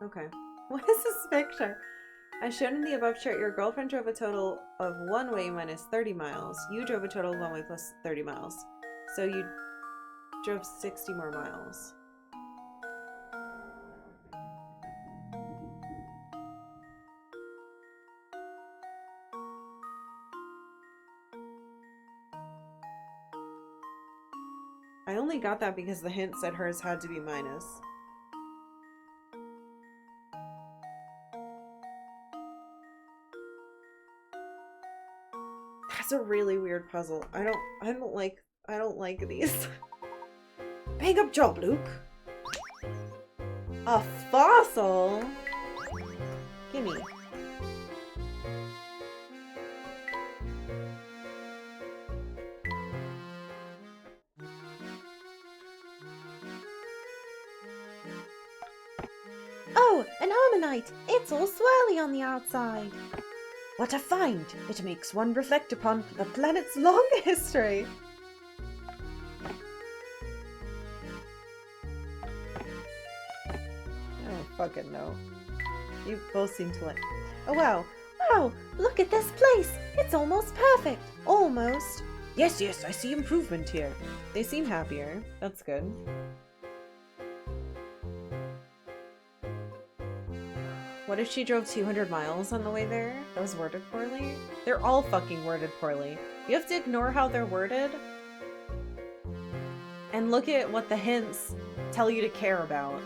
Okay. What is this picture? As shown in the above chart, your girlfriend drove a total of one way minus 30 miles. You drove a total of one way plus 30 miles. So you drove 60 more miles. I only got that because the hint said hers had to be minus. That's a really weird puzzle. I don't like these. Bang up job, Luke. A fossil? Gimme. Oh, an ammonite! It's all swirly on the outside. What a find! It makes one reflect upon the planet's long history. fucking know. You both seem to like... Oh, wow. Wow, look at this place. It's almost perfect. Almost. Yes, yes, I see improvement here. They seem happier. That's good. What if she drove 200 miles on the way there? That was worded poorly? They're all fucking worded poorly. You have to ignore how they're worded and look at what the hints tell you to care about.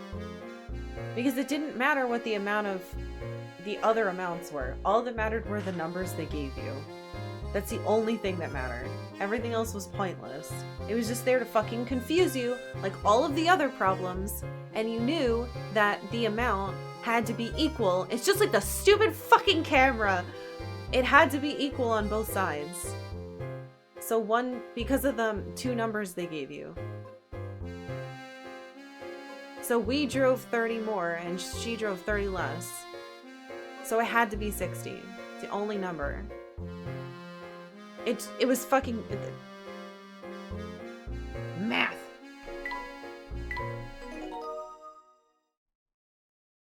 Because it didn't matter what the amount of the other amounts were. All that mattered were the numbers they gave you. That's the only thing that mattered. Everything else was pointless. It was just there to fucking confuse you, like all of the other problems, and you knew that the amount had to be equal. It's just like the stupid fucking camera. It had to be equal on both sides. So one, because of the two numbers they gave you. So we drove 30 more and she drove 30 less. So it had to be 60. It's the only number. It was fucking... math.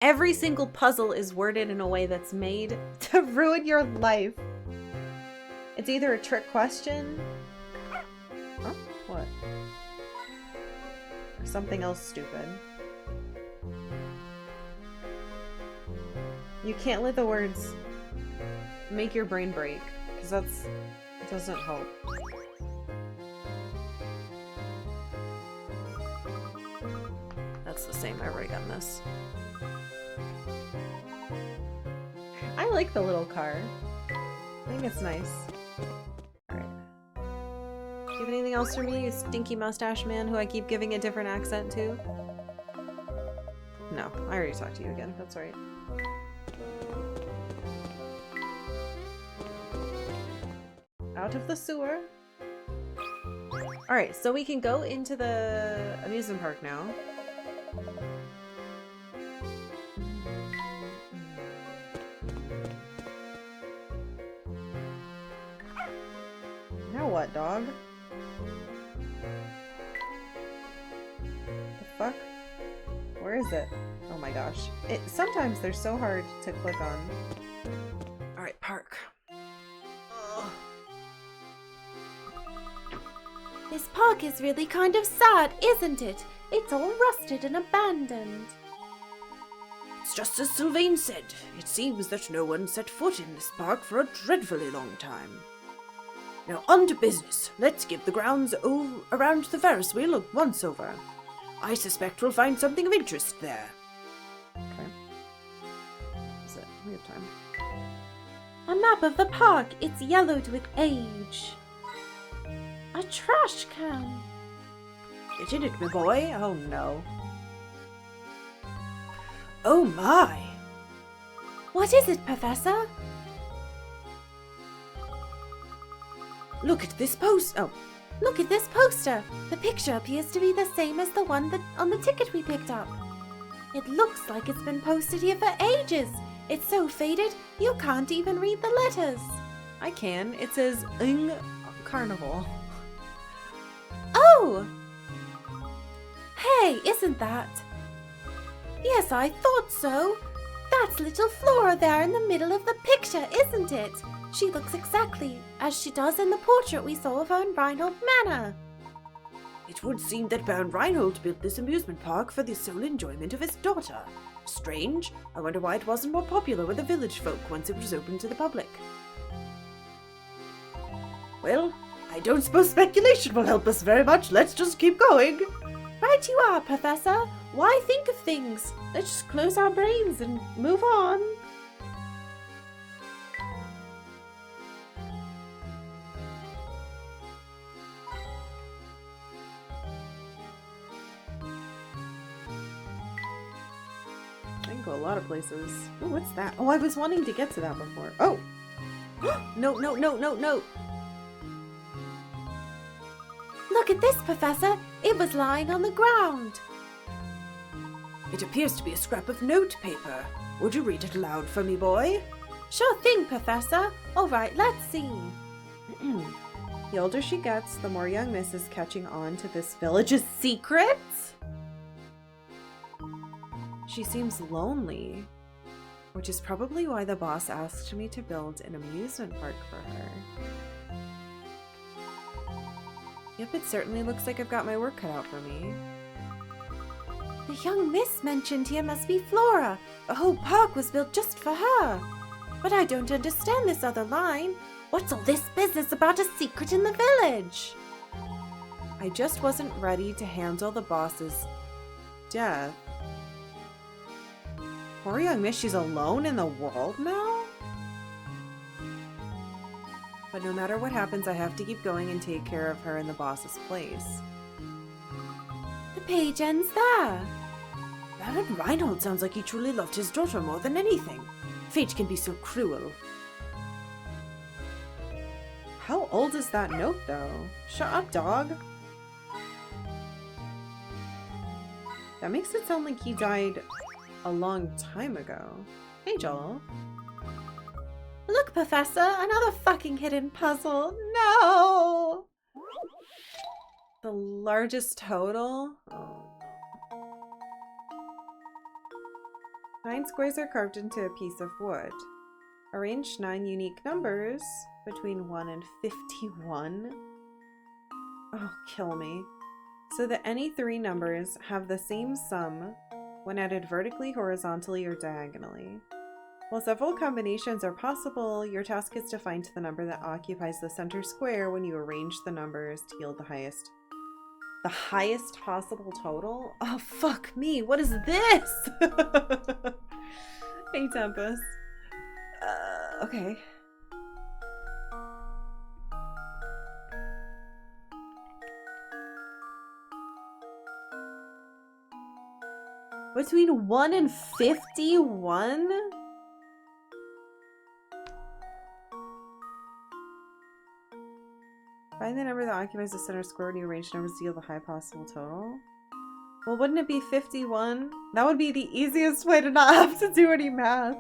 Every single puzzle is worded in a way that's made to ruin your life. It's either a trick question... Huh? What? Or something else stupid. You can't let the words make your brain break, because that's... it doesn't help. That's the same. I've already done this. I like the little car. I think it's nice. Alright. Do you have anything else for me, you stinky mustache man who I keep giving a different accent to? No, I already talked to you again. That's right. Out of the sewer. Alright, so we can go into the amusement park now. Now what, dog? The fuck? Where is it? Oh my gosh. Sometimes they're so hard to click on. Alright, park. Ugh. This park is really kind of sad, isn't it? It's all rusted and abandoned. It's just as Sylvain said. It seems that no one set foot in this park for a dreadfully long time. Now on to business. Let's give the grounds around the Ferris wheel a once over. I suspect we'll find something of interest there. Okay. That's it. We have time. A map of the park. It's yellowed with age. A trash can. Get in it, my boy. Oh no. Oh my! What is it, Professor? Look at this post. Oh, Look at this poster. The picture appears to be the same as the one on the ticket we picked up. It looks like it's been posted here for ages. It's so faded, you can't even read the letters. I can. It says Ing Carnival. Oh! Hey, isn't that? Yes, I thought so. That's little Flora there in the middle of the picture, isn't it? She looks exactly as she does in the portrait we saw of her in Reinhold Manor. it would seem that Baron Reinhold built this amusement park for the sole enjoyment of his daughter. Strange. I wonder why it wasn't more popular with the village folk once it was open to the public. Well, I don't suppose speculation will help us very much. Let's just keep going. Right you are, Professor. Why think of things? Let's just close our brains and move on. I can go a lot of places. Oh, what's that? Oh, I was wanting to get to that before. Oh! No, no, no, no, no! Look at this, Professor. It was lying on the ground. It appears to be a scrap of notepaper. Would you read it aloud for me, boy? Sure thing, Professor. All right, let's see. The older she gets, the more young Miss is catching on to this village's secrets. She seems lonely, which is probably why the boss asked me to build an amusement park for her. Yep, it certainly looks like I've got my work cut out for me. The young miss mentioned here must be Flora. A whole park was built just for her. But I don't understand this other line. What's all this business about a secret in the village? I just wasn't ready to handle the boss's death. Poor young miss, she's alone in the world now? But no matter what happens, I have to keep going and take care of her in the boss's place. The page ends there. Baron Reinhold sounds like he truly loved his daughter more than anything. Fate can be so cruel. How old is that note, though? Shut up, dog. That makes it sound like he died a long time ago. Hey, Joel. Look, Professor, another fucking hidden puzzle. No! The largest total? Oh, no. 9 squares are carved into a piece of wood. Arrange 9 unique numbers between 1 and 51. Oh, kill me. So that any 3 numbers have the same sum when added vertically, horizontally, or diagonally. While several combinations are possible, your task is to find the number that occupies the center square when you arrange the numbers to yield the highest possible total? Oh, fuck me. What is this? Hey, Tempest. Okay. Between 1 and 51? Find the number that occupies the center square when you arrange numbers to yield the high possible total. Well, wouldn't it be 51? That would be the easiest way to not have to do any math.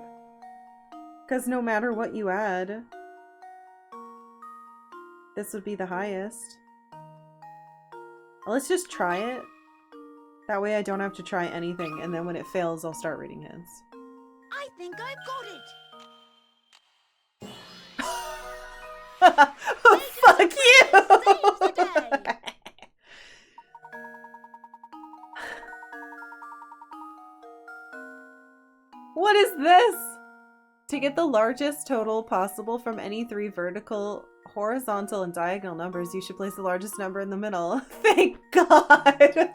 Because no matter what you add, this would be the highest. Well, let's just try it. That way I don't have to try anything, and then when it fails, I'll start reading his. I think I've got it. Oh, fuck you! What is this? To get the largest total possible from any 3 vertical, horizontal, and diagonal numbers, you should place the largest number in the middle. Thank God!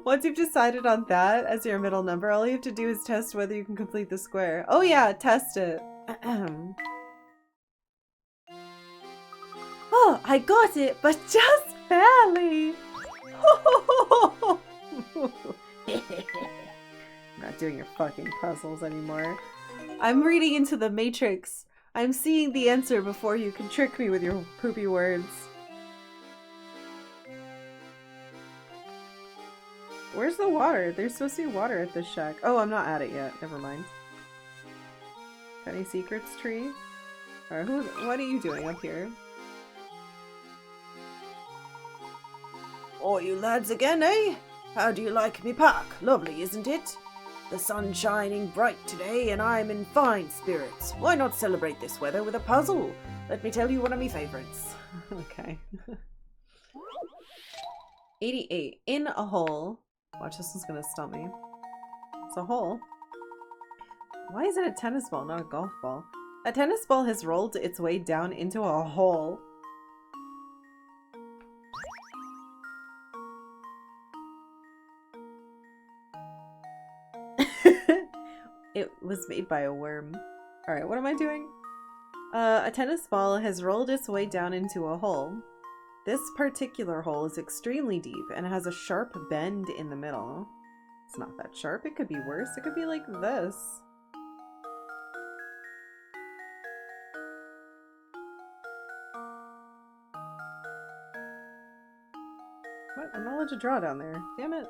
Once you've decided on that as your middle number, all you have to do is test whether you can complete the square. Oh yeah, test it. Oh, I got it, but just barely. I'm not doing your fucking puzzles anymore. I'm reading into the Matrix. I'm seeing the answer before you can trick me with your poopy words. Where's the water? There's supposed to be water at this shack. Oh, I'm not at it yet. Never mind. Got any secrets, tree? Alright, what are you doing up here? Oh, you lads again, eh? How do you like me park? Lovely, isn't it? The sun's shining bright today, and I'm in fine spirits. Why not celebrate this weather with a puzzle? Let me tell you one of my favorites. Okay. 88. In a hole. Watch, this one's gonna stump me. It's a hole. Why is it a tennis ball, not a golf ball? A tennis ball has rolled its way down into a hole. It was made by a worm. Alright, what am I doing? A tennis ball has rolled its way down into a hole. This particular hole is extremely deep and has a sharp bend in the middle. It's not that sharp. It could be worse. It could be like this. What? I'm not allowed to draw down there. Damn it.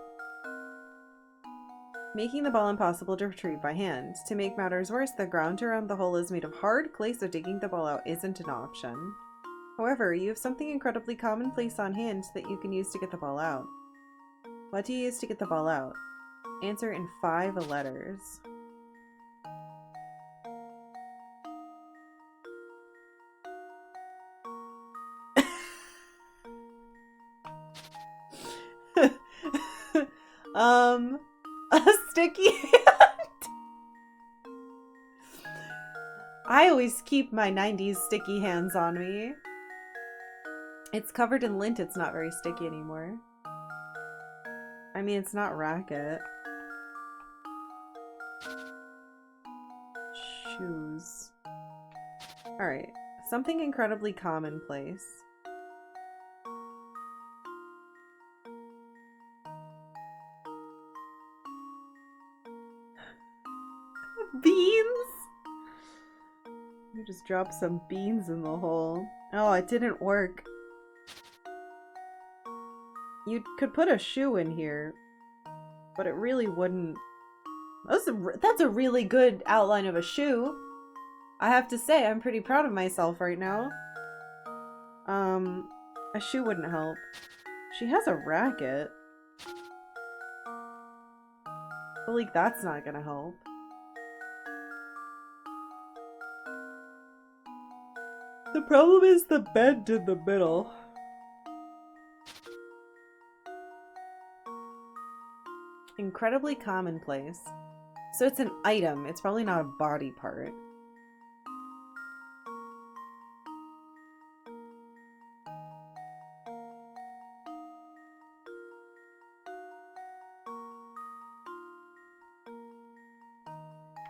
Making the ball impossible to retrieve by hand. To make matters worse, the ground around the hole is made of hard clay, so digging the ball out isn't an option. However, you have something incredibly commonplace on hand that you can use to get the ball out. What do you use to get the ball out? Answer in 5 letters. A sticky hand. I always keep my 90s sticky hands on me. It's covered in lint, it's not very sticky anymore. I mean, it's not racket. Shoes. Alright, something incredibly commonplace. Beans? You just dropped some beans in the hole. Oh, it didn't work. You could put a shoe in here, but it really wouldn't. That's a really good outline of a shoe. I have to say, I'm pretty proud of myself right now. A shoe wouldn't help. She has a racket. But like, that's not gonna help. The problem is the bend in the middle. Incredibly commonplace. So it's an item. It's probably not a body part.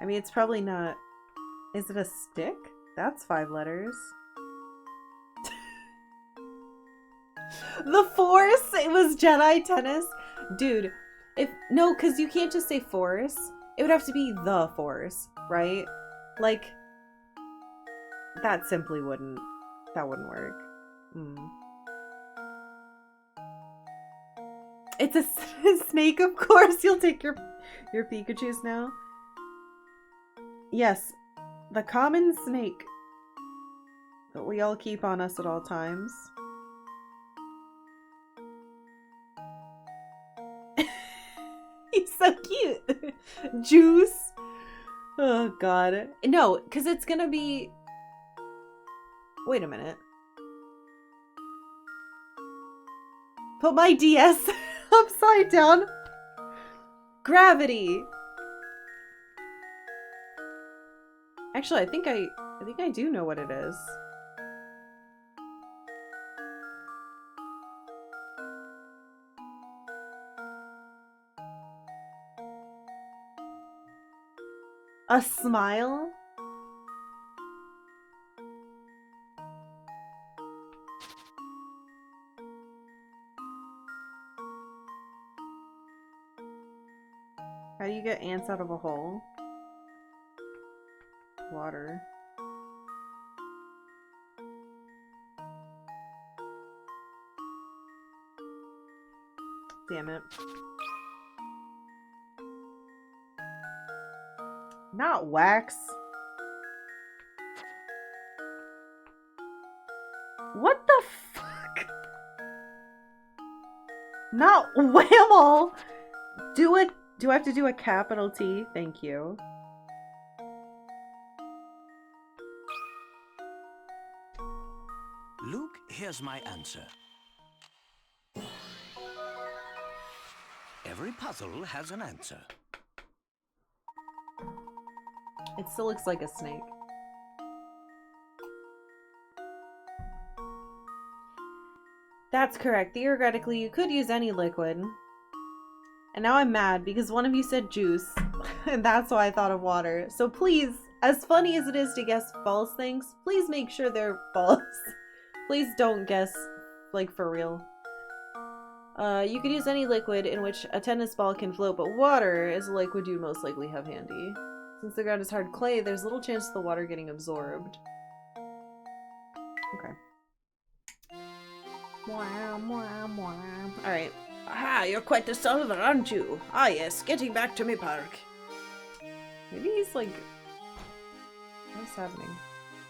I mean, it's probably not... Is it a stick? That's 5 letters. The Force! It was Jedi tennis? Dude, no, because you can't just say Force. It would have to be the Force, right? Like, that simply wouldn't work. It's a snake, of course. You'll take your Pikachus now. Yes, the common snake that we all keep on us at all times. He's so cute. Juice. Oh god. No, because it's gonna be... Wait a minute. Put my DS upside down. Gravity. Actually, I think I do know what it is. A smile? How do you get ants out of a hole? Water. Damn it. Not wax. What the fuck? Not whammo. Do I have to do a capital T? Thank you. Luke, here's my answer. Every puzzle has an answer. It still looks like a snake. That's correct. Theoretically, you could use any liquid. And now I'm mad because one of you said juice, and that's why I thought of water. So please, as funny as it is to guess false things, please make sure they're false. Please don't guess, like, for real. You could use any liquid in which a tennis ball can float, but water is a liquid you'd most likely have handy. Since the ground is hard clay, there's little chance of the water getting absorbed. Okay. Alright. Aha, you're quite the solver, aren't you? Ah yes, getting back to me park. Maybe he's like... What's happening?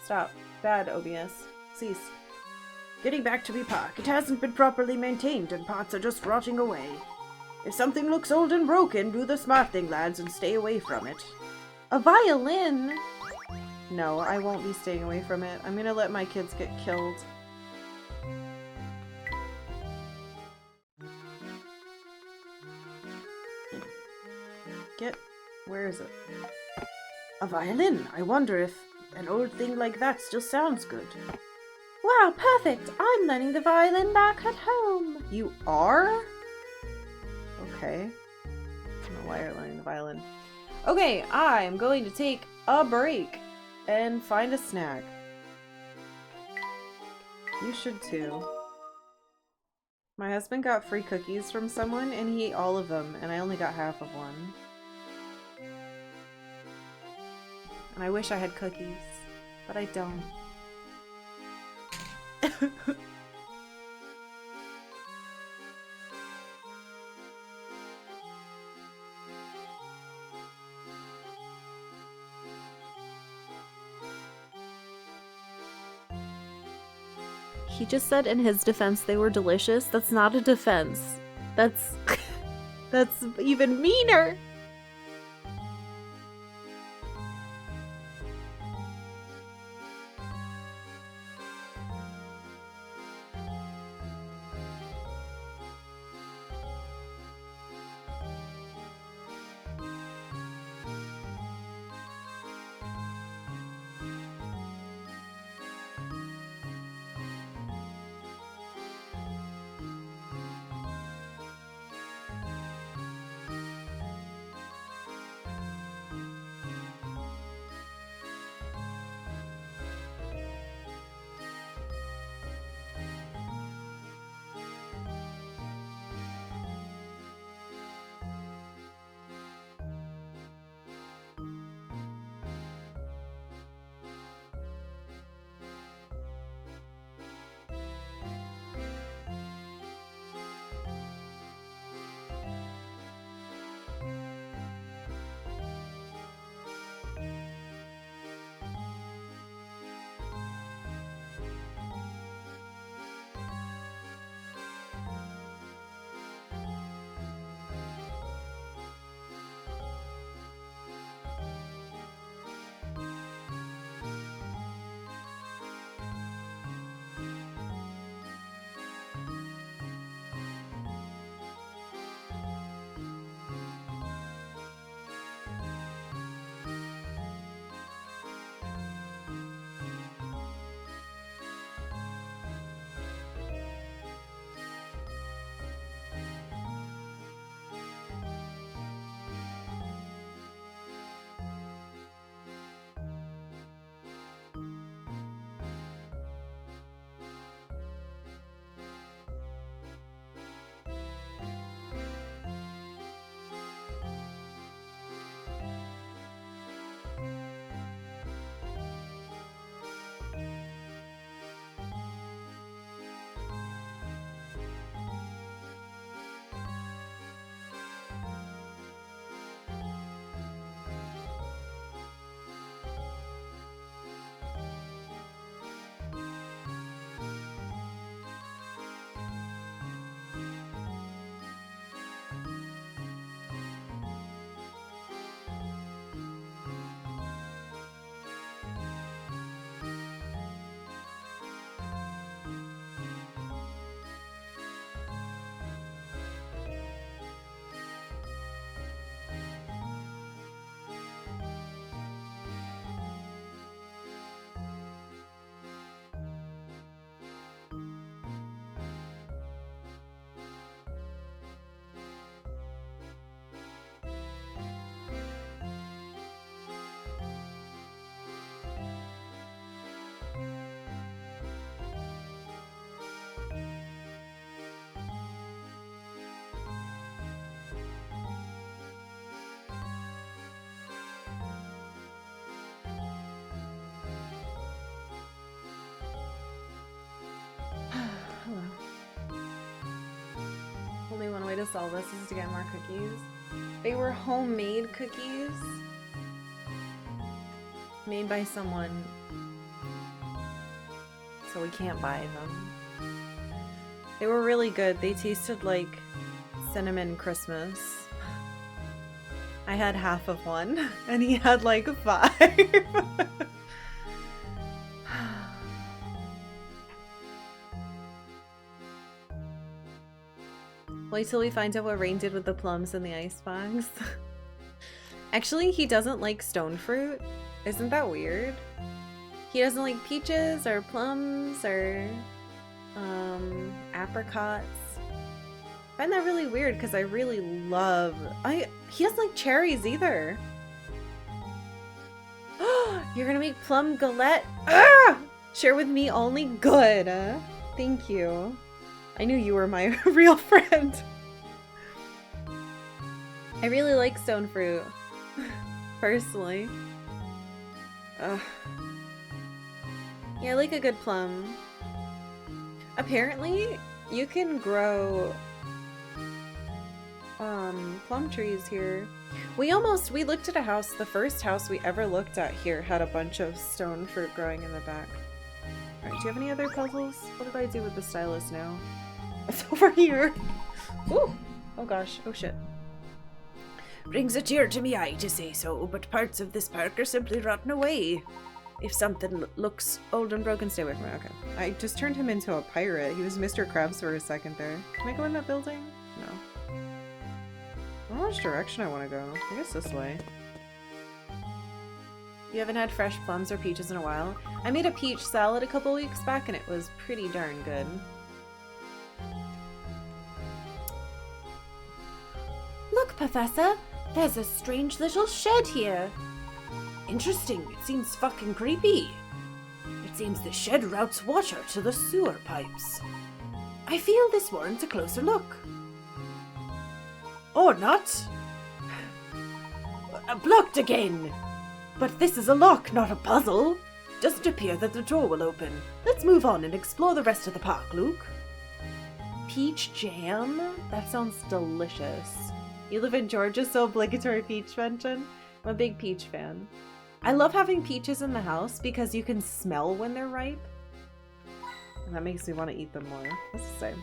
Stop. Bad, OBS. Cease. Getting back to me park. It hasn't been properly maintained and parts are just rotting away. If something looks old and broken, do the smart thing, lads, and stay away from it. A violin? No, I won't be staying away from it. I'm gonna let my kids get killed. Where is it? A violin. I wonder if an old thing like that still sounds good. Wow, perfect! I'm learning the violin back at home. You are? Okay. I don't know why you're learning the violin. Okay, I'm going to take a break and find a snack. You should too. My husband got free cookies from someone and he ate all of them, and I only got half of one. And I wish I had cookies, but I don't. He just said in his defense they were delicious. That's not a defense. That's that's even meaner. Hello. Only one way to solve this is to get more cookies. They were homemade cookies. Made by someone. So we can't buy them. They were really good. They tasted like Cinnamon Christmas. I had half of one, and he had like 5. Wait till we find out what Rain did with the plums in the icebox. Actually, he doesn't like stone fruit. Isn't that weird? He doesn't like peaches or plums or apricots. I find that really weird because I really love... He doesn't like cherries either. You're gonna make plum galette? Ah! Share with me only? Good. Thank you. I knew you were my real friend. I really like stone fruit. Personally. Yeah, I like a good plum. Apparently, you can grow plum trees here. We looked at a house, the first house we ever looked at here had a bunch of stone fruit growing in the back. Alright, do you have any other puzzles? What did I do with the stylus now? It's over here. Ooh! Oh gosh, oh shit. Brings a tear to me eye to say so, but parts of this park are simply rotten away. If something looks old and broken, stay away from it. Okay. I just turned him into a pirate. He was Mr. Krabs for a second there. Can I go in that building? No. I don't know which direction I want to go. I guess this way. You haven't had fresh plums or peaches in a while? I made a peach salad a couple weeks back and it was pretty darn good. Look, Professor! There's a strange little shed here. Interesting. It seems fucking creepy. It seems the shed routes water to the sewer pipes. I feel this warrants a closer look. Or not. Blocked again. But this is a lock, not a puzzle. Doesn't appear that the door will open. Let's move on and explore the rest of the park, Luke. Peach jam? That sounds delicious. You live in Georgia, so obligatory peach mention. I'm a big peach fan. I love having peaches in the house because you can smell when they're ripe. And that makes me want to eat them more. What's it say?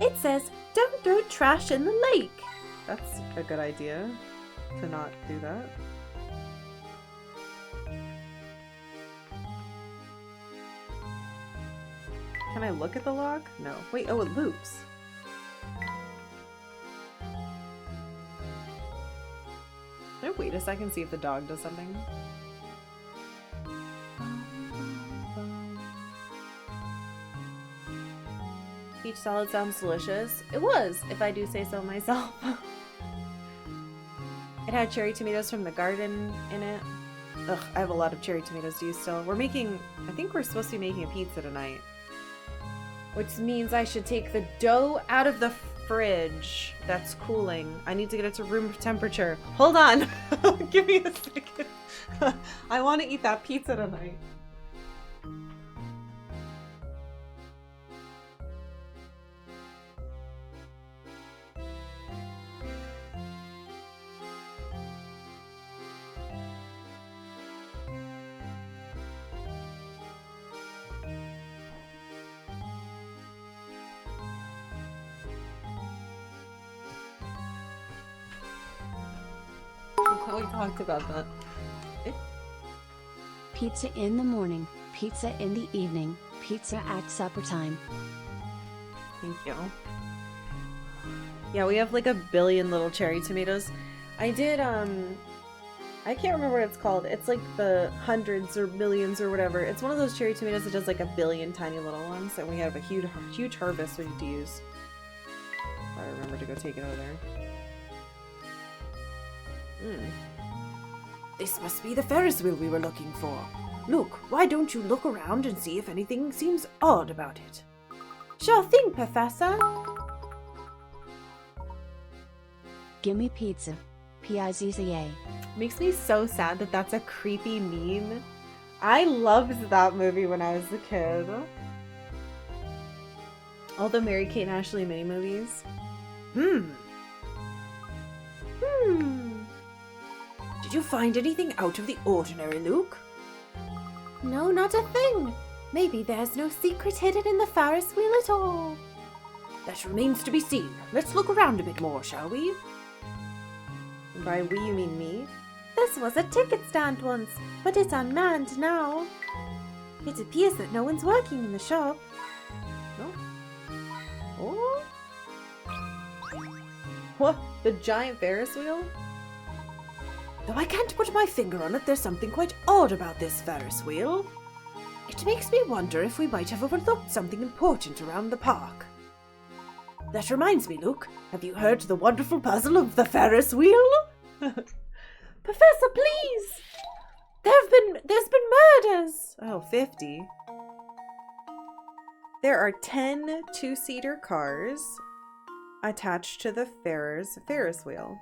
It says, don't throw trash in the lake. That's a good idea, to not do that. Can I look at the lock? No. Wait, oh, it loops. Can I wait a second, see if the dog does something? Peach salad sounds delicious. It was, if I do say so myself. It had cherry tomatoes from the garden in it. Ugh, I have a lot of cherry tomatoes to use still. I think we're supposed to be making a pizza tonight. Which means I should take the dough out of the fridge that's cooling. I need to get it to room temperature. Hold on. Give me a second. I want to eat that pizza tonight. We talked about that. Pizza in the morning, pizza in the evening, pizza at supper time. Thank you. Yeah, we have like a billion little cherry tomatoes. I did, I can't remember what it's called. It's like the hundreds or millions or whatever. It's one of those cherry tomatoes that does like a billion tiny little ones, and we have a huge harvest we need to use. I remember to go take it over there. This must be the Ferris wheel we were looking for. Look, why don't you look around and see if anything seems odd about it? Sure thing, Professor. Gimme pizza. P-I-Z-Z-A. Makes me so sad that that's a creepy meme. I loved that movie when I was a kid. All the Mary-Kate and Ashley mini movies. Did you find anything out of the ordinary, Luke? No, not a thing. Maybe there's no secret hidden in the Ferris wheel at all. That remains to be seen. Let's look around a bit more, shall we? By we, you mean me? This was a ticket stand once, but it's unmanned now. It appears that no one's working in the shop. Oh? What? The giant Ferris wheel? Though I can't put my finger on it, there's something quite odd about this Ferris wheel. It makes me wonder if we might have overlooked something important around the park. That reminds me, Luke, have you heard the wonderful puzzle of the Ferris wheel? Professor, please! There's been murders! Oh, 50. There are 10 two-seater cars attached to the Ferris wheel.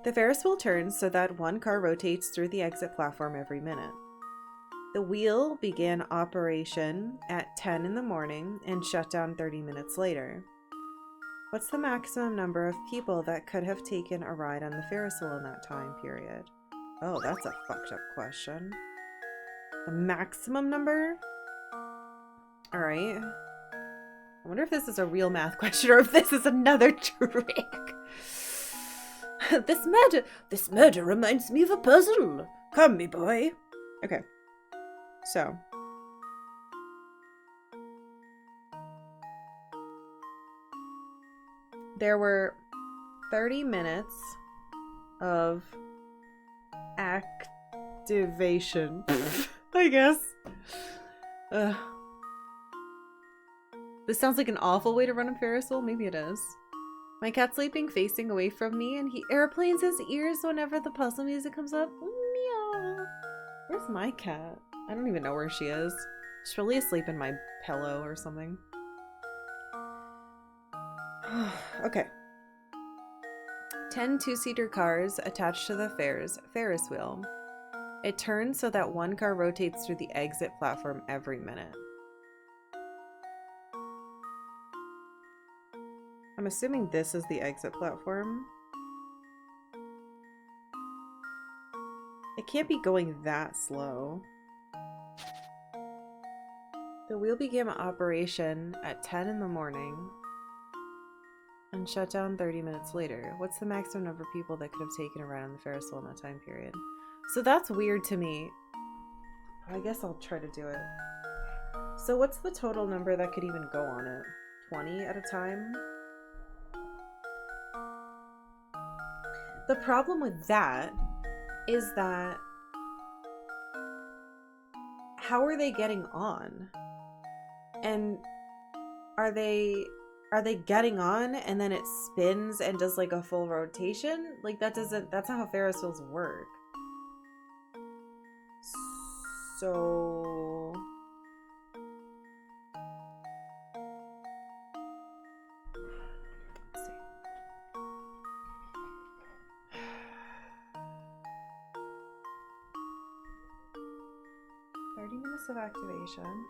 The Ferris wheel turns so that one car rotates through the exit platform every minute. The wheel began operation at 10 in the morning and shut down 30 minutes later. What's the maximum number of people that could have taken a ride on the Ferris wheel in that time period? Oh, that's a fucked up question. The maximum number? Alright. I wonder if this is a real math question or if this is another trick. This murder reminds me of a puzzle. Come, me boy. Okay. So. There were 30 minutes of activation, I guess. This sounds like an awful way to run a Ferris wheel. Maybe it is. My cat's sleeping facing away from me, and he airplanes his ears whenever the puzzle music comes up. Meow. Where's my cat? I don't even know where she is. She's probably asleep in my pillow or something. Okay. 10 two-seater cars attached to the Ferris wheel. It turns so that one car rotates through the exit platform every minute. I'm assuming this is the exit platform. It can't be going that slow. The wheel began operation at 10 in the morning and shut down 30 minutes later. What's the maximum number of people that could have taken a ride on the Ferris wheel in that time period? So that's weird to me. I guess I'll try to do it. So what's the total number that could even go on it? 20 at a time? The problem with that is that how are they getting on? And are they getting on and then it spins and does like a full rotation? Like that's not how Ferris wheels work. So let's see. 30 minutes of activation.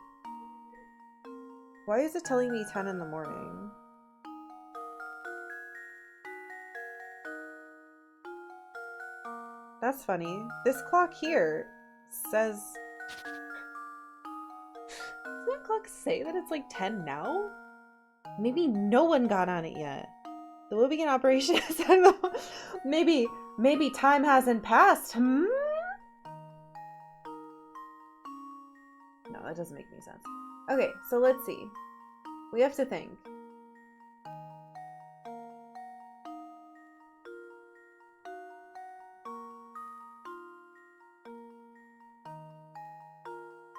Why is it telling me 10 in the morning? That's funny. This clock here says... Does that clock say that it's like 10 now? Maybe no one got on it yet. The wheel began operation. Maybe time hasn't passed. No, that doesn't make any sense. Okay, so let's see. We have to think.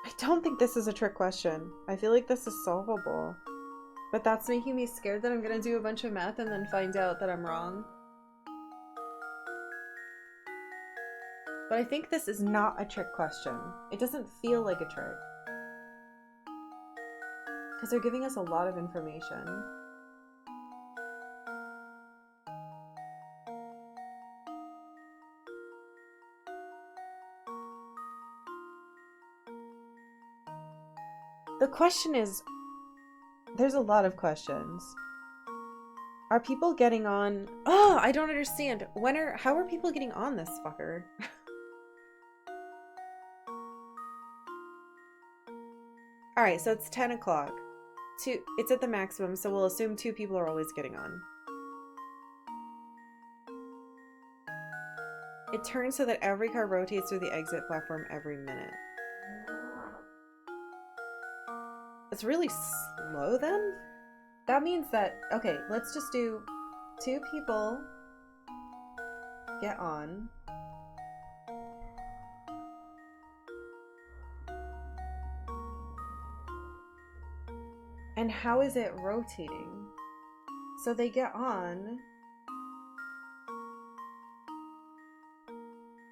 I don't think this is a trick question. I feel like this is solvable. But that's making me scared that I'm gonna do a bunch of math and then find out that I'm wrong. But I think this is not a trick question. It doesn't feel like a trick. Because they're giving us a lot of information. The question is, there's a lot of questions. Are people getting on? Oh, I don't understand. How are people getting on this fucker? Alright, so it's 10 o'clock. It's at the maximum, so we'll assume 2 people are always getting on. It turns so that every car rotates through the exit platform every minute. It's really slow then? That means that, okay, let's just do 2 people get on. And how is it rotating? So they get on.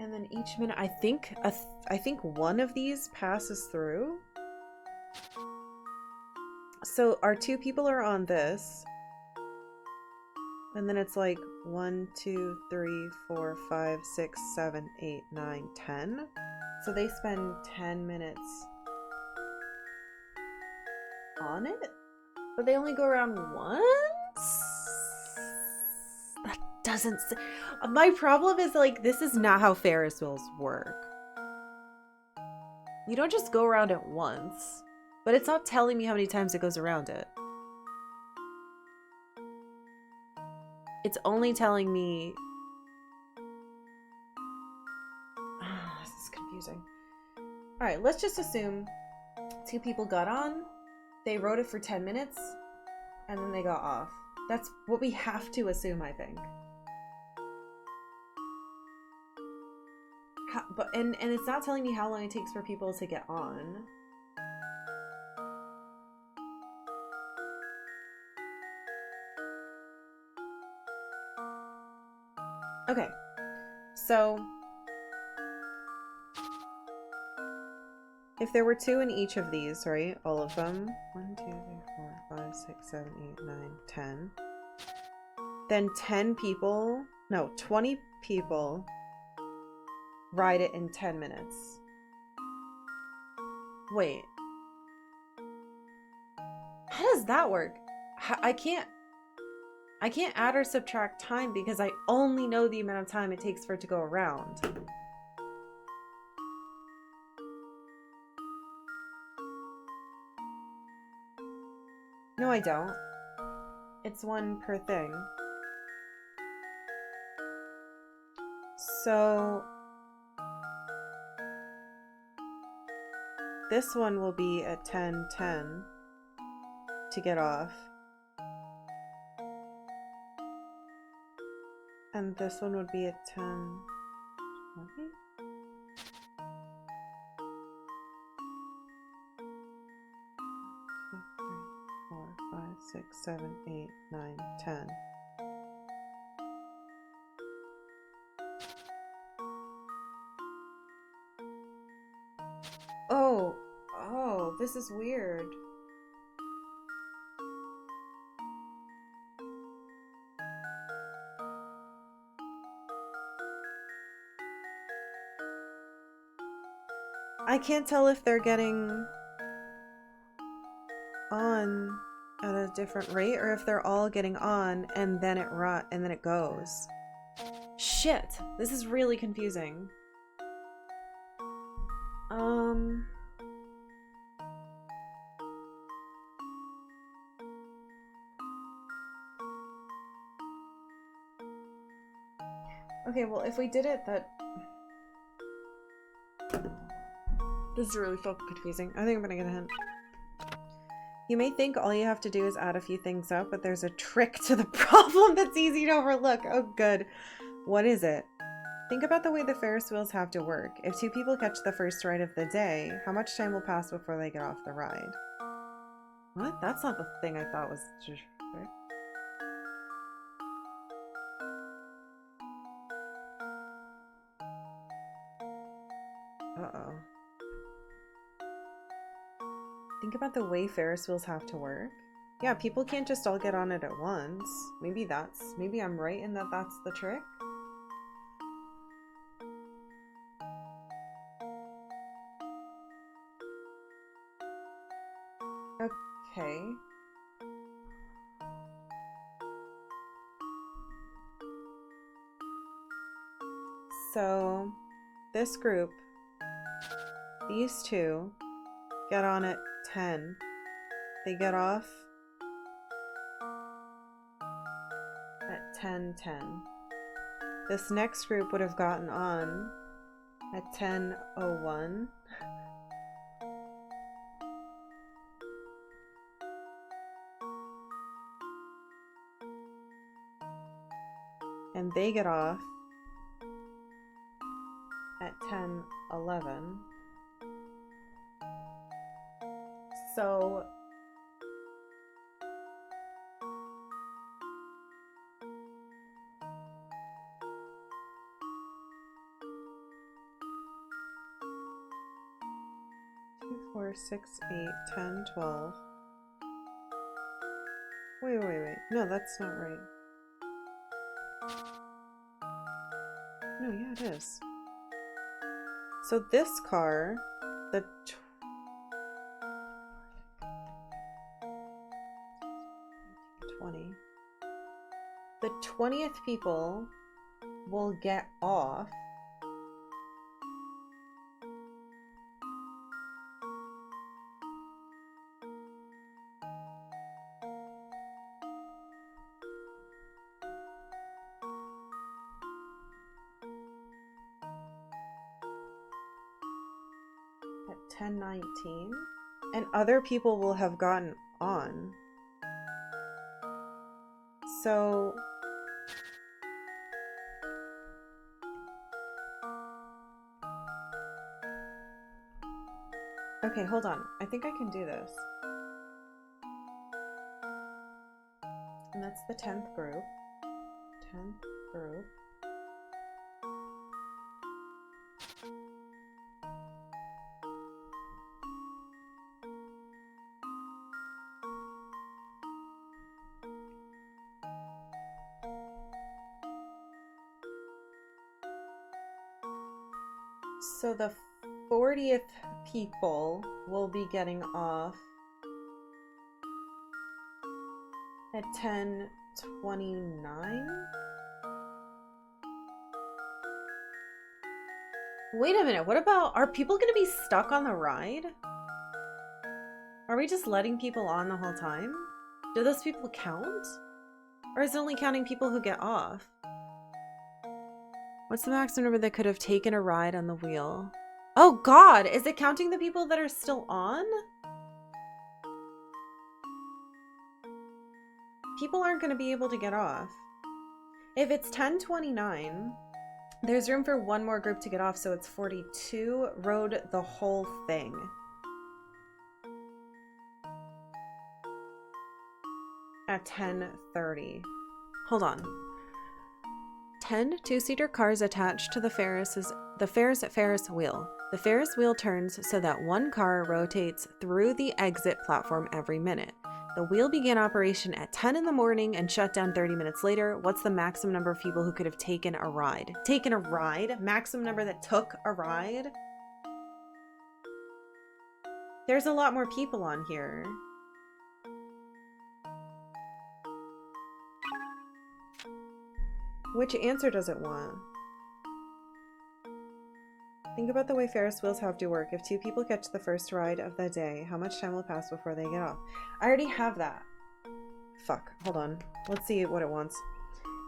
And then each minute, I think one of these passes through. So our 2 people are on this. And then it's like 1, 2, 3, 4, 5, 6, 7, 8, 9, 10. So they spend 10 minutes on it, but they only go around once? That doesn't... My problem is, like, this is not how Ferris wheels work. You don't just go around it once, but it's not telling me how many times it goes around it. It's only telling me... This is confusing. Alright, let's just assume 2 people got on, they rode it for 10 minutes, and then they got off. That's what we have to assume, I think. And it's not telling me how long it takes for people to get on. Okay, so if there were 2 in each of these, right? All of them. 1, 2, 3, 4, 5, 6, 7, 8, 9, 10. Then 10 people, no, 20 people ride it in 10 minutes. Wait. How does that work? I can't add or subtract time because I only know the amount of time it takes for it to go around. No, I don't. It's 1 per thing. So this one will be at 10:10 to get off. And this one would be at 10:20. 6, 7, 8, 9, 10. Oh, this is weird. I can't tell if they're getting on at a different rate or if they're all getting on and then it goes. Shit, this is really confusing. Okay, well, if we did it, this is really fucking confusing. I think I'm gonna get a hint. You may think all you have to do is add a few things up, but there's a trick to the problem that's easy to overlook. Oh, good. What is it? Think about the way the Ferris wheels have to work. If 2 people catch the first ride of the day, how much time will pass before they get off the ride? What? That's not the thing I thought was... Uh-oh. Think about the way Ferris wheels have to work. Yeah, people can't just all get on it at once. Maybe I'm right in that that's the trick. Okay. So, this group, these 2, get on at 10. They get off at 10:10. This next group would have gotten on at 10:01. And they get off at 10:11. So two, 4, 6, 8, 10, 12. Wait. No, that's not right. No, yeah, it is. So this car, the 20. The 20th people will get off at 10:19, and other people will have gotten on. So okay, hold on. I think I can do this. And that's the 10th group. 10th group. So the 40th people will be getting off at 10:29. Wait a minute, what about, are people going to be stuck on the ride? Are we just letting people on the whole time? Do those people count? Or is it only counting people who get off? What's the maximum number that could have taken a ride on the wheel? Oh god, is it counting the people that are still on? People aren't going to be able to get off. If it's 10:29, there's room for one more group to get off, so it's 42 rode the whole thing. At 10:30. Hold on. 10 two-seater cars attached to the Ferris wheel. The Ferris wheel turns so that one car rotates through the exit platform every minute. The wheel began operation at 10 in the morning and shut down 30 minutes later. What's the maximum number of people who could have taken a ride? Taken a ride? Maximum number that took a ride? There's a lot more people on here. Which answer does it want? Think about the way Ferris wheels have to work. If two people catch the first ride of the day, how much time will pass before they get off? I already have that. Fuck. Hold on. Let's see what it wants.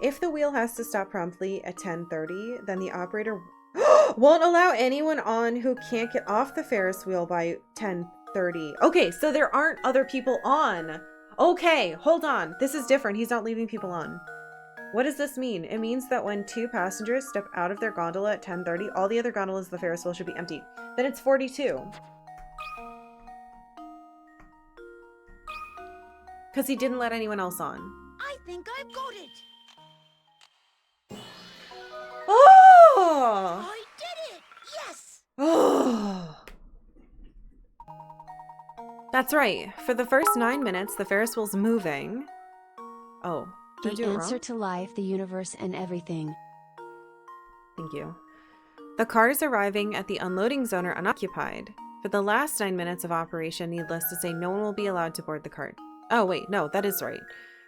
If the wheel has to stop promptly at 10:30, then the operator won't allow anyone on who can't get off the Ferris wheel by 10:30. Okay, so there aren't other people on. Okay, hold on. This is different. He's not leaving people on. What does this mean? It means that when two passengers step out of their gondola at 10:30, all the other gondolas of the Ferris wheel should be empty. Then it's 42. Because he didn't let anyone else on. I think I've got it. Oh! I did it. Yes. Oh! That's right. For the first 9 minutes, the Ferris wheel's moving. Oh. Did I The do it answer wrong? to life, the universe, and everything. Thank you. The cars arriving at the unloading zone are unoccupied. For the last 9 minutes of operation, needless to say, no one will be allowed to board the cart. Oh, wait, no, that is right.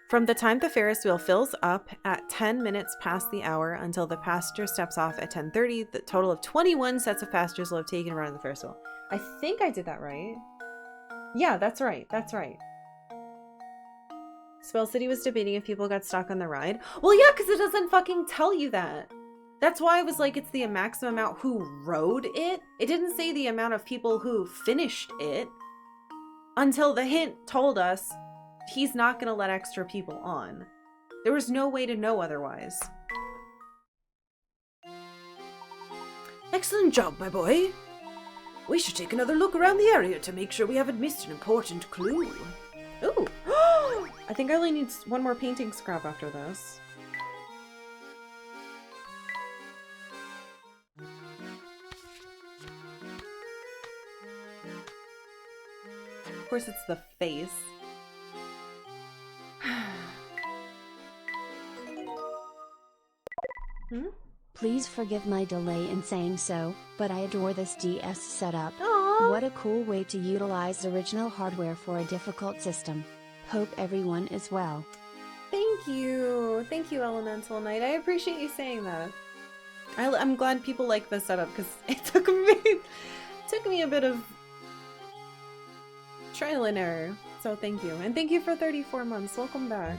From the time the Ferris wheel fills up at 10 minutes past the hour until the passenger steps off at 10:30, the total of 21 sets of passengers will have taken a ride on the Ferris wheel. I think I did that right. Yeah, that's right. That's right. Spell City was debating if people got stuck on the ride. Well, yeah, because it doesn't fucking tell you that. That's why I was like, it's the maximum amount who rode it. It didn't say the amount of people who finished it until the hint told us he's not going to let extra people on. There was no way to know otherwise. Excellent job, my boy. We should take another look around the area to make sure we haven't missed an important clue. Ooh. I think I only need one more painting scrap after this. Of course, it's the face. Please forgive my delay in saying so, but I adore this DS setup. Aww. What a cool way to utilize original hardware for a difficult system. Hope everyone is well. Thank you. Thank you, Elemental Knight. I appreciate you saying that. I'm glad people like this setup because it took me a bit of trial and error. So thank you. And thank you for 34 months. Welcome back.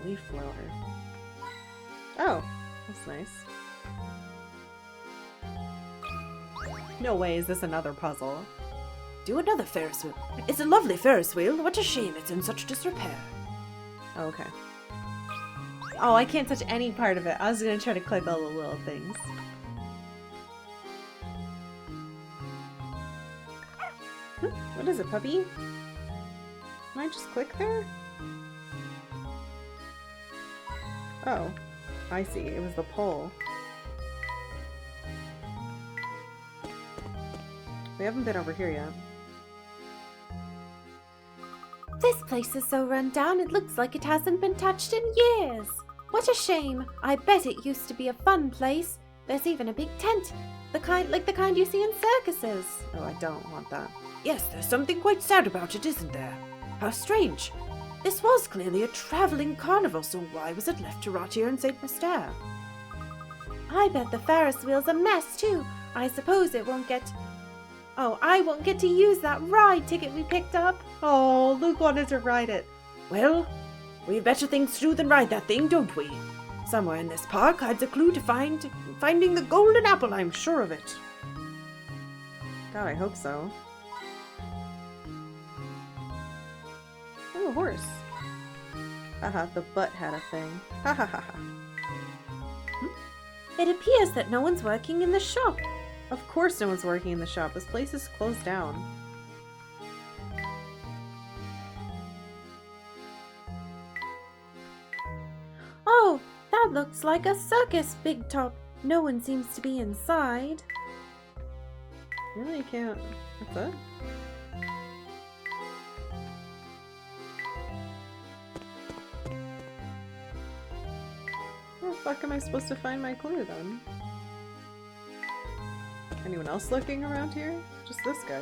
Leaf blower. Oh, that's nice. No way is this another puzzle. Do another Ferris wheel. It's a lovely Ferris wheel. What a shame it's in such disrepair. Oh, okay. Oh, I can't touch any part of it. I was gonna try to click all the little things. What is it, puppy? Can I just click there? Oh, I see. It was the pole. We haven't been over here yet. This place is so run down it looks like it hasn't been touched in years. What a shame. I bet it used to be a fun place. There's even a big tent, like the kind you see in circuses. Oh, I don't want that. Yes, there's something quite sad about it, isn't there? How strange. This was clearly a traveling carnival, so why was it left to rot here in St. Mystère? I bet the Ferris wheel's a mess too. I suppose it won't get... Oh, I won't get to use that ride ticket we picked up. Oh, Luke wanted to ride it. Well, we've better things to do than ride that thing, don't we? Somewhere in this park hides a clue to finding the golden apple, I'm sure of it. God, I hope so. Oh, a horse. Haha, the butt had a thing. Ha ha ha ha. It appears that no one's working in the shop. Of course no one's working in the shop. This place is closed down. Oh, that looks like a circus, Big Top. No one seems to be inside. Really can't. What's that? Where the fuck am I supposed to find my clue then? Anyone else looking around here? Just this guy.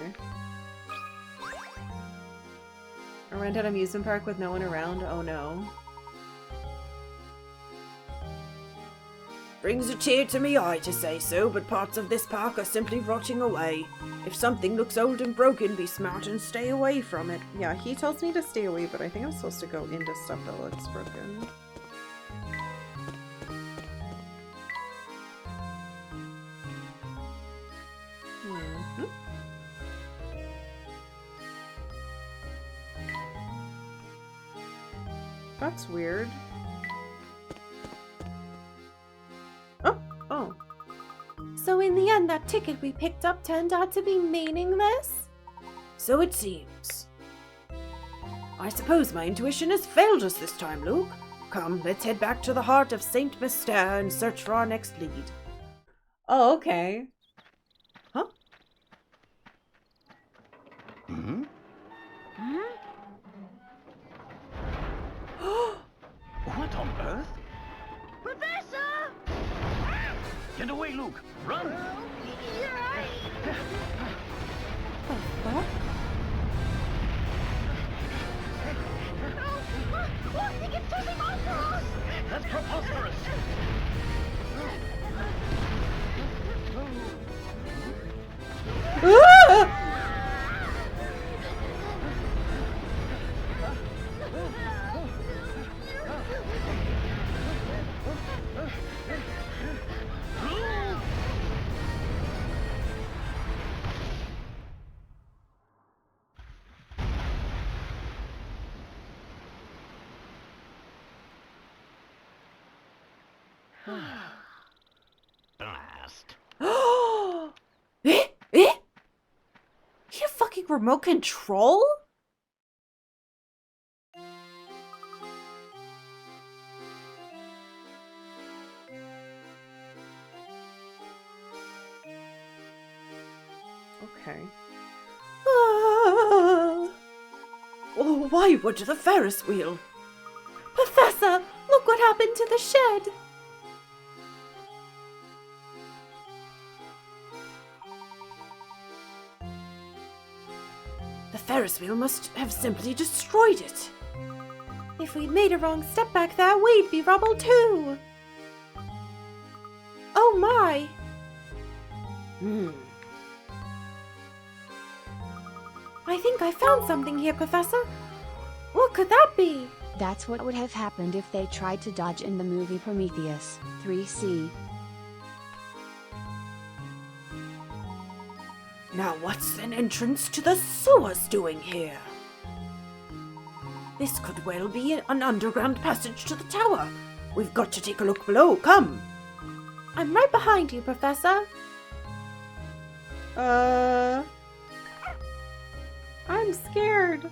A rented amusement park with no one around? Oh no. Brings a tear to me eye to say so, but parts of this park are simply rotting away. If something looks old and broken, be smart and stay away from it. Yeah, he tells me to stay away, but I think I'm supposed to go into stuff that looks broken. That's weird. Oh. So in the end, that ticket we picked up turned out to be meaningless? So it seems. I suppose my intuition has failed us this time, Luke. Come, let's head back to the heart of St. Mystère and search for our next lead. Oh, okay. Huh? Hmm? What on earth? Professor! Get away, Luke! Run! You're right. What? Oh, ticket's tossing Ah! Blast. Eh? Eh? You have fucking remote control? Okay. Ah. Oh, why would the Ferris wheel? Professor, look what happened to the shed. The Ferris wheel must have simply destroyed it. If we'd made a wrong step back there, we'd be rubble too. Oh my. I think I found something here, Professor. What could that be? That's what would have happened if they tried to dodge in the movie Prometheus 3C. Now what's an entrance to the sewers doing here? This could well be an underground passage to the tower. We've got to take a look below, come! I'm right behind you, Professor. I'm scared.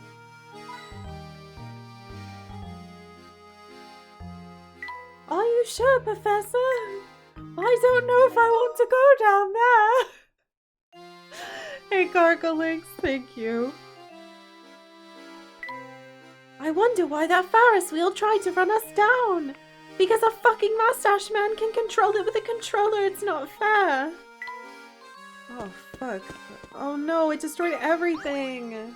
Are you sure, Professor? I don't know if I want to go down there. Hey, Karkalla, thank you. I wonder why that Ferris wheel tried to run us down. Because a fucking mustache man can control it with a controller, it's not fair. Oh, fuck. Oh no, it destroyed everything.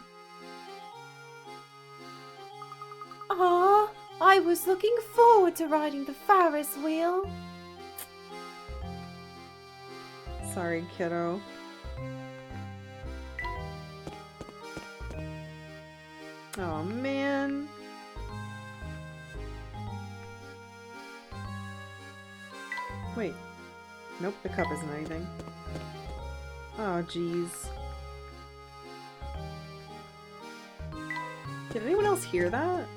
Aw, I was looking forward to riding the Ferris wheel. Sorry, kiddo. Oh man. Wait. Nope, the cup isn't anything. Oh, jeez. Did anyone else hear that?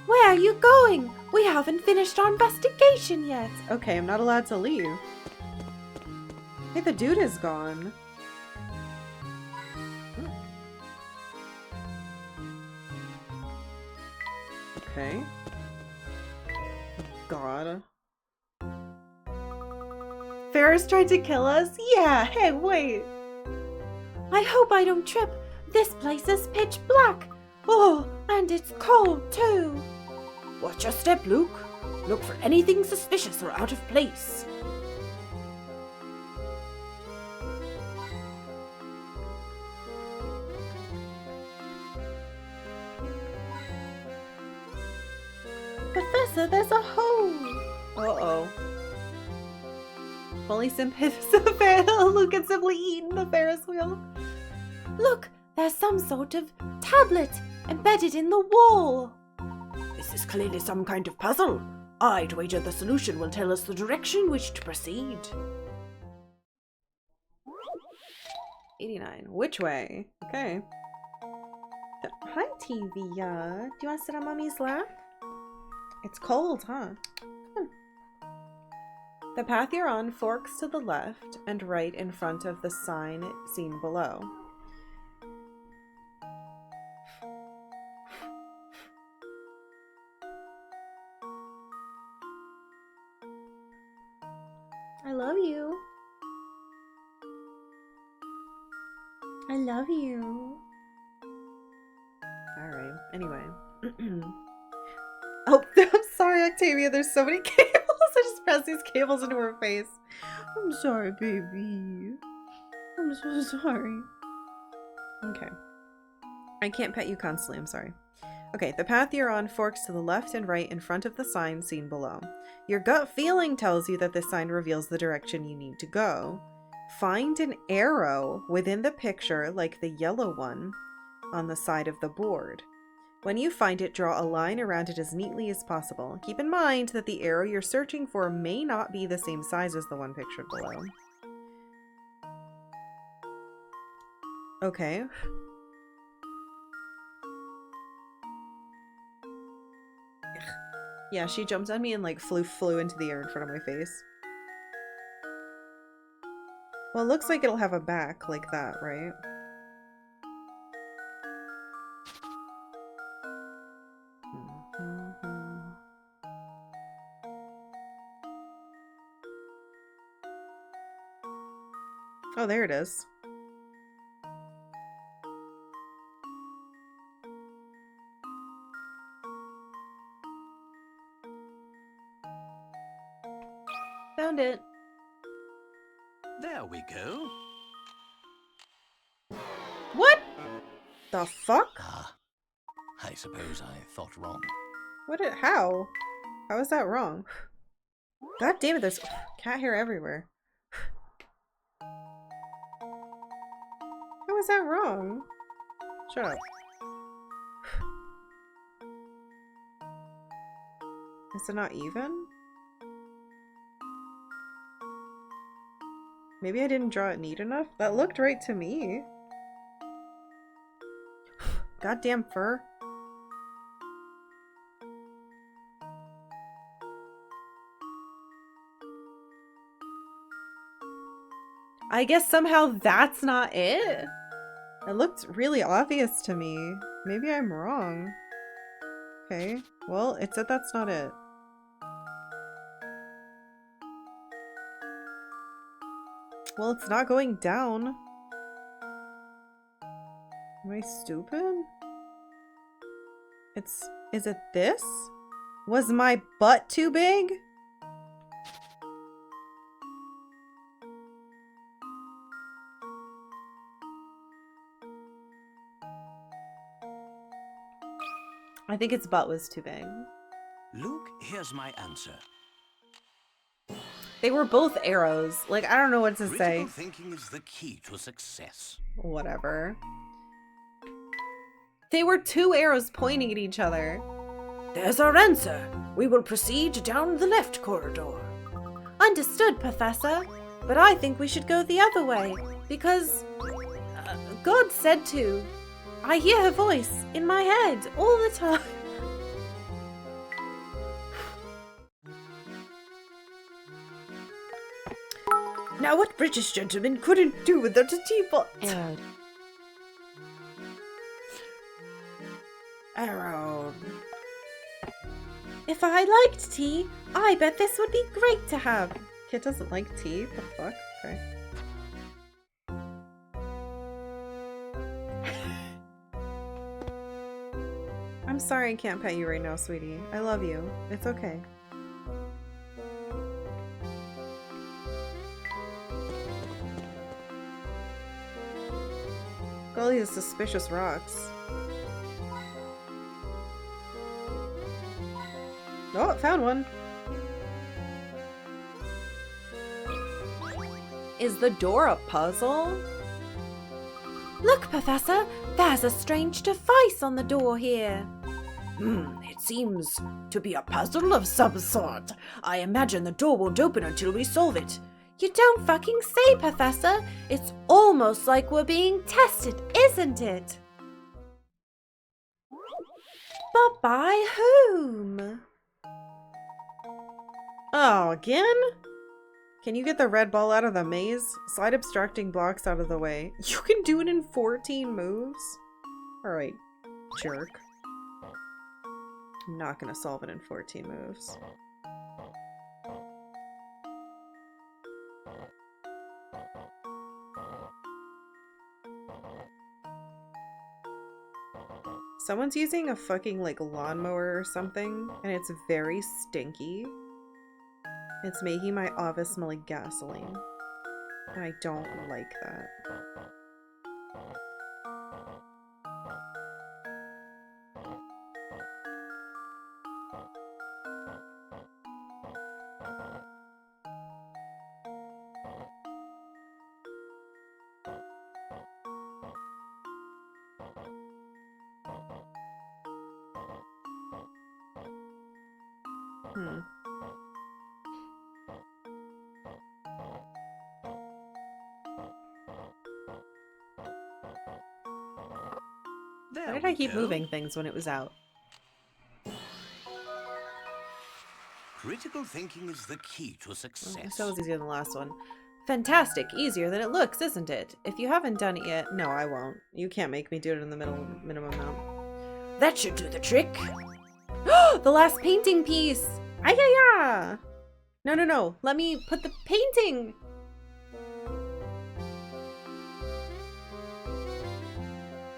Where are you going? We haven't finished our investigation yet. Okay, I'm not allowed to leave. Hey, the dude is gone. Okay. God. Ferris tried to kill us? Yeah, hey, wait. I hope I don't trip. This place is pitch black. Oh, and it's cold too. Watch your step, Luke. Look for anything suspicious or out of place. Professor, there's a hole. Uh-oh. Only Luke had simply eaten the Ferris wheel. Look, there's some sort of tablet embedded in the wall. This is clearly some kind of puzzle. I'd wager the solution will tell us the direction in which to proceed. 89. Which way? Okay. Hi, TV. Do you want to sit on Mommy's lap? It's cold, huh? The path you're on forks to the left and right in front of the sign seen below. I love you. I love you. Alright, anyway. Oh, I'm sorry, Octavia. There's so many cables. I just pressed these cables into her face. I'm sorry, baby. I'm so sorry. Okay. I can't pet you constantly. I'm sorry. Okay, the path you're on forks to the left and right in front of the sign seen below. Your gut feeling tells you that this sign reveals the direction you need to go. Find an arrow within the picture, like the yellow one, on the side of the board. When you find it, draw a line around it as neatly as possible. Keep in mind that the arrow you're searching for may not be the same size as the one pictured below. Okay. Yeah, she jumped on me and like flew into the air in front of my face. Well, it looks like it'll have a back like that, right? Oh, there it is. Found it. There we go. What the fuck? Ah, I suppose I thought wrong. How? How is that wrong? God damn it, there's cat hair everywhere. How is that wrong? Shut up. Is it not even? Maybe I didn't draw it neat enough? That looked right to me. Goddamn fur. I guess somehow that's not it? It looked really obvious to me. Maybe I'm wrong. Okay, well, it said that's not it. Well, it's not going down. Am I stupid? Is it this? Was my butt too big? I think its butt was too big. Luke, here's my answer. They were both arrows. Like, I don't know what to say. Critical thinking is the key to success. Whatever. They were two arrows pointing at each other. There's our answer. We will proceed down the left corridor. Understood, Professor. But I think we should go the other way, because God said to. I hear her voice in my head all the time. Now what British gentleman couldn't do without a teapot? Arrow. Arrow. If I liked tea, I bet this would be great to have. Kit doesn't like tea? What the fuck? Okay. I'm sorry I can't pet you right now, sweetie. I love you. It's okay. All these suspicious rocks. Oh, found one. Is the door a puzzle? Look, Professor, there's a strange device on the door here. It seems to be a puzzle of some sort. I imagine the door won't open until we solve it. You don't fucking say, Professor. It's almost like we're being tested, isn't it? But by whom? Oh, again? Can you get the red ball out of the maze? Slide obstructing blocks out of the way. You can do it in 14 moves? Alright, jerk. I'm not gonna solve it in 14 moves. Someone's using a fucking like lawnmower or something, and it's very stinky. It's making my office smell like gasoline. And I don't like that. Why did I keep moving things when it was out? Critical thinking is the key to success. That was easier than the last one. Fantastic. Easier than it looks, isn't it? If you haven't done it yet... No, I won't. You can't make me do it in the minimum amount. That should do the trick. The last painting piece! Ayaya! No, no, no. Let me put the painting!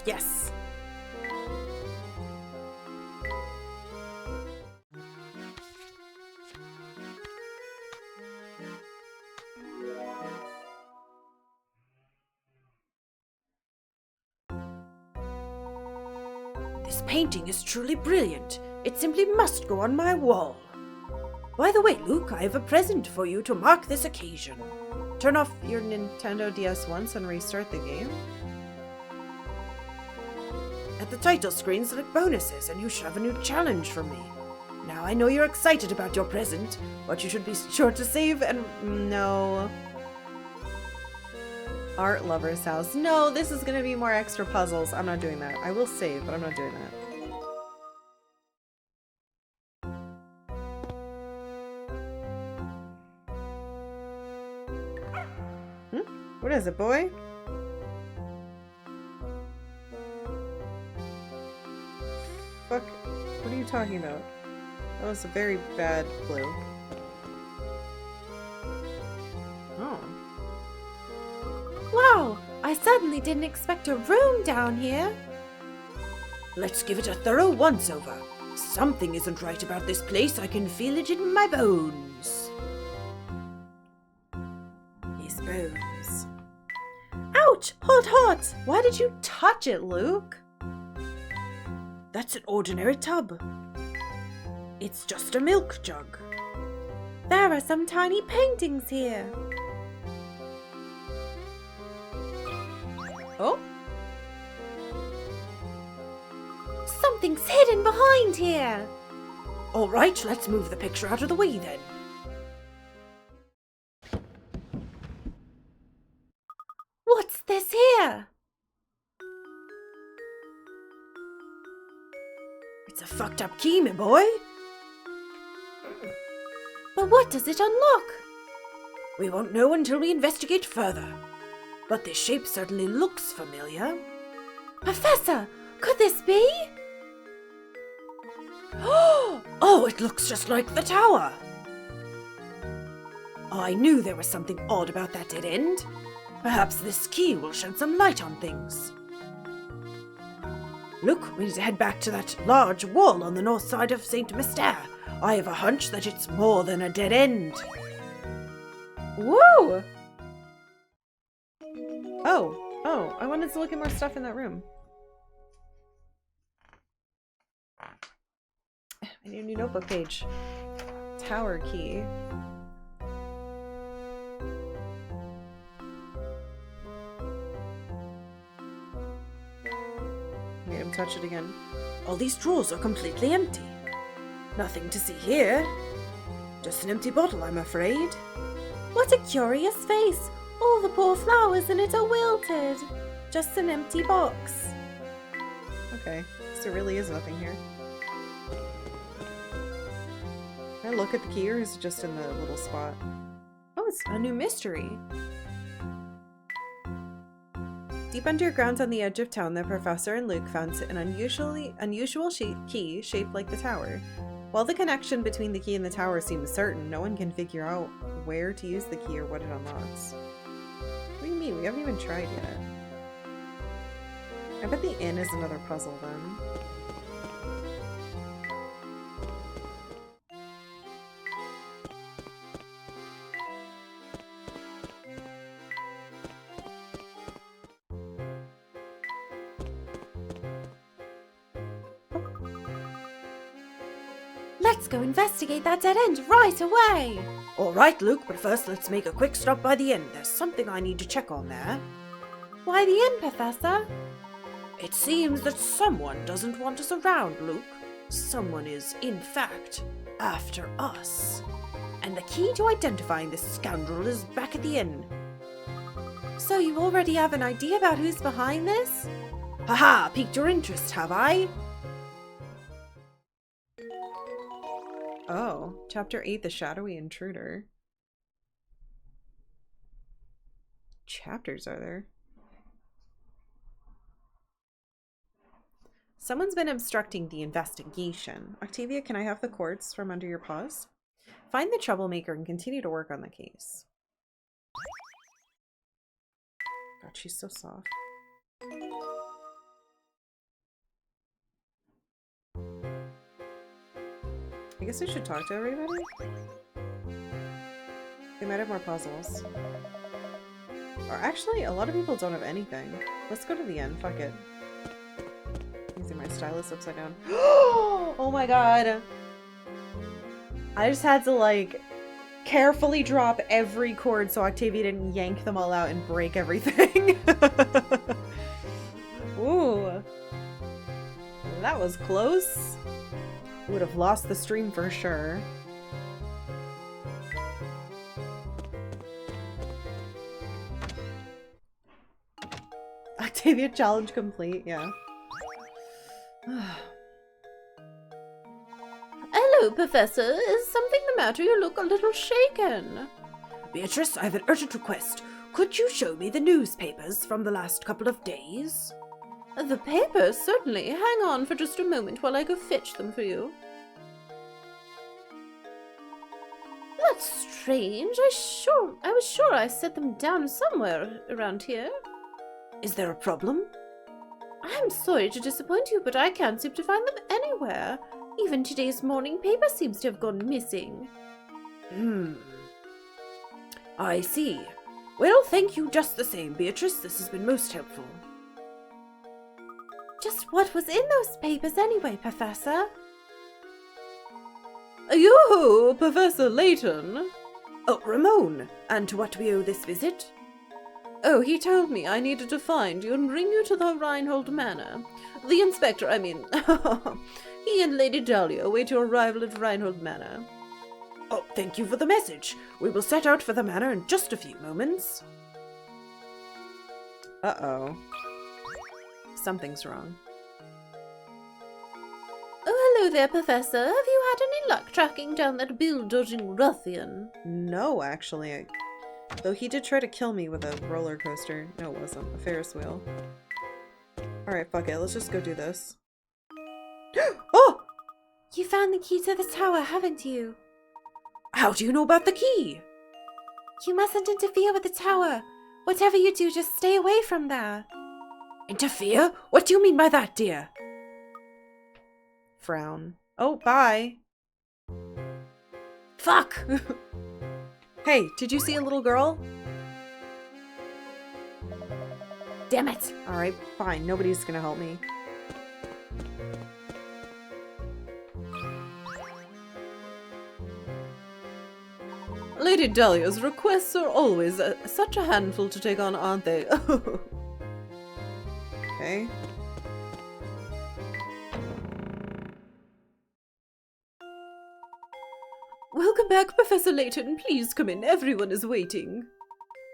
Yes. This painting is truly brilliant. It simply must go on my wall. By the way, Luke, I have a present for you to mark this occasion. Turn off your Nintendo DS once and restart the game. At the title screen, select bonuses, and you should have a new challenge from me. Now, I know you're excited about your present, but you should be sure to save and... No. Art Lover's House. No, this is gonna be more extra puzzles. I'm not doing that. I will save, but I'm not doing that. What is it, boy? Fuck. What are you talking about? That was a very bad clue. Oh. Wow! I certainly didn't expect a room down here. Let's give it a thorough once-over. Something isn't right about this place. I can feel it in my bones. His bones. Ouch! Hot, hot! Why did you touch it, Luke? That's an ordinary tub. It's just a milk jug. There are some tiny paintings here. Oh? Something's hidden behind here. All right, let's move the picture out of the way then. What's this here? It's a fucked up key, my boy. But what does it unlock? We won't know until we investigate further. But this shape certainly looks familiar. Professor, could this be? Oh, it looks just like the tower. I knew there was something odd about that dead end. Perhaps this key will shed some light on things. Look, we need to head back to that large wall on the north side of St. Mystere. I have a hunch that it's more than a dead end. Woo! Oh, I wanted to look at more stuff in that room. I need a new notebook page. Tower key. Made him touch it again. All these drawers are completely empty. Nothing to see here. Just an empty bottle, I'm afraid. What a curious face. All the poor flowers in it are wilted. Just an empty box. Okay, so there really is nothing here. Can I look at the key, or is it just in the little spot? Oh, it's a new mystery. Deep underground on the edge of town, the professor and Luke found an unusual key shaped like the tower. While the connection between the key and the tower seems certain, no one can figure out where to use the key or what it unlocks. What do you mean? We haven't even tried yet. I bet the inn is another puzzle then. Let's go investigate that dead end right away. All right, Luke, but first let's make a quick stop by the inn. There's something I need to check on there. Why the inn, Professor? It seems that someone doesn't want us around, Luke. Someone is, in fact, after us. And the key to identifying this scoundrel is back at the inn. So you already have an idea about who's behind this? Haha, piqued your interest, have I? Oh, Chapter 8, The Shadowy Intruder. Chapters are there? Someone's been obstructing the investigation. Octavia, can I have the quartz from under your paws? Find the troublemaker and continue to work on the case. God, she's so soft. I guess I should talk to everybody? They might have more puzzles. Or actually, a lot of people don't have anything. Let's go to the end, fuck it. Using my stylus upside down. Oh my god! I just had to, like, carefully drop every cord so Octavia didn't yank them all out and break everything. Ooh. That was close. Would have lost the stream for sure. Octavia challenge complete, yeah. Hello, Professor. Is something the matter? You look a little shaken. Beatrice, I have an urgent request. Could you show me the newspapers from the last couple of days? The papers, certainly. Hang on for just a moment while I go fetch them for you. That's strange. I was sure I set them down somewhere around here. Is there a problem? I'm sorry to disappoint you, but I can't seem to find them anywhere. Even today's morning paper seems to have gone missing. I see. Well, thank you just the same, Beatrice. This has been most helpful. Just what was in those papers anyway, Professor? You, Professor Layton? Oh, Ramon. And to what do we owe this visit? Oh, he told me I needed to find you and bring you to the Reinhold Manor. The inspector, I mean. He and Lady Dahlia await your arrival at Reinhold Manor. Oh, thank you for the message. We will set out for the manor in just a few moments. Uh-oh. Something's wrong. Oh, hello there, Professor. Have you had any luck tracking down that bill-dodging ruffian? No, actually. Though he did try to kill me with a roller coaster. No, it wasn't. A Ferris wheel. Alright, fuck it. Let's just go do this. Oh! You found the key to the tower, haven't you? How do you know about the key? You mustn't interfere with the tower. Whatever you do, just stay away from there. Interfere? What do you mean by that, dear? Frown. Oh, bye. Fuck! Hey, did you see a little girl? Damn it! Alright, fine. Nobody's gonna help me. Lady Dahlia's requests are always such a handful to take on, aren't they? Okay. Welcome back, Professor Layton. Please come in. Everyone is waiting.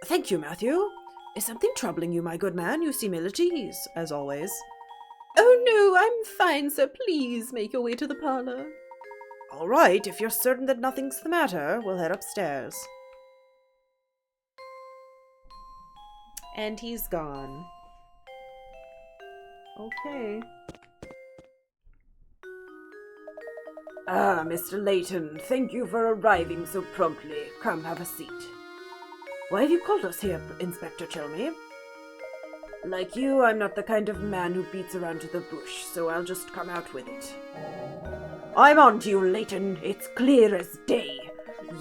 Thank you, Matthew. Is something troubling you, my good man? You seem ill at ease, as always. Oh no, I'm fine, sir. Please make your way to the parlor. All right, if you're certain that nothing's the matter, we'll head upstairs. And he's gone. Okay. Ah, Mr. Layton, thank you for arriving so promptly. Come, have a seat. Why have you called us here, Inspector Chelmy? Like you, I'm not the kind of man who beats around to the bush, so I'll just come out with it. I'm on to you, Layton. It's clear as day.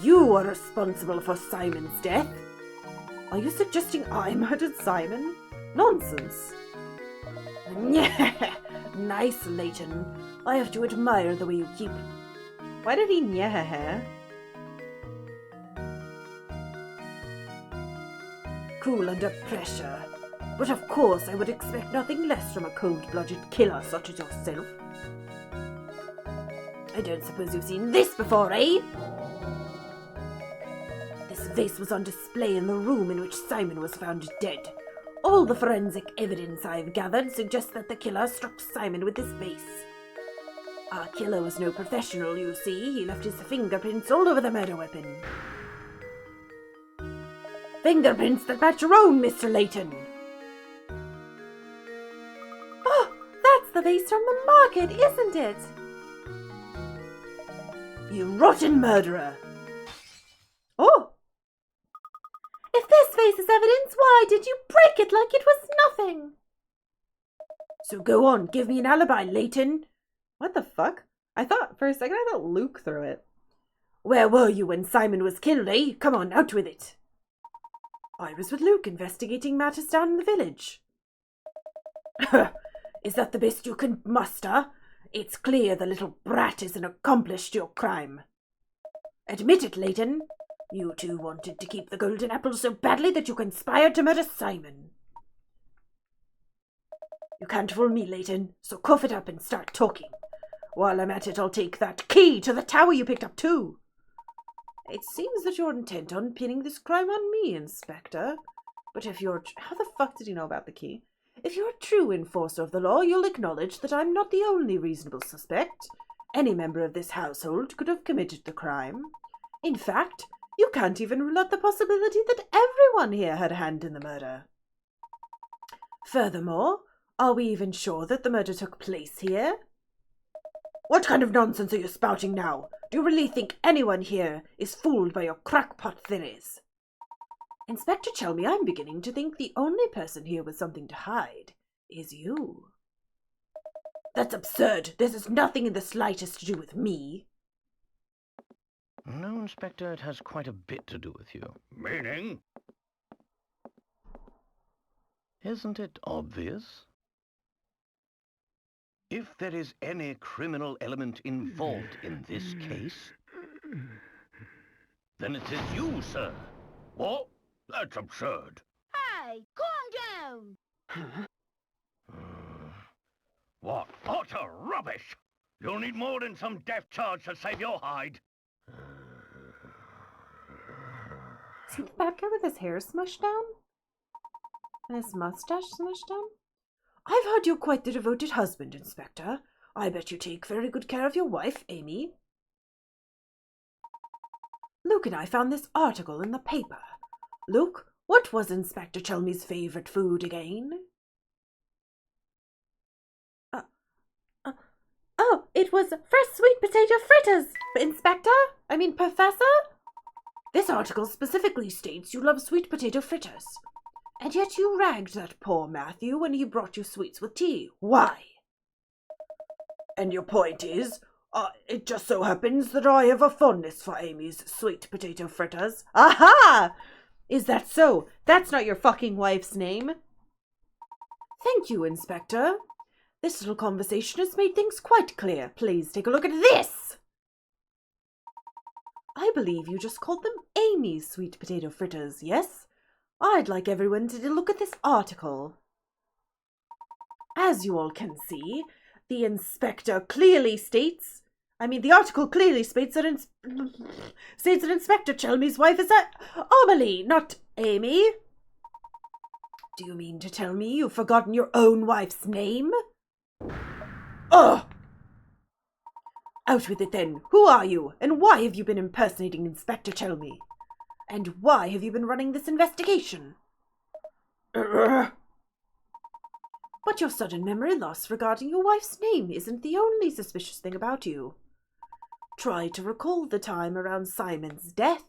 You are responsible for Simon's death. Are you suggesting I murdered Simon? Nonsense. Nice, Layton. I have to admire the way you keep... Why did he nyeh? Cool under pressure. But of course I would expect nothing less from a cold-blooded killer such as yourself. I don't suppose you've seen this before, eh? This vase was on display in the room in which Simon was found dead. All the forensic evidence I've gathered suggests that the killer struck Simon with this vase. Our killer was no professional, you see. He left his fingerprints all over the murder weapon. Fingerprints that match your own, Mr. Layton. Oh, that's the vase from the market, isn't it? You rotten murderer. Oh! If this vase is evidence, why did you break it like it was nothing? So go on, give me an alibi, Layton. What the fuck? For a second I thought Luke threw it. Where were you when Simon was killed, eh? Come on, out with it. I was with Luke investigating matters down in the village. Is that the best you can muster? It's clear the little brat is an accomplice to your crime. Admit it, Layton. You two wanted to keep the golden apple so badly that you conspired to murder Simon. You can't fool me, Layton, so cough it up and start talking. While I'm at it, I'll take that key to the tower you picked up too. It seems that you're intent on pinning this crime on me, Inspector. But if you're... How the fuck did you know about the key? If you're a true enforcer of the law, you'll acknowledge that I'm not the only reasonable suspect. Any member of this household could have committed the crime. In fact, you can't even rule out the possibility that everyone here had a hand in the murder. Furthermore, are we even sure that the murder took place here? What kind of nonsense are you spouting now? Do you really think anyone here is fooled by your crackpot theories? Inspector Chelmy, I'm beginning to think the only person here with something to hide is you. That's absurd. This has nothing in the slightest to do with me. No, Inspector, it has quite a bit to do with you. Meaning? Isn't it obvious? If there is any criminal element involved in this case, then it is you, sir. What? That's absurd. Hey, calm down! What utter rubbish! You'll need more than some death charge to save your hide. Isn't the bad guy with his hair smushed down? And his mustache smushed down? I've heard you're quite the devoted husband, Inspector. I bet you take very good care of your wife, Amy. Luke and I found this article in the paper. Luke, what was Inspector Chelmy's favourite food again? Oh, it was fresh sweet potato fritters, Professor? This article specifically states you love sweet potato fritters. And yet you ragged that poor Matthew when he brought you sweets with tea. Why? And your point is, it just so happens that I have a fondness for Amy's sweet potato fritters. Aha! Is that so? That's not your fucking wife's name. Thank you, Inspector. This little conversation has made things quite clear. Please take a look at this. I believe you just called them Amy's sweet potato fritters, yes? I'd like everyone to look at this article. As you all can see, the article clearly states that Inspector Chelmy's wife is Amelie, not Amy. Do you mean to tell me you've forgotten your own wife's name? Ugh! Out with it then. Who are you, and why have you been impersonating Inspector Chelmy? And why have you been running this investigation? But your sudden memory loss regarding your wife's name isn't the only suspicious thing about you. Try to recall the time around Simon's death.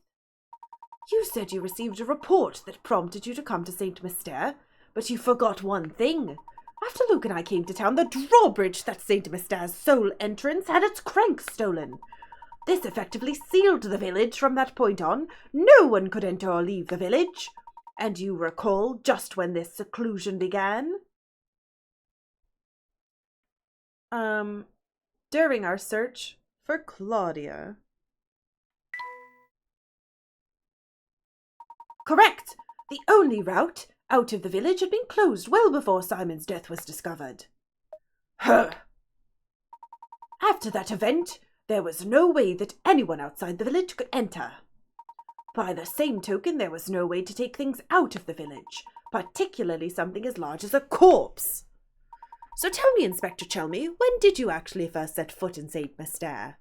You said you received a report that prompted you to come to St. Mystere, but you forgot one thing. After Luke and I came to town, the drawbridge that St. Mystere's sole entrance had its crank stolen. This effectively sealed the village from that point on. No one could enter or leave the village. And you recall just when this seclusion began? During our search for Claudia. Correct! The only route out of the village had been closed well before Simon's death was discovered. After that event, there was no way that anyone outside the village could enter. By the same token, there was no way to take things out of the village, particularly something as large as a corpse. So tell me, Inspector Chelmy, when did you actually first set foot in St. Mystère?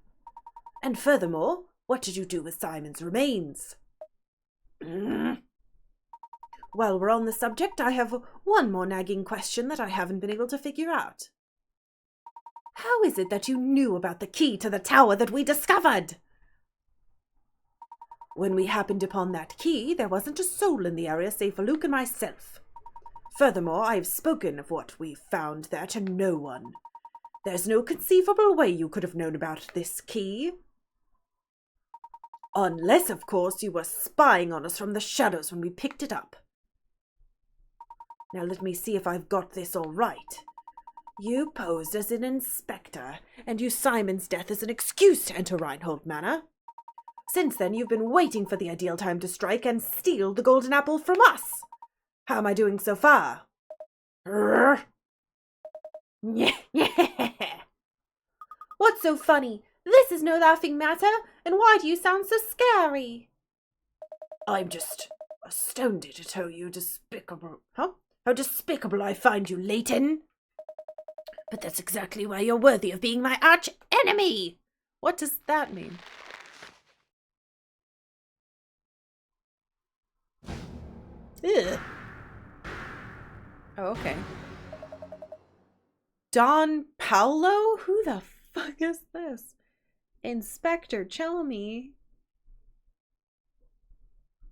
And furthermore, what did you do with Simon's remains? While we're on the subject, I have one more nagging question that I haven't been able to figure out. How is it that you knew about the key to the tower that we discovered? When we happened upon that key, there wasn't a soul in the area save for Luke and myself. Furthermore, I've spoken of what we found there to no one. There's no conceivable way you could have known about this key. Unless, of course, you were spying on us from the shadows when we picked it up. Now let me see if I've got this all right. You posed as an inspector, and used Simon's death as an excuse to enter Reinhold Manor. Since then, you've been waiting for the ideal time to strike and steal the golden apple from us. How am I doing so far? What's so funny? This is no laughing matter, and why do you sound so scary? I'm just astounded at how how despicable I find you, Layton. But that's exactly why you're worthy of being my arch enemy. What does that mean? Ugh. Oh, okay. Don Paolo? Who the fuck is this? Inspector Chelmy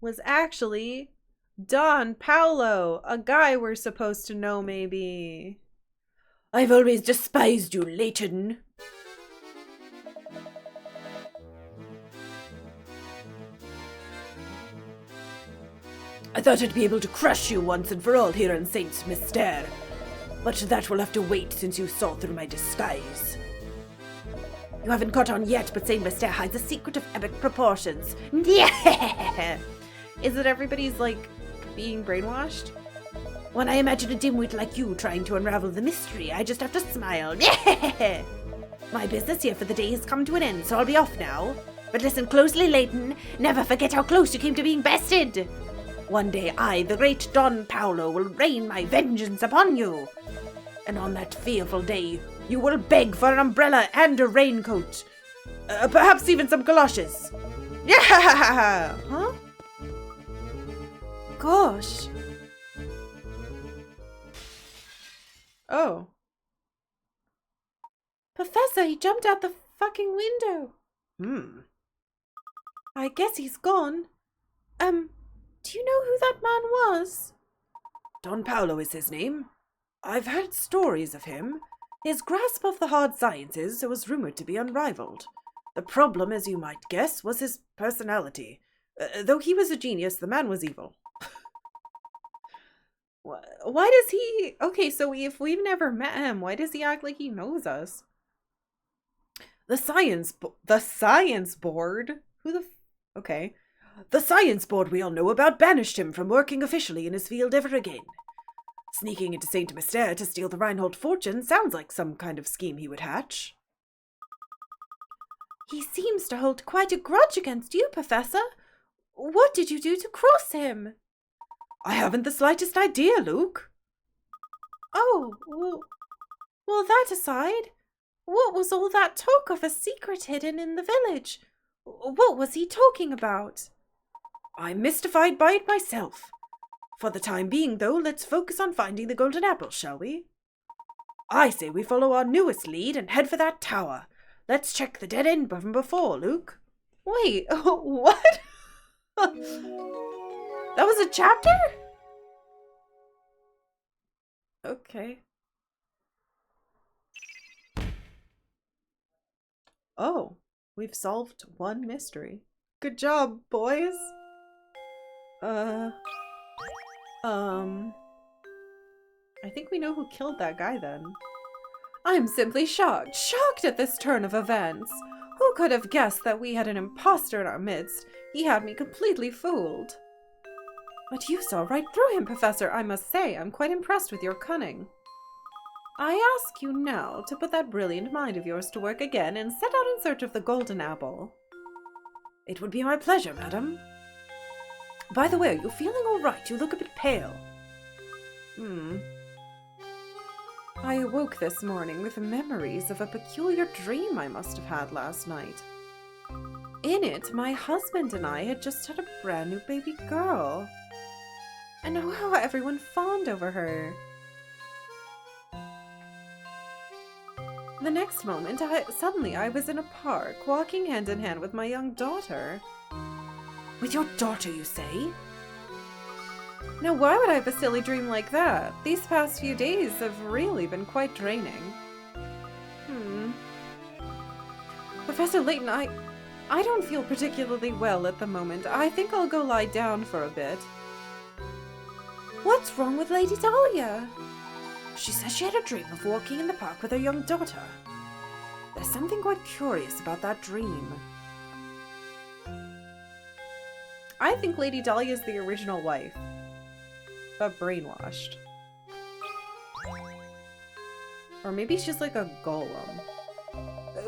was actually Don Paolo, a guy we're supposed to know, maybe. I've always despised you, Layton. I thought I'd be able to crush you once and for all here in Saint Mystère, but that will have to wait since you saw through my disguise. You haven't caught on yet, but Saint Mystère hides a secret of epic proportions. Yeah! Is it everybody's, like, being brainwashed? When I imagine a dimwit like you trying to unravel the mystery, I just have to smile. Yeah! My business here for the day has come to an end, so I'll be off now. But listen closely, Layton. Never forget how close you came to being bested. One day I, the great Don Paolo, will rain my vengeance upon you. And on that fearful day, you will beg for an umbrella and a raincoat. Perhaps even some galoshes. Yeah! Huh? Gosh. Oh. Professor, he jumped out the fucking window. I guess he's gone. Do you know who that man was? Don Paolo is his name. I've heard stories of him. His grasp of the hard sciences was rumored to be unrivaled. The problem, as you might guess, was his personality. Though he was a genius, the man was evil. Why does he... Okay, so if we've never met him, why does he act like he knows us? The science board? Who the... Okay. The science board we all know about banished him from working officially in his field ever again. Sneaking into Saint Mystère to steal the Reinhold fortune sounds like some kind of scheme he would hatch. He seems to hold quite a grudge against you, Professor. What did you do to cross him? I haven't the slightest idea, Luke. Oh, well, that aside, what was all that talk of a secret hidden in the village? What was he talking about? I'm mystified by it myself. For the time being, though, let's focus on finding the golden apple, shall we? I say we follow our newest lead and head for that tower. Let's check the dead end from before, Luke. Wait, what? That was a chapter? Okay. Oh, we've solved one mystery. Good job, boys. I think we know who killed that guy then. I'm simply shocked at this turn of events. Who could have guessed that we had an imposter in our midst? He had me completely fooled. But you saw right through him, Professor. I must say, I'm quite impressed with your cunning. I ask you now to put that brilliant mind of yours to work again and set out in search of the golden apple. It would be my pleasure, madam. By the way, are you feeling all right? You look a bit pale. I awoke this morning with memories of a peculiar dream I must have had last night. In it, my husband and I had just had a brand new baby girl. And oh, how everyone fawned over her. The next moment, suddenly I was in a park, walking hand in hand with my young daughter. With your daughter, you say? Now, why would I have a silly dream like that? These past few days have really been quite draining. Professor Layton, I don't feel particularly well at the moment. I think I'll go lie down for a bit. What's wrong with Lady Dahlia? She says she had a dream of walking in the park with her young daughter. There's something quite curious about that dream. I think Lady Dahlia is the original wife, but brainwashed. Or maybe she's like a golem.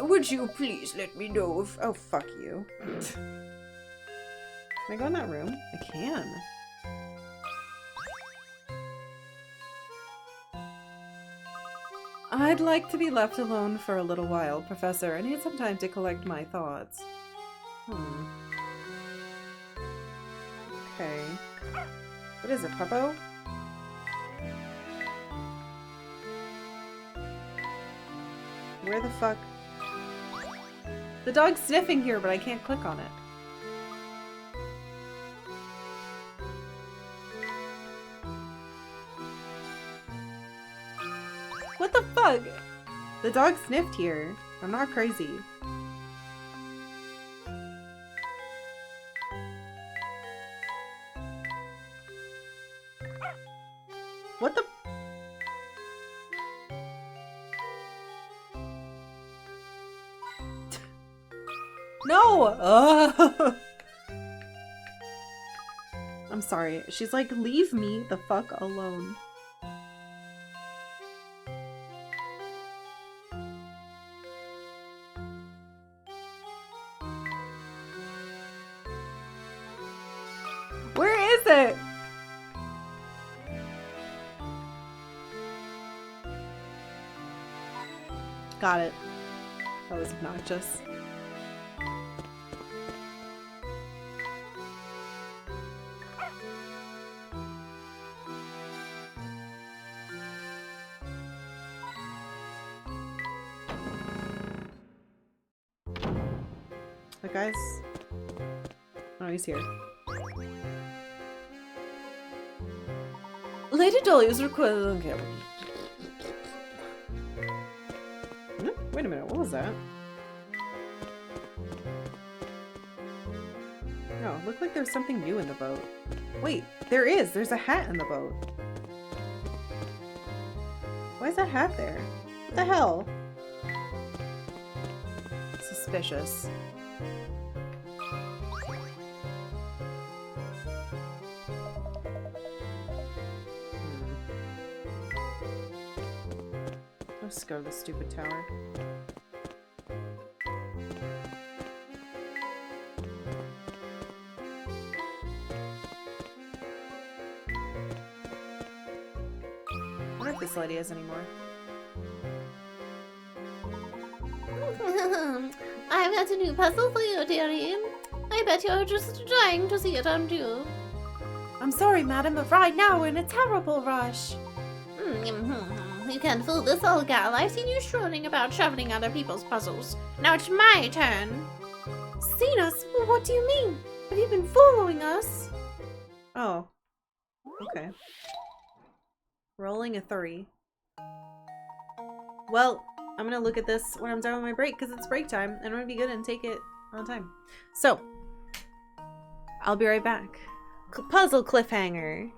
Would you please let me know if... Oh, fuck you. Can I go in that room? I can. I'd like to be left alone for a little while, Professor. I need some time to collect my thoughts. Okay. What is it, Puppo? Where the fuck? The dog's sniffing here, but I can't click on it. What the fuck? The dog sniffed here. I'm not crazy. What the? No! I'm sorry. She's like, leave me the fuck alone. Where is it? Got it. That was obnoxious. But guys, oh, he's here. Lady Dahlia's requested on camera. Wait a minute, what was that? No, it looked like there was something new in the boat. Wait, there is! There's a hat in the boat. Why is that hat there? What the hell? Suspicious. Let's go to the stupid tower. I wonder if this lady has any more. I've got a new puzzle for you, dearie. I bet you're just dying to see it undo. I'm sorry, madam, but right now we're in a terrible rush. You can't fool this old gal. I've seen you swirling about shoveling other people's puzzles. Now it's my turn. Seen us? Well, what do you mean? Have you been following us? Oh. Okay. Rolling a 3. Well, I'm gonna look at this when I'm done with my break because it's break time and I'm gonna be good and take it on time. So, I'll be right back. Puzzle cliffhanger.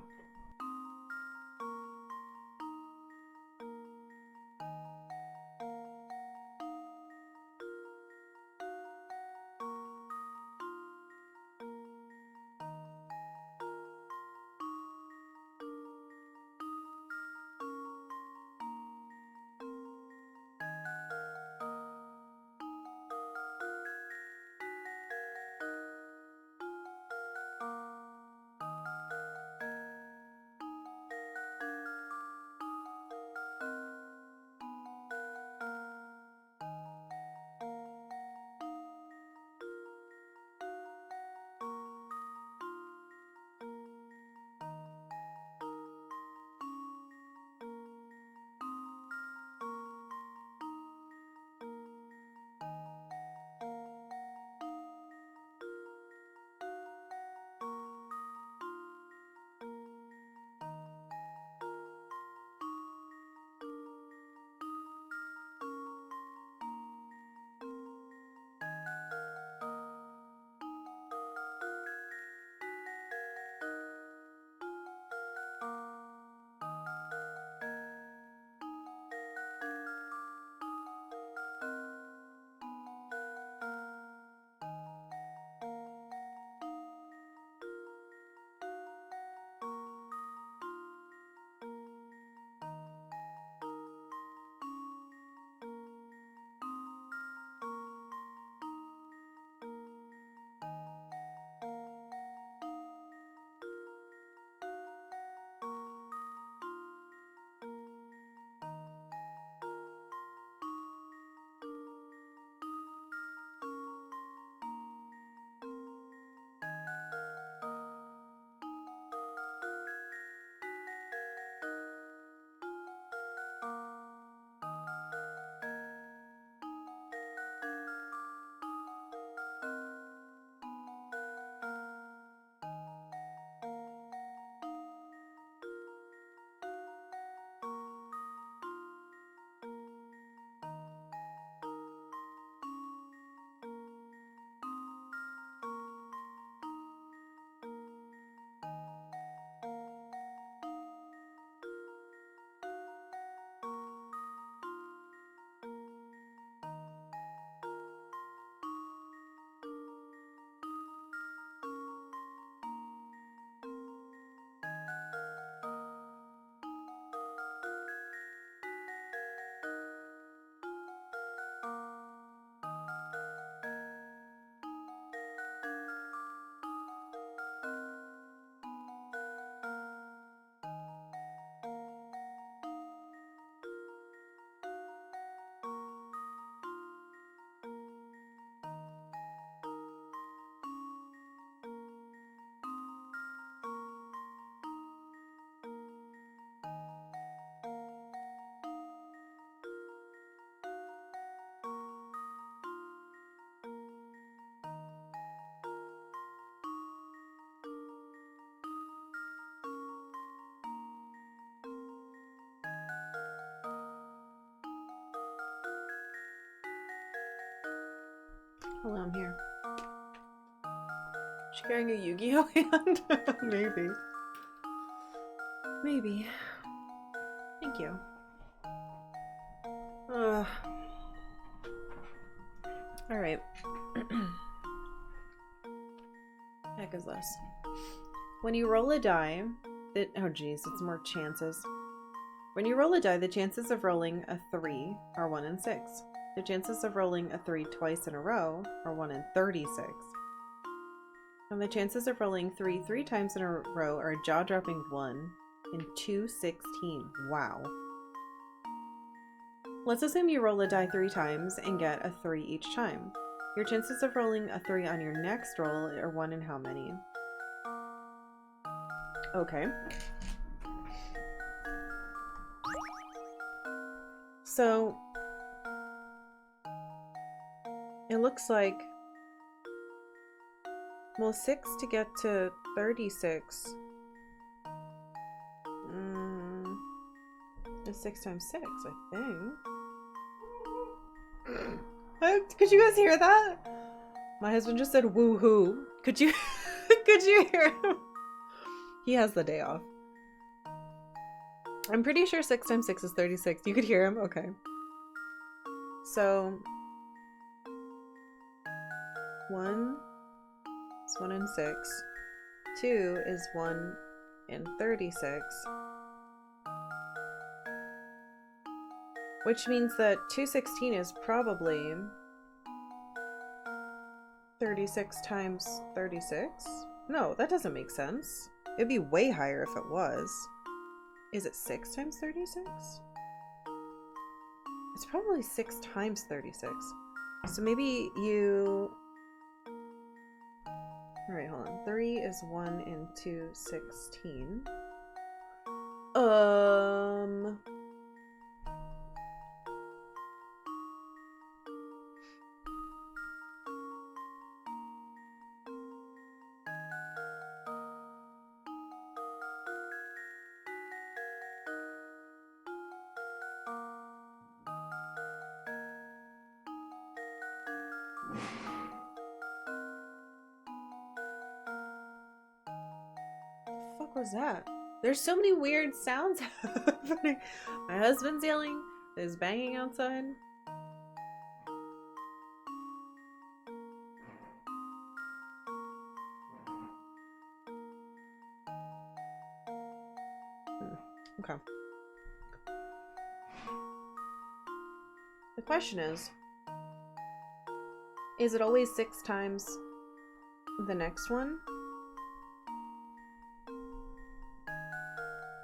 Hello, I'm here. Is she carrying a Yu-Gi-Oh hand? Maybe. Maybe. Thank you. Alright. Heck is this? When you roll a die, oh geez, it's more chances. When you roll a die, the chances of rolling a 3 are 1 in 6. The chances of rolling a 3 twice in a row are 1 in 36. And the chances of rolling 3 times in a row are a jaw-dropping 1 in 216. Wow. Let's assume you roll a die 3 times and get a 3 each time. Your chances of rolling a 3 on your next roll are 1 in how many? Okay. So, it looks like, well, 6 to get to 36. It's 6 times 6, I think. Could you guys hear that? My husband just said woohoo. Could you could you hear him? He has the day off. I'm pretty sure 6 times 6 is 36. You could hear him? Okay. So 1 is 1 in 6. 2 is 1 in 36. Which means that 216 is probably 36 times 36? No, that doesn't make sense. It'd be way higher if it was. Is it 6 times 36? It's probably 6 times 36. So maybe you... Alright, hold on. 3 is 1 in 216. Was that? There's so many weird sounds happening. My husband's yelling. There's banging outside. Okay. The question is it always 6 times the next one?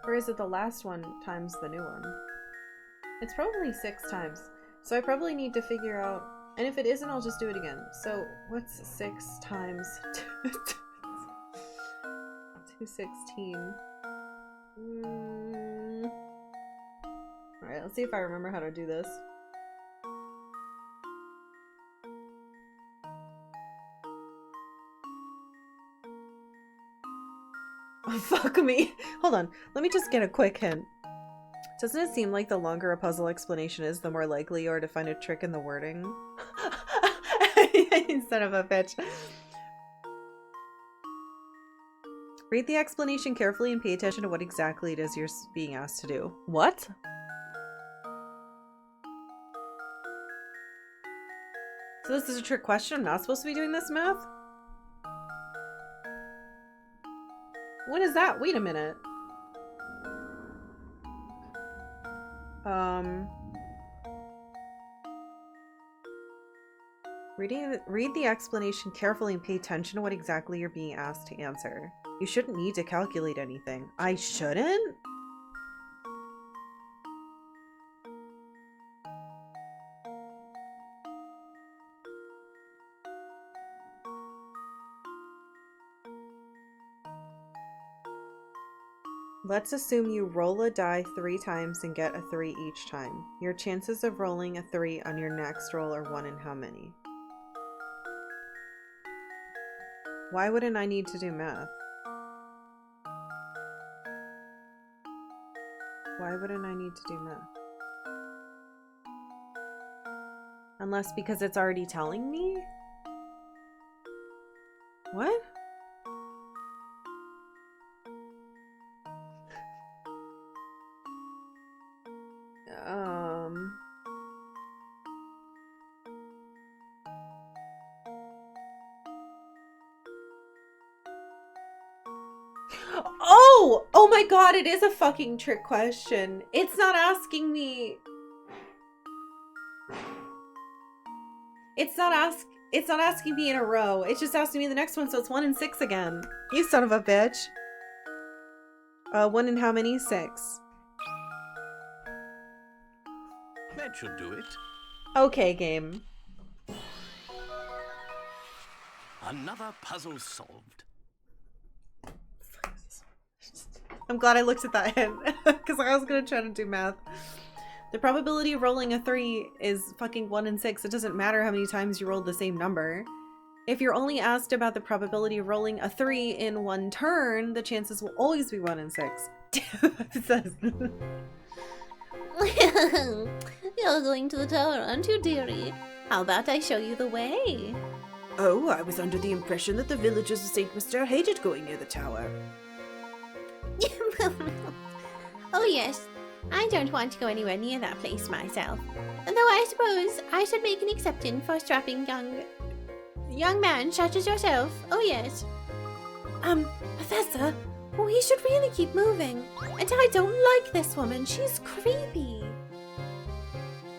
Or is it the last one times the new one? It's probably 6 times. So I probably need to figure out... And if it isn't, I'll just do it again. So what's 6 times 216? Alright, let's see if I remember how to do this. Oh, fuck me. Hold on. Let me just get a quick hint. Doesn't it seem like the longer a puzzle explanation is, the more likely you are to find a trick in the wording? Son of a bitch. Read the explanation carefully and pay attention to what exactly it is you're being asked to do. What? So this is a trick question? I'm not supposed to be doing this math? What is that? Wait a minute. Read the explanation carefully and pay attention to what exactly you're being asked to answer. You shouldn't need to calculate anything. I shouldn't? Let's assume you roll a die 3 times and get a 3 each time. Your chances of rolling a 3 on your next roll are 1 in how many? Why wouldn't I need to do math? Why wouldn't I need to do math? Unless because it's already telling me? What? Oh! Oh my god, it is a fucking trick question. It's not asking me. It's not asking me in a row. It's just asking me the next one, so it's 1 and 6 again. You son of a bitch. 1 and how many? 6. That should do it. Okay, game. Another puzzle solved. I'm glad I looked at that hint, because I was gonna try to do math. The probability of rolling a 3 is fucking 1 and 6. It doesn't matter how many times you rolled the same number. If you're only asked about the probability of rolling a 3 in one turn, the chances will always be 1 and 6. It says. You're going to the tower, aren't you, dearie? How about I show you the way? Oh, I was under the impression that the villagers of St. Mystere hated going near the tower. Oh yes, I don't want to go anywhere near that place myself. Though I suppose I should make an exception for strapping young man such as yourself. Oh yes. Professor, we should really keep moving. And I don't like this woman. She's creepy.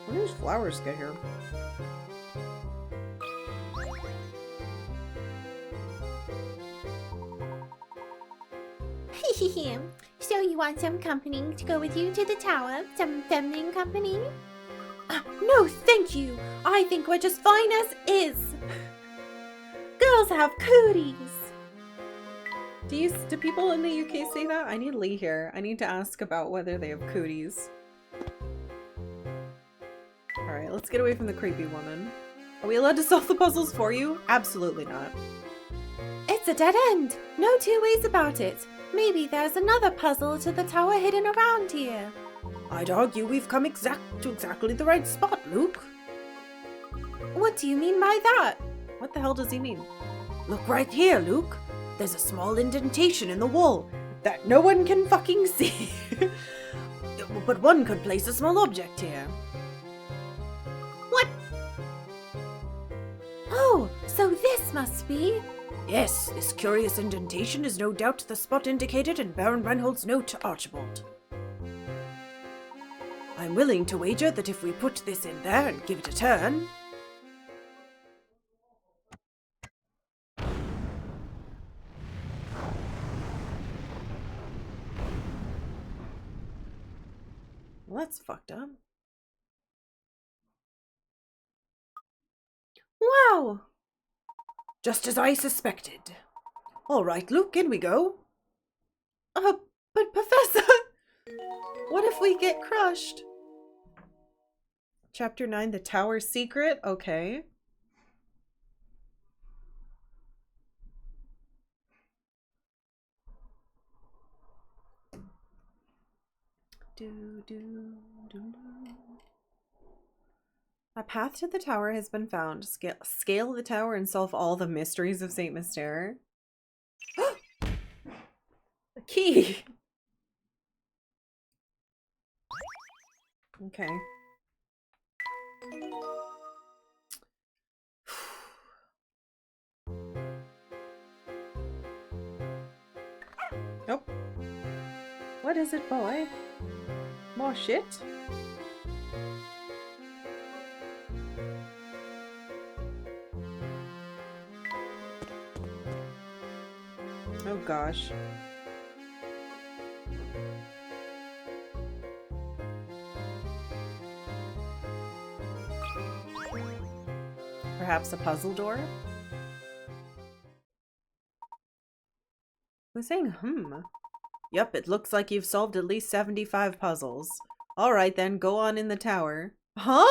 When did these flowers get here? So you want some company to go with you to the tower? Some feminine company? No, thank you. I think we're just fine as is. Girls have cooties. Do people in the UK say that? I need Lee here. I need to ask about whether they have cooties. Alright, let's get away from the creepy woman. Are we allowed to solve the puzzles for you? Absolutely not. It's a dead end. No two ways about it. Maybe there's another puzzle to the tower hidden around here. I'd argue we've come to exactly the right spot, Luke. What do you mean by that? What the hell does he mean? Look right here, Luke. There's a small indentation in the wall that no one can fucking see. But one could place a small object here. What? Oh, so this must be... Yes, this curious indentation is no doubt the spot indicated in Baron Reinhold's note to Archibald. I'm willing to wager that if we put this in there and give it a turn... Well, that's fucked up. Wow! Just as I suspected. All right, Luke, in we go. But Professor! What if we get crushed? Chapter 9, The Tower Secret? Okay. A path to the tower has been found. Scale the tower and solve all the mysteries of St. Mystere. A key! Okay. Oh. What is it, boy? More shit? Oh gosh. Perhaps a puzzle door? Who's saying Yep, it looks like you've solved at least 75 puzzles. Alright then, go on in the tower. Huh?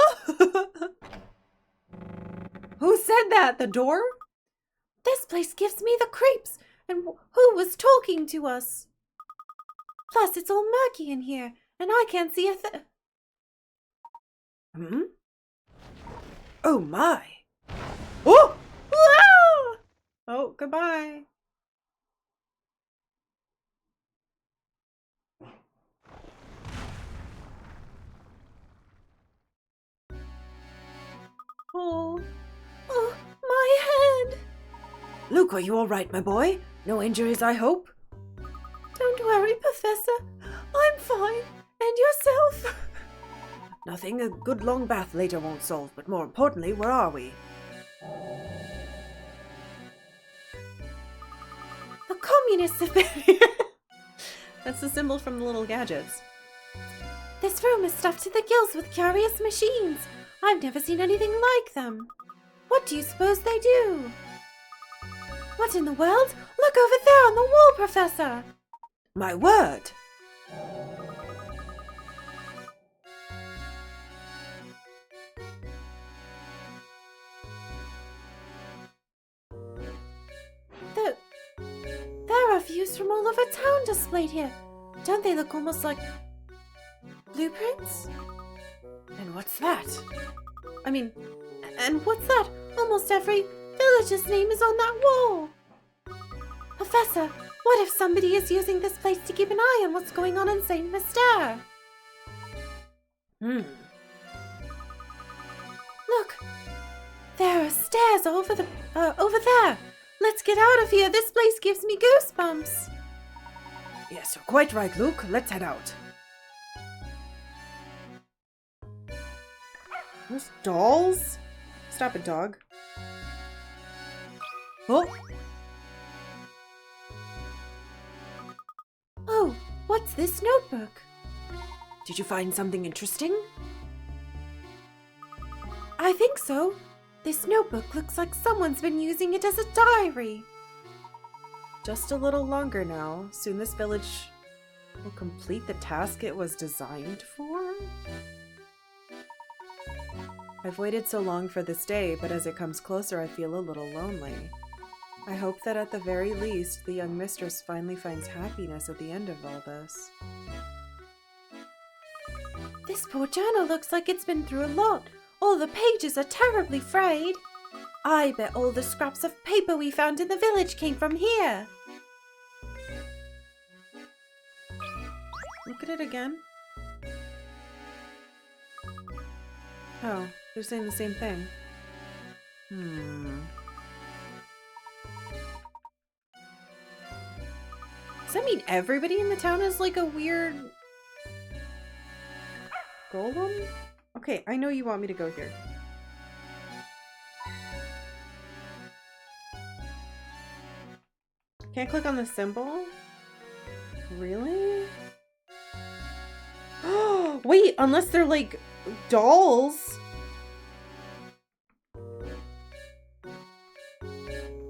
Who said that? The door? This place gives me the creeps. And who was talking to us? Plus, it's all murky in here, and I can't see a thing. Oh my! Oh! Ah! Oh, goodbye. Oh. Oh, my head! Luke, are you all right, my boy? No injuries, I hope? Don't worry, Professor. I'm fine. And yourself? Nothing a good long bath later won't solve, but more importantly, where are we? The communists have been here. That's the symbol from the little gadgets. This room is stuffed to the gills with curious machines. I've never seen anything like them. What do you suppose they do? What in the world? Look over there on the wall, Professor! My word! There are views from all over town displayed here. Don't they look almost like blueprints? And what's that? I mean, and what's that? Almost every village's name is on that wall. Professor, what if somebody is using this place to keep an eye on what's going on in Saint Mystère? Look, there are stairs over there. Let's get out of here. This place gives me goosebumps. Yes, you're quite right, Luke. Let's head out. Those dolls? Stop it, dog. Oh, Oh, what's this notebook? did you find something interesting? I think so. This notebook looks like someone's been using it as a diary. Just a little longer now. Soon this village will complete the task it was designed for. I've waited so long for this day, but as it comes closer, I feel a little lonely. I hope that at the very least, the young mistress finally finds happiness at the end of all this. This poor journal looks like it's been through a lot. All the pages are terribly frayed. I bet all the scraps of paper we found in the village came from here. Look at it again. Oh, they're saying the same thing. Does that mean everybody in the town is like a weird golem? Okay, I know you want me to go here. Can't click on the symbol? Really? Oh, wait, unless they're like dolls.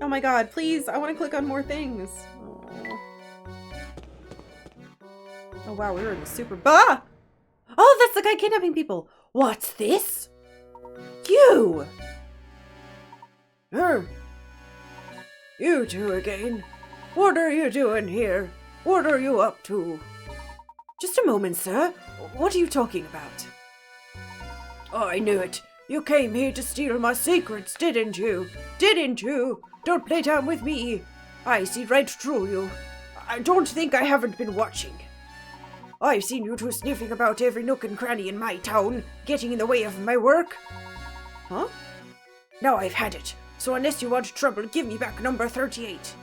Oh my god, please, I want to click on more things. Oh wow, we were in the super... Ah! Oh, that's the guy kidnapping people. What's this? You! You two again. What are you doing here? What are you up to? Just a moment, sir. What are you talking about? I knew it. You came here to steal my secrets, didn't you? Didn't you? Don't play down with me. I see right through you. I don't think I haven't been watching. I've seen you two sniffing about every nook and cranny in my town, getting in the way of my work. Huh? Now I've had it, so unless you want trouble, give me back number 38.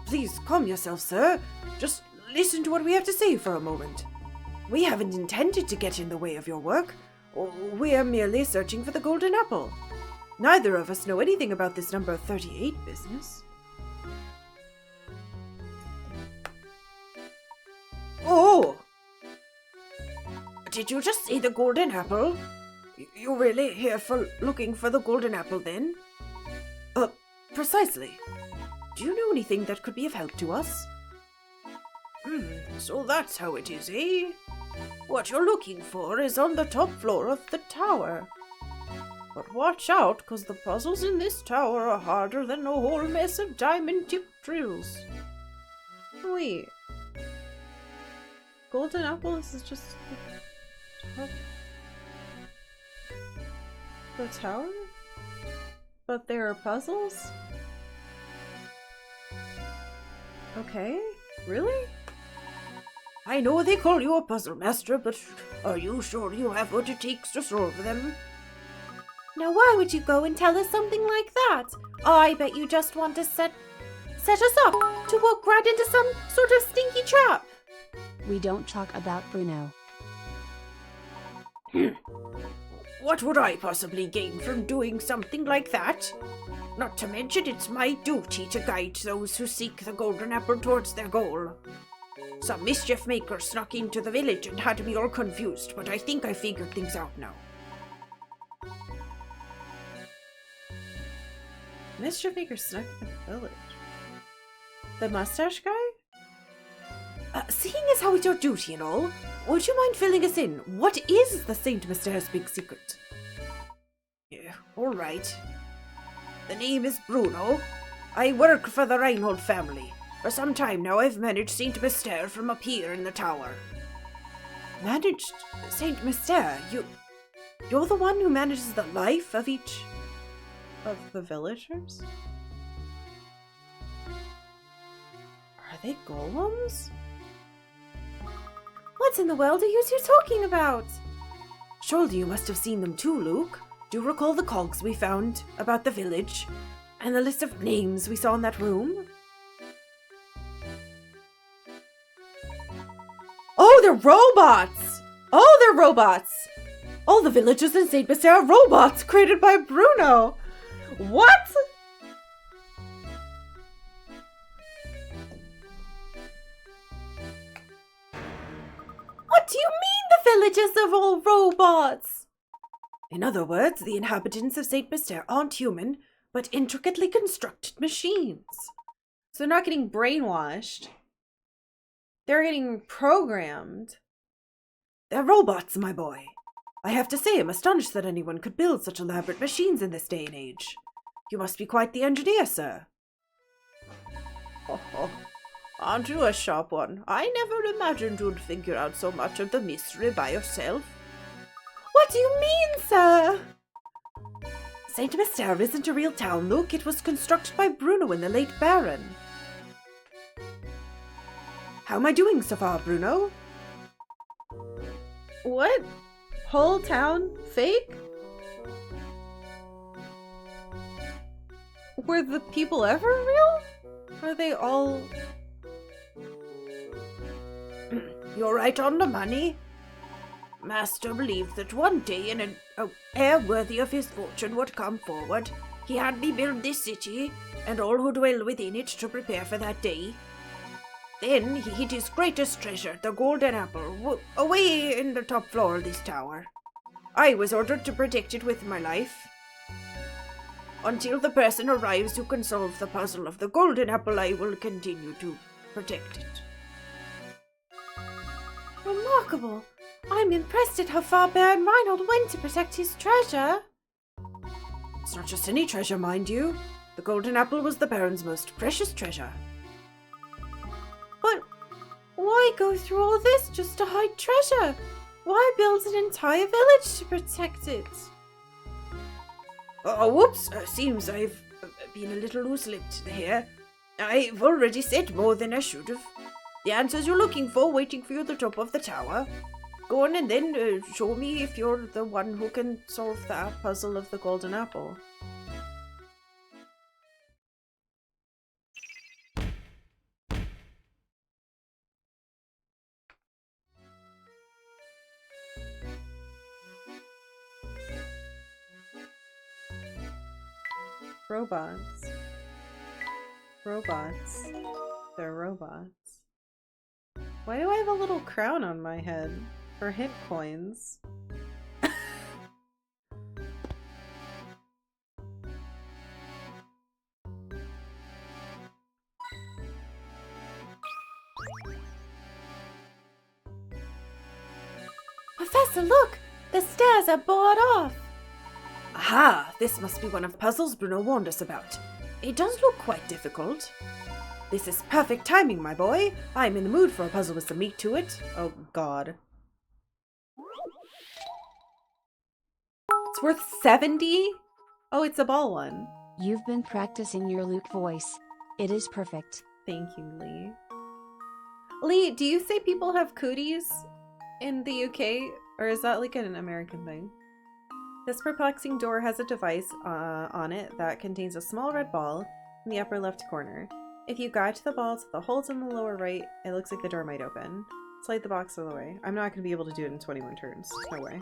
Please calm yourself, sir. Just listen to what we have to say for a moment. We haven't intended to get in the way of your work. We are merely searching for the golden apple. Neither of us know anything about this number 38 business. Oh! Did you just say the golden apple? You're really here for looking for the golden apple, then? Precisely. Do you know anything that could be of help to us? So that's how it is, eh? What you're looking for is on the top floor of the tower. But watch out, 'cause the puzzles in this tower are harder than a whole mess of diamond-tipped drills. Wait. Golden apples is just the tower? But there are puzzles? Okay. Really? I know they call you a puzzle master, but are you sure you have what it takes to solve them? Now why would you go and tell us something like that? I bet you just want to set us up to walk right into some sort of stinky trap. We don't talk about Bruno. What would I possibly gain from doing something like that? Not to mention it's my duty to guide those who seek the golden apple towards their goal. Some mischief maker snuck into the village and had me all confused, but I think I figured things out now. Mischief Maker snuck in the village. The mustache guy? Seeing as how it's your duty and all, would you mind filling us in? What is the Saint Mystere's big secret? Yeah, all right. The name is Bruno. I work for the Reinhold family. For some time now, I've managed Saint Mystere from up here in the tower. Managed Saint Mystere? You're the one who manages the life of each Of the villagers? Are they golems? What in the world are you two talking about? Surely you must have seen them too, Luke. Do you recall the cogs we found about the village? And the list of names we saw in that room? Oh, they're robots! Oh, they're robots! All the villagers in St. Mystere are robots created by Bruno! What? What do you mean the villagers are all robots? In other words, the inhabitants of St. Mystere aren't human, but intricately constructed machines. So they're not getting brainwashed. They're getting programmed. They're robots, my boy. I have to say, I'm astonished that anyone could build such elaborate machines in this day and age. You must be quite the engineer, sir. Oh, aren't you a sharp one? I never imagined you'd figure out so much of the mystery by yourself. What do you mean, sir? St. Mystere isn't a real town, Luke. It was constructed by Bruno and the late Baron. How am I doing so far, Bruno? What? Whole town fake? Were the people ever real? Are they all... You're right on the money. Master believed that one day an heir worthy of his fortune would come forward. He had me build this city, and all who dwell within it to prepare for that day. Then he hid his greatest treasure, the golden apple, away in the top floor of this tower. I was ordered to protect it with my life. Until the person arrives who can solve the puzzle of the golden apple, I will continue to protect it. Remarkable. I'm impressed at how far Baron Reinhold went to protect his treasure. It's not just any treasure, mind you. The golden apple was the Baron's most precious treasure. But why go through all this just to hide treasure? Why build an entire village to protect it? Oh, whoops. Seems I've been a little loose-lipped here. I've already said more than I should have. The answers you're looking for waiting for you at the top of the tower. Go on and then show me if you're the one who can solve the puzzle of the golden apple. Robots. Robots. They're robots. Why do I have a little crown on my head? For hint coins. Professor, look! The stairs are boarded off. Aha! This must be one of the puzzles Bruno warned us about. It does look quite difficult. This is perfect timing, my boy. I'm in the mood for a puzzle with some meat to it. Oh, God. It's worth 70? Oh, it's a ball one. You've been practicing your Luke voice. It is perfect. Thank you, Lee. Lee, do you say people have cooties in the UK? Or is that like an American thing? This perplexing door has a device on it that contains a small red ball in the upper left corner. If you guide the ball to the holes in the lower right, it looks like the door might open. Slide the box out of the way. I'm not going to be able to do it in 21 turns. No way.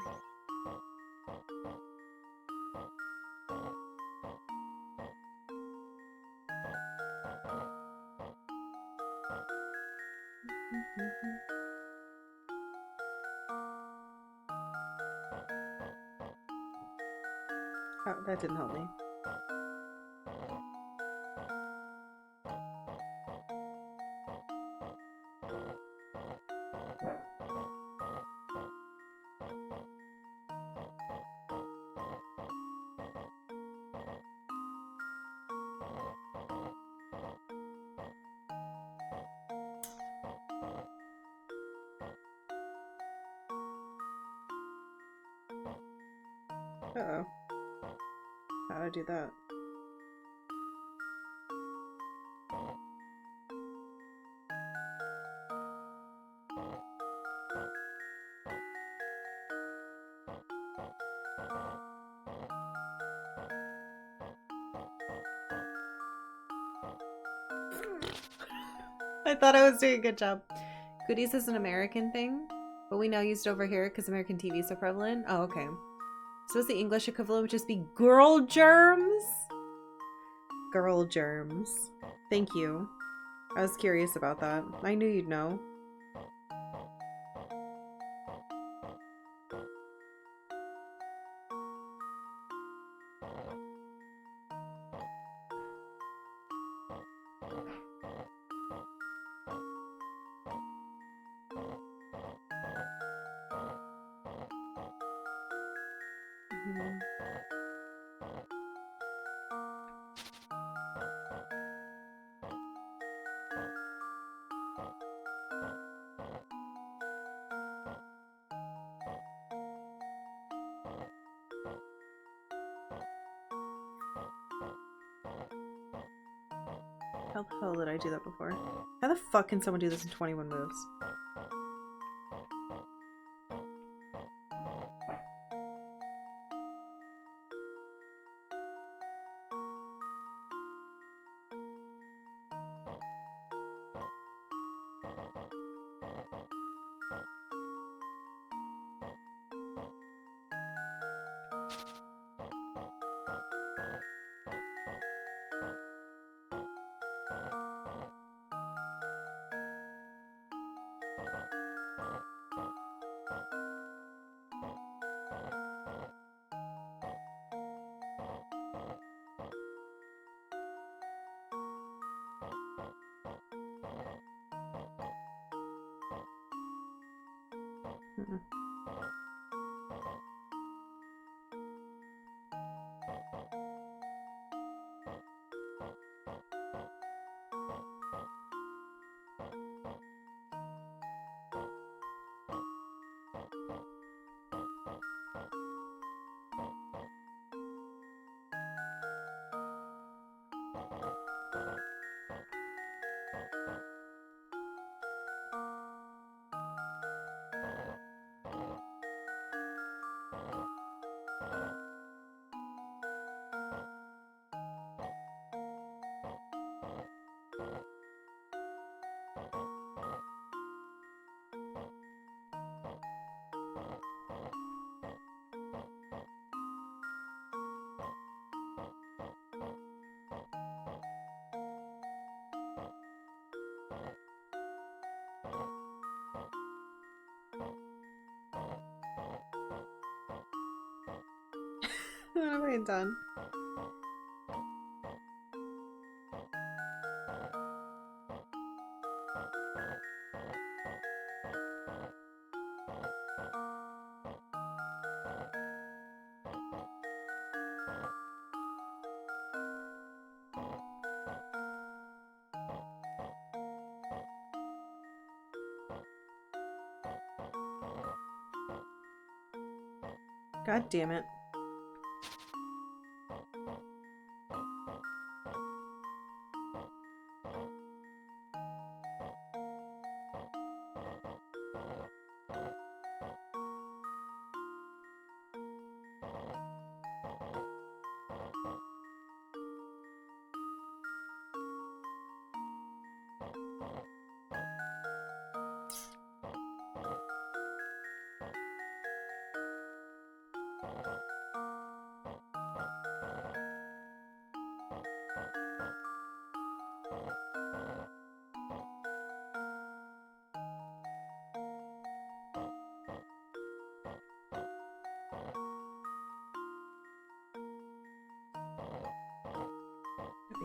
Oh, that didn't help me. Uh-oh. How do I do that? I thought I was doing a good job. Goodies is an American thing, but we now use it over here because American TV is so prevalent. Oh, okay. So the English equivalent would just be girl germs? Girl germs. Thank you. I was curious about that. I knew you'd know. How the hell did I do that before? How the fuck can someone do this in 21 moves? Mm-mm. What have I done? God damn it.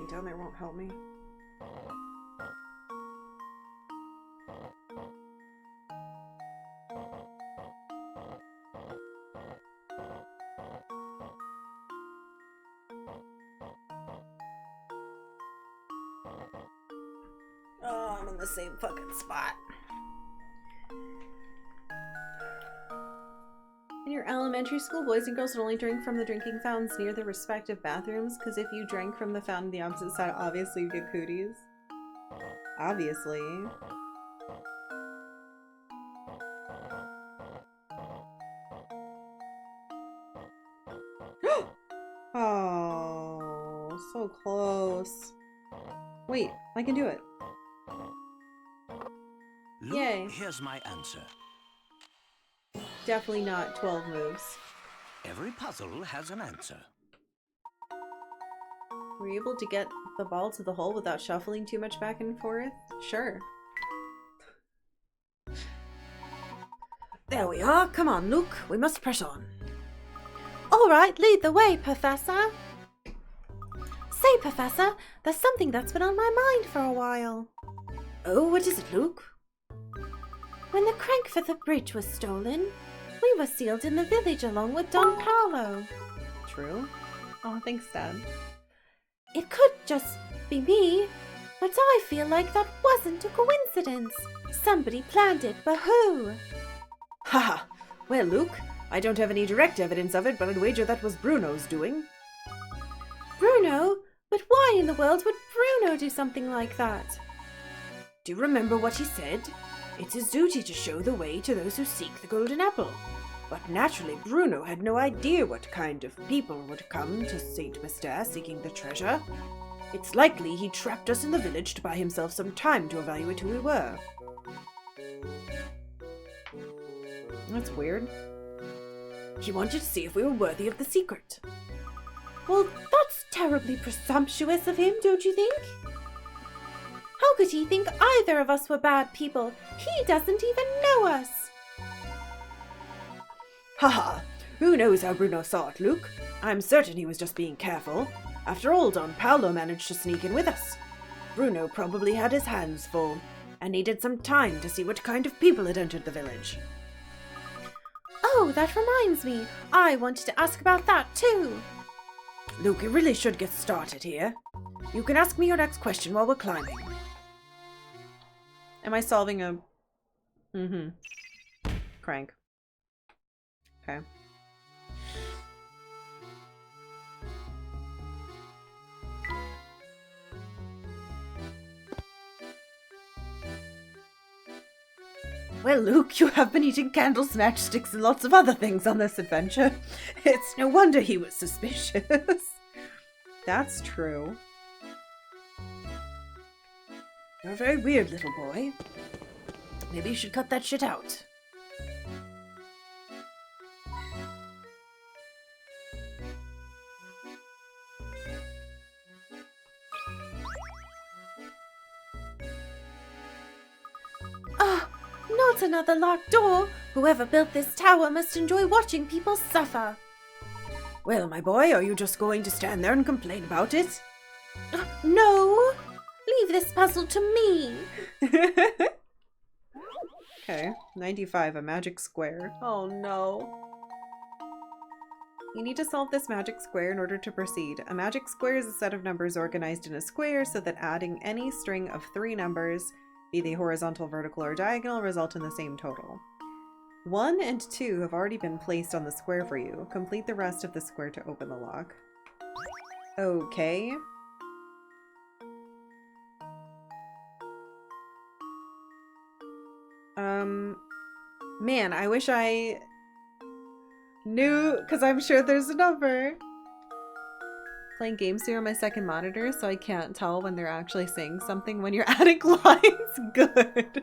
Being down there won't help me. Oh, I'm in the same fucking spot. In your elementary school, boys and girls would only drink from the drinking fountains near their respective bathrooms, because if you drank from the fountain the opposite side, obviously you get cooties. Obviously. Oh, so close. Wait, I can do it. Look, Yay. here's my answer. Definitely not 12 moves. Every puzzle has an answer. Were you able to get the ball to the hole without shuffling too much back and forth? Sure. There we are. Come on, Luke. We must press on. All right, lead the way, Professor. Say, Professor, there's something that's been on my mind for a while. Oh, what is it, Luke? When the crank for the bridge was stolen, we were sealed in the village along with Don Paolo. True. Oh, thanks, Dad. It could just be me, but I feel like that wasn't a coincidence. Somebody planned it, but who? Haha. Well, Luke, I don't have any direct evidence of it, but I'd wager that was Bruno's doing. Bruno? But why in the world would Bruno do something like that? Do you remember what he said? It's his duty to show the way to those who seek the golden apple. But naturally, Bruno had no idea what kind of people would come to St. Mystere seeking the treasure. It's likely he trapped us in the village to buy himself some time to evaluate who we were. That's weird. He wanted to see if we were worthy of the secret. Well, that's terribly presumptuous of him, don't you think? How could he think either of us were bad people? He doesn't even know us. Haha! Who knows how Bruno saw it, Luke? I'm certain he was just being careful. After all, Don Paolo managed to sneak in with us. Bruno probably had his hands full, and needed some time to see what kind of people had entered the village. Oh, that reminds me. I wanted to ask about that too. Luke, you really should get started here. You can ask me your next question while we're climbing. Am I solving a... crank? Okay. Well, Luke, you have been eating candles, matchsticks, and lots of other things on this adventure. It's no wonder he was suspicious. That's true. You're a very weird little boy. Maybe you should cut that shit out. Ah, not another locked door. Whoever built this tower must enjoy watching people suffer. Well, my boy, are you just going to stand there and complain about it? No! Leave this puzzle to me. Okay. 95, a magic square. Oh no. You need to solve this magic square in order to proceed. A magic square is a set of numbers organized in a square so that adding any string of 3 numbers, be they horizontal, vertical, or diagonal, result in the same total. 1 and 2 have already been placed on the square for you. Complete the rest of the square to open the lock. Okay. Man, I wish I knew, because I'm sure there's a number. Playing games here on my second monitor, so I can't tell when they're actually saying something when you're adding lines. Good.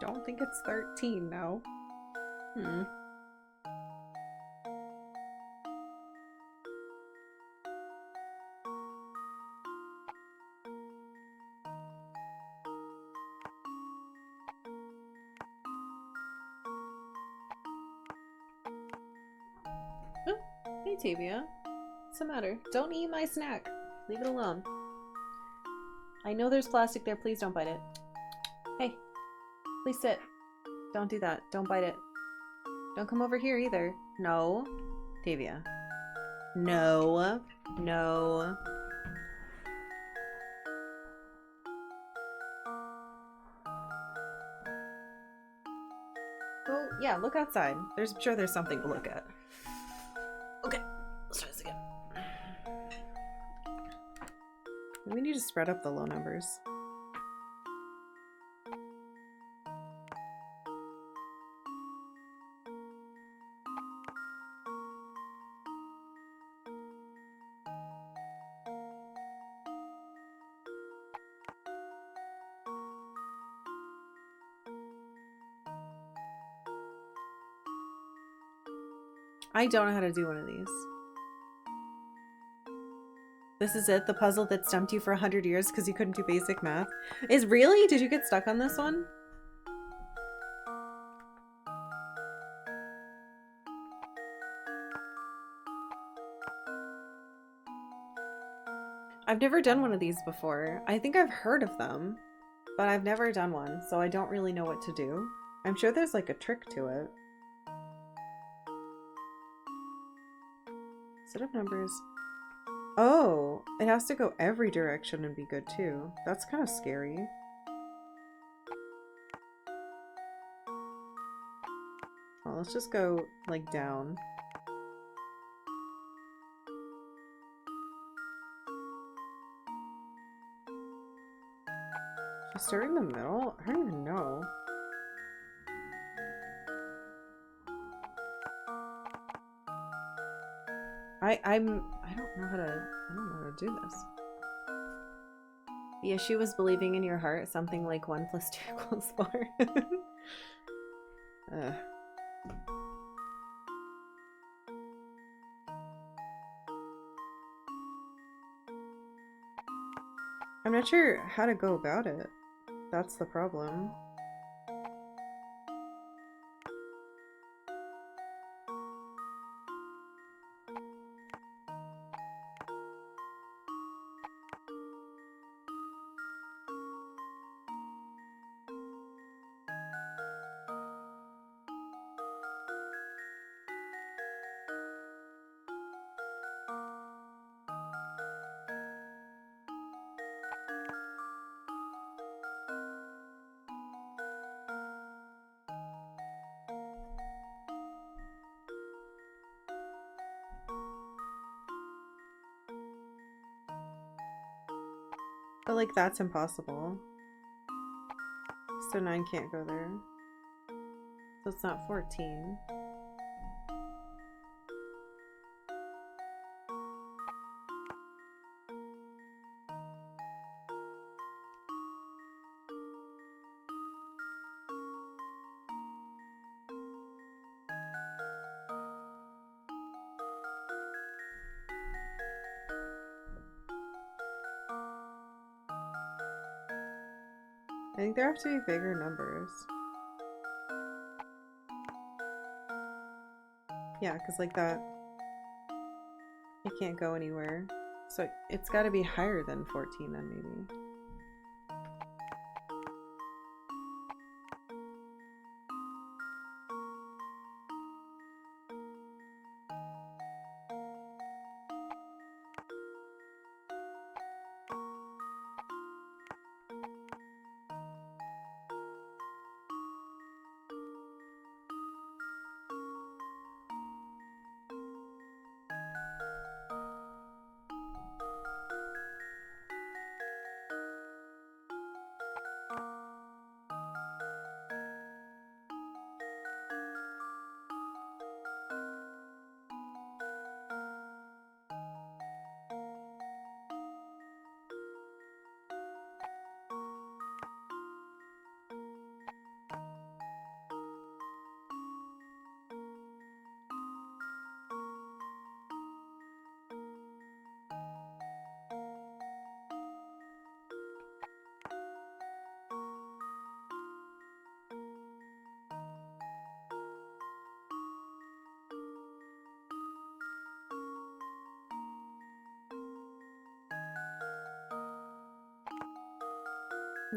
don't think it's 13, no. Oh, hey Tavia. What's the matter? Don't eat my snack. Leave it alone. I know there's plastic there. Please don't bite it. Hey, please sit. Don't do that. Don't bite it. Don't come over here either. No. Tavia. No. No. Oh, yeah, look outside. I'm sure there's something to look at. Okay, let's try this again. We need to spread up the low numbers. I don't know how to do one of these. This is it? The puzzle that stumped you for 100 years because you couldn't do basic math? Is really? Did you get stuck on this one? I've never done one of these before. I think I've heard of them, but I've never done one, so I don't really know what to do. I'm sure there's like a trick to it. Set up numbers. Oh, it has to go every direction and be good too. That's kind of scary. Well, let's just go like down. Should I start in the middle? I don't even know. I don't know how to do this. The issue was believing in your heart, something like 1 + 2 = 4. I'm not sure how to go about it. That's the problem. But like that's impossible. So 9 can't go there. So it's not 14. I think there have to be bigger numbers. Yeah, because like that, it can't go anywhere. So it's got to be higher than 14 then maybe.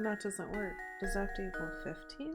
That doesn't work. Does that have to equal 15?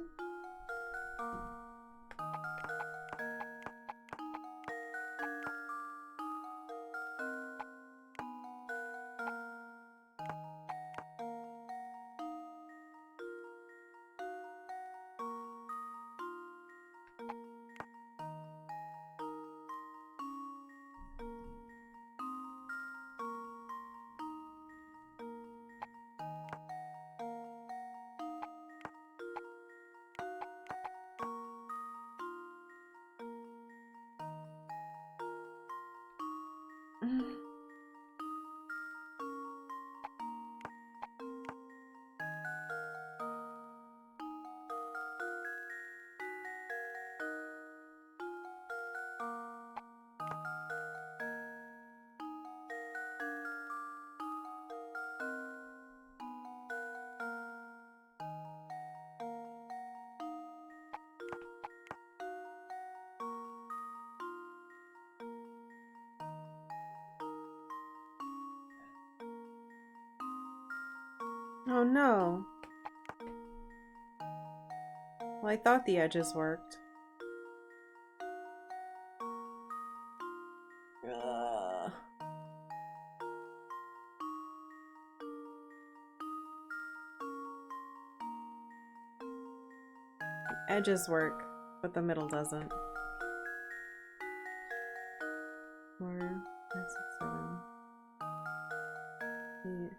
Oh no. Well, I thought the edges worked. Ugh. The edges work, but the middle doesn't. 4, 5, 6, 7, 8.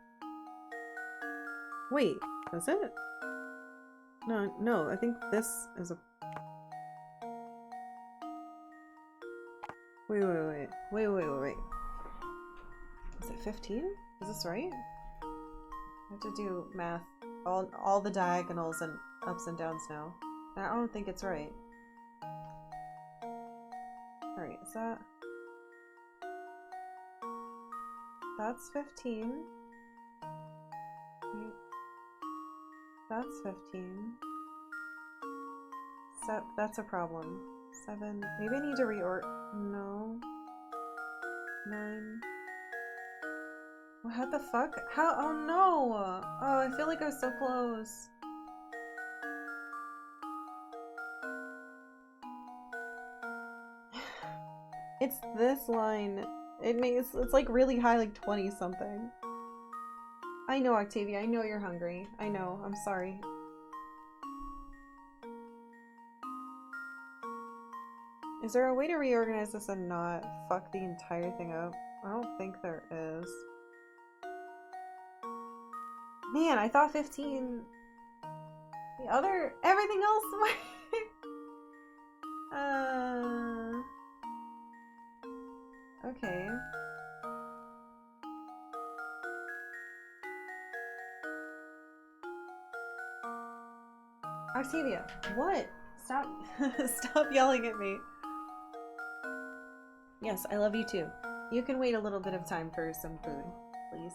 Wait, does it? No, no, I think this is a... Wait. Is it 15? Is this right? I have to do math. All the diagonals and ups and downs now. I don't think it's right. Alright, is that... That's 15. That's 15. So that's a problem. 7. Maybe I need to reorder. No. 9. What the fuck? How? Oh no! Oh, I feel like I was so close. It's this line. It's like really high, like 20 something. I know, Octavia. I know you're hungry. I know. I'm sorry. Is there a way to reorganize this and not fuck the entire thing up? I don't think there is. Man, I thought 15. The other, everything else. Okay. Octavia, what? Stop, stop yelling at me. Yes, I love you too. You can wait a little bit of time for some food, please.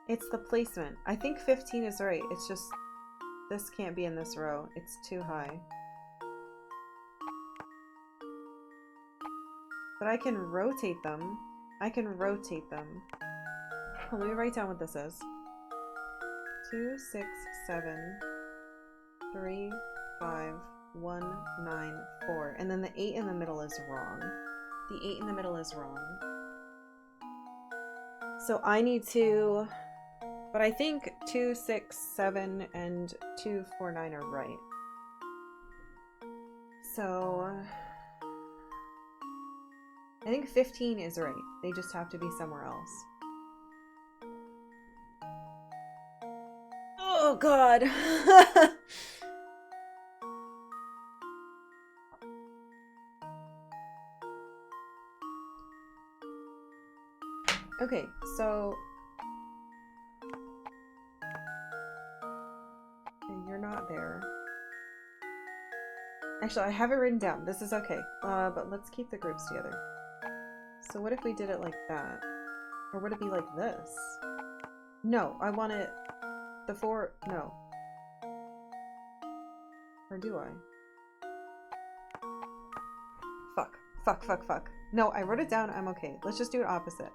It's the placement. I think 15 is right. It's just this can't be in this row. It's too high. But I can rotate them. I can rotate them. Let me write down what this is. 2, 6, 7, 3, 5, 1, 9, 4. And then the 8 in the middle is wrong. The 8 in the middle is wrong. So I need to... But I think 2, 6, 7, and 2, 4, 9 are right. So... I think 15 is right. They just have to be somewhere else. Oh god! Okay, so... You're not there. Actually, I have it written down. This is okay. But let's keep the groups together. So what if we did it like that? Or would it be like this? No, I want it... The 4... No. Or do I? Fuck. Fuck, fuck, fuck. No, I wrote it down. I'm okay. Let's just do it opposite.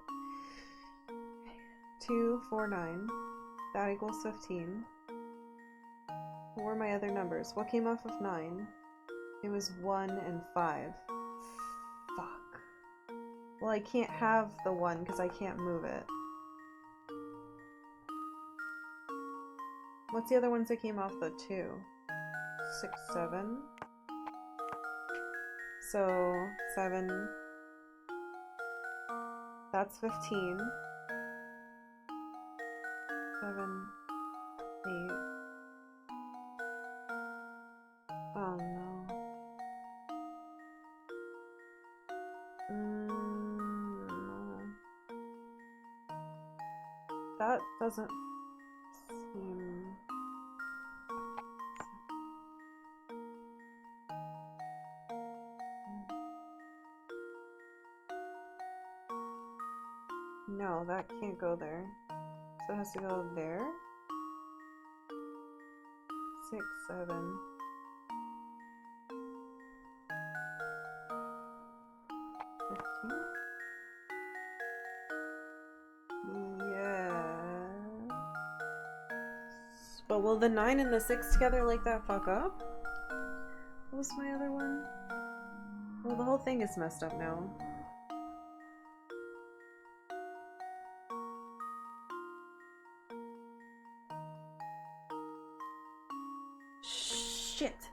2, 4, 9. That equals 15. What were my other numbers? What came off of 9? It was 1 and 5. Fuck. Well, I can't have the 1 because I can't move it. What's the other ones that came off the 2? 6, 7. So, 7. That's 15. 7, 8. Oh no. No. That doesn't seem... No, that can't go there. So it has to go there. 6, 7. 15? Yeah. But will the 9 and the 6 together like that fuck up? What was my other one? Well, the whole thing is messed up now. Shit.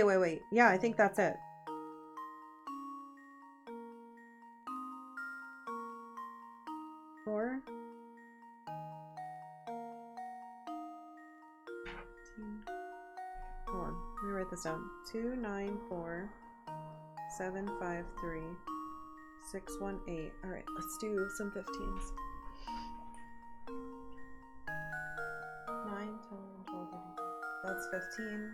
Wait. Yeah, I think that's it. Four. 15. Hold on. Let me write this down. 2, 9, 4, 7, 5, 3, 6, 1, 8. Alright, let's do some 15s. 9, 10, 12, 13. That's 15.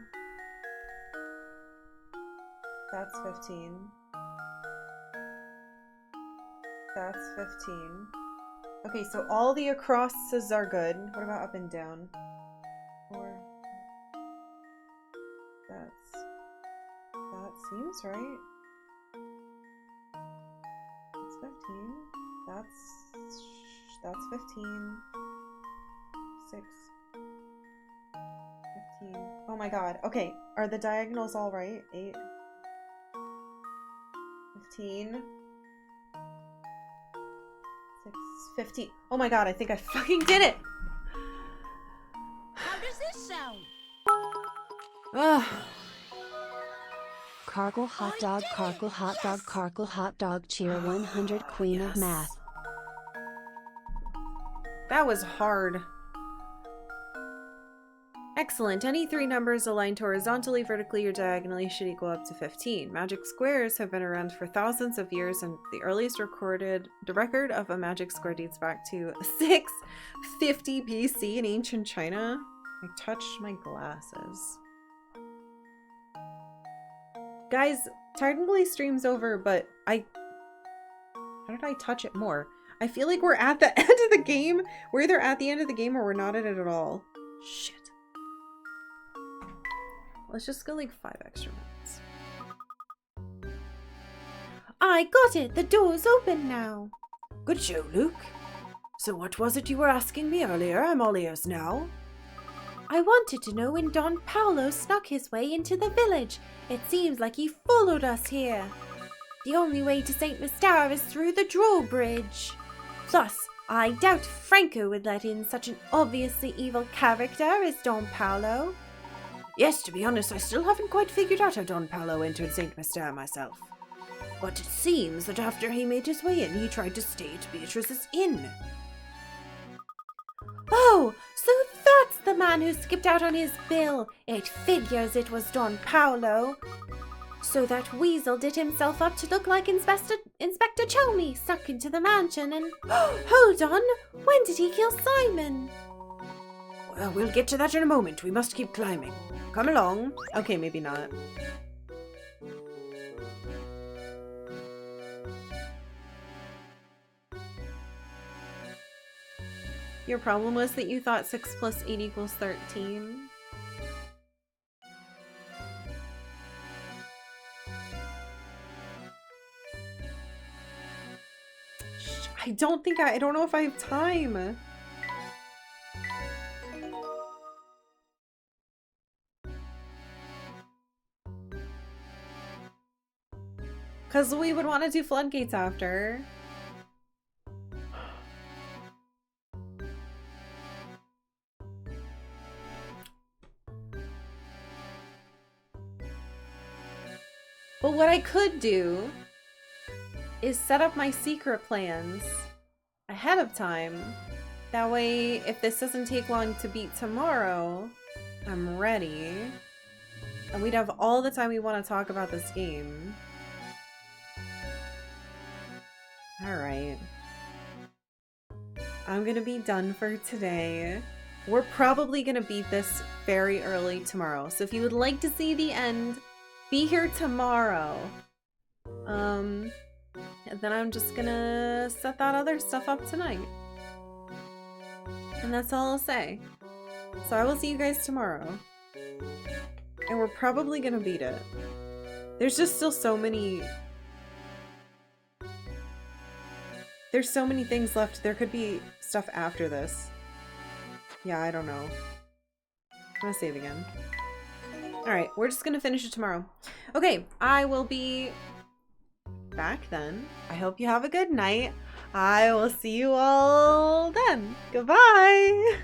That's 15. That's 15. Okay, so all the acrosses are good. What about up and down? 4. That seems right. That's 15. That's 15. 6. 15. Oh my god. Okay, are the diagonals all right? 8. 15. 6. 15. Oh my god, I think I fucking did it! How does this sound? Ugh. Karkle hot dog, Karkle hot dog, Karkle hot dog, cheer 100 queen of math. That was hard. Excellent. Any 3 numbers aligned horizontally, vertically, or diagonally should equal up to 15. Magic squares have been around for thousands of years, and the earliest the record of a magic square dates back to 650 BC in ancient China. I touched my glasses. Guys, technically stream's over, but how did I touch it more? I feel like we're at the end of the game. We're either at the end of the game or we're not at it at all. Shit. Let's just go like 5 extra minutes. I got it! The door's open now! Good show, Luke. So what was it you were asking me earlier? I'm all ears now. I wanted to know when Don Paolo snuck his way into the village. It seems like he followed us here. The only way to St. Mystere is through the drawbridge. Plus, I doubt Franco would let in such an obviously evil character as Don Paolo. Yes, to be honest, I still haven't quite figured out how Don Paolo entered St. Mystere myself. But it seems that after he made his way in, he tried to stay at Beatrice's inn. Oh, so that's the man who skipped out on his bill. It figures it was Don Paolo. So that weasel did himself up to look like Inspector Chelmy, snuck into the mansion and... Hold on! When did he kill Simon? Well, we'll get to that in a moment. We must keep climbing. Come along. Okay, maybe not. Your problem was that you thought 6 plus 8 equals 13. I don't know if I have time. Because we would want to do floodgates after. But what I could do is set up my secret plans ahead of time. That way, if this doesn't take long to beat tomorrow, I'm ready. And we'd have all the time we want to talk about this game. Alright. I'm gonna be done for today. We're probably gonna beat this very early tomorrow. So if you would like to see the end, be here tomorrow. And then I'm just gonna set that other stuff up tonight. And that's all I'll say. So I will see you guys tomorrow. And we're probably gonna beat it. There's just still so many... There's so many things left. There could be stuff after this. Yeah, I don't know. I'm gonna save again. Alright, we're just gonna finish it tomorrow. Okay, I will be back then. I hope you have a good night. I will see you all then. Goodbye!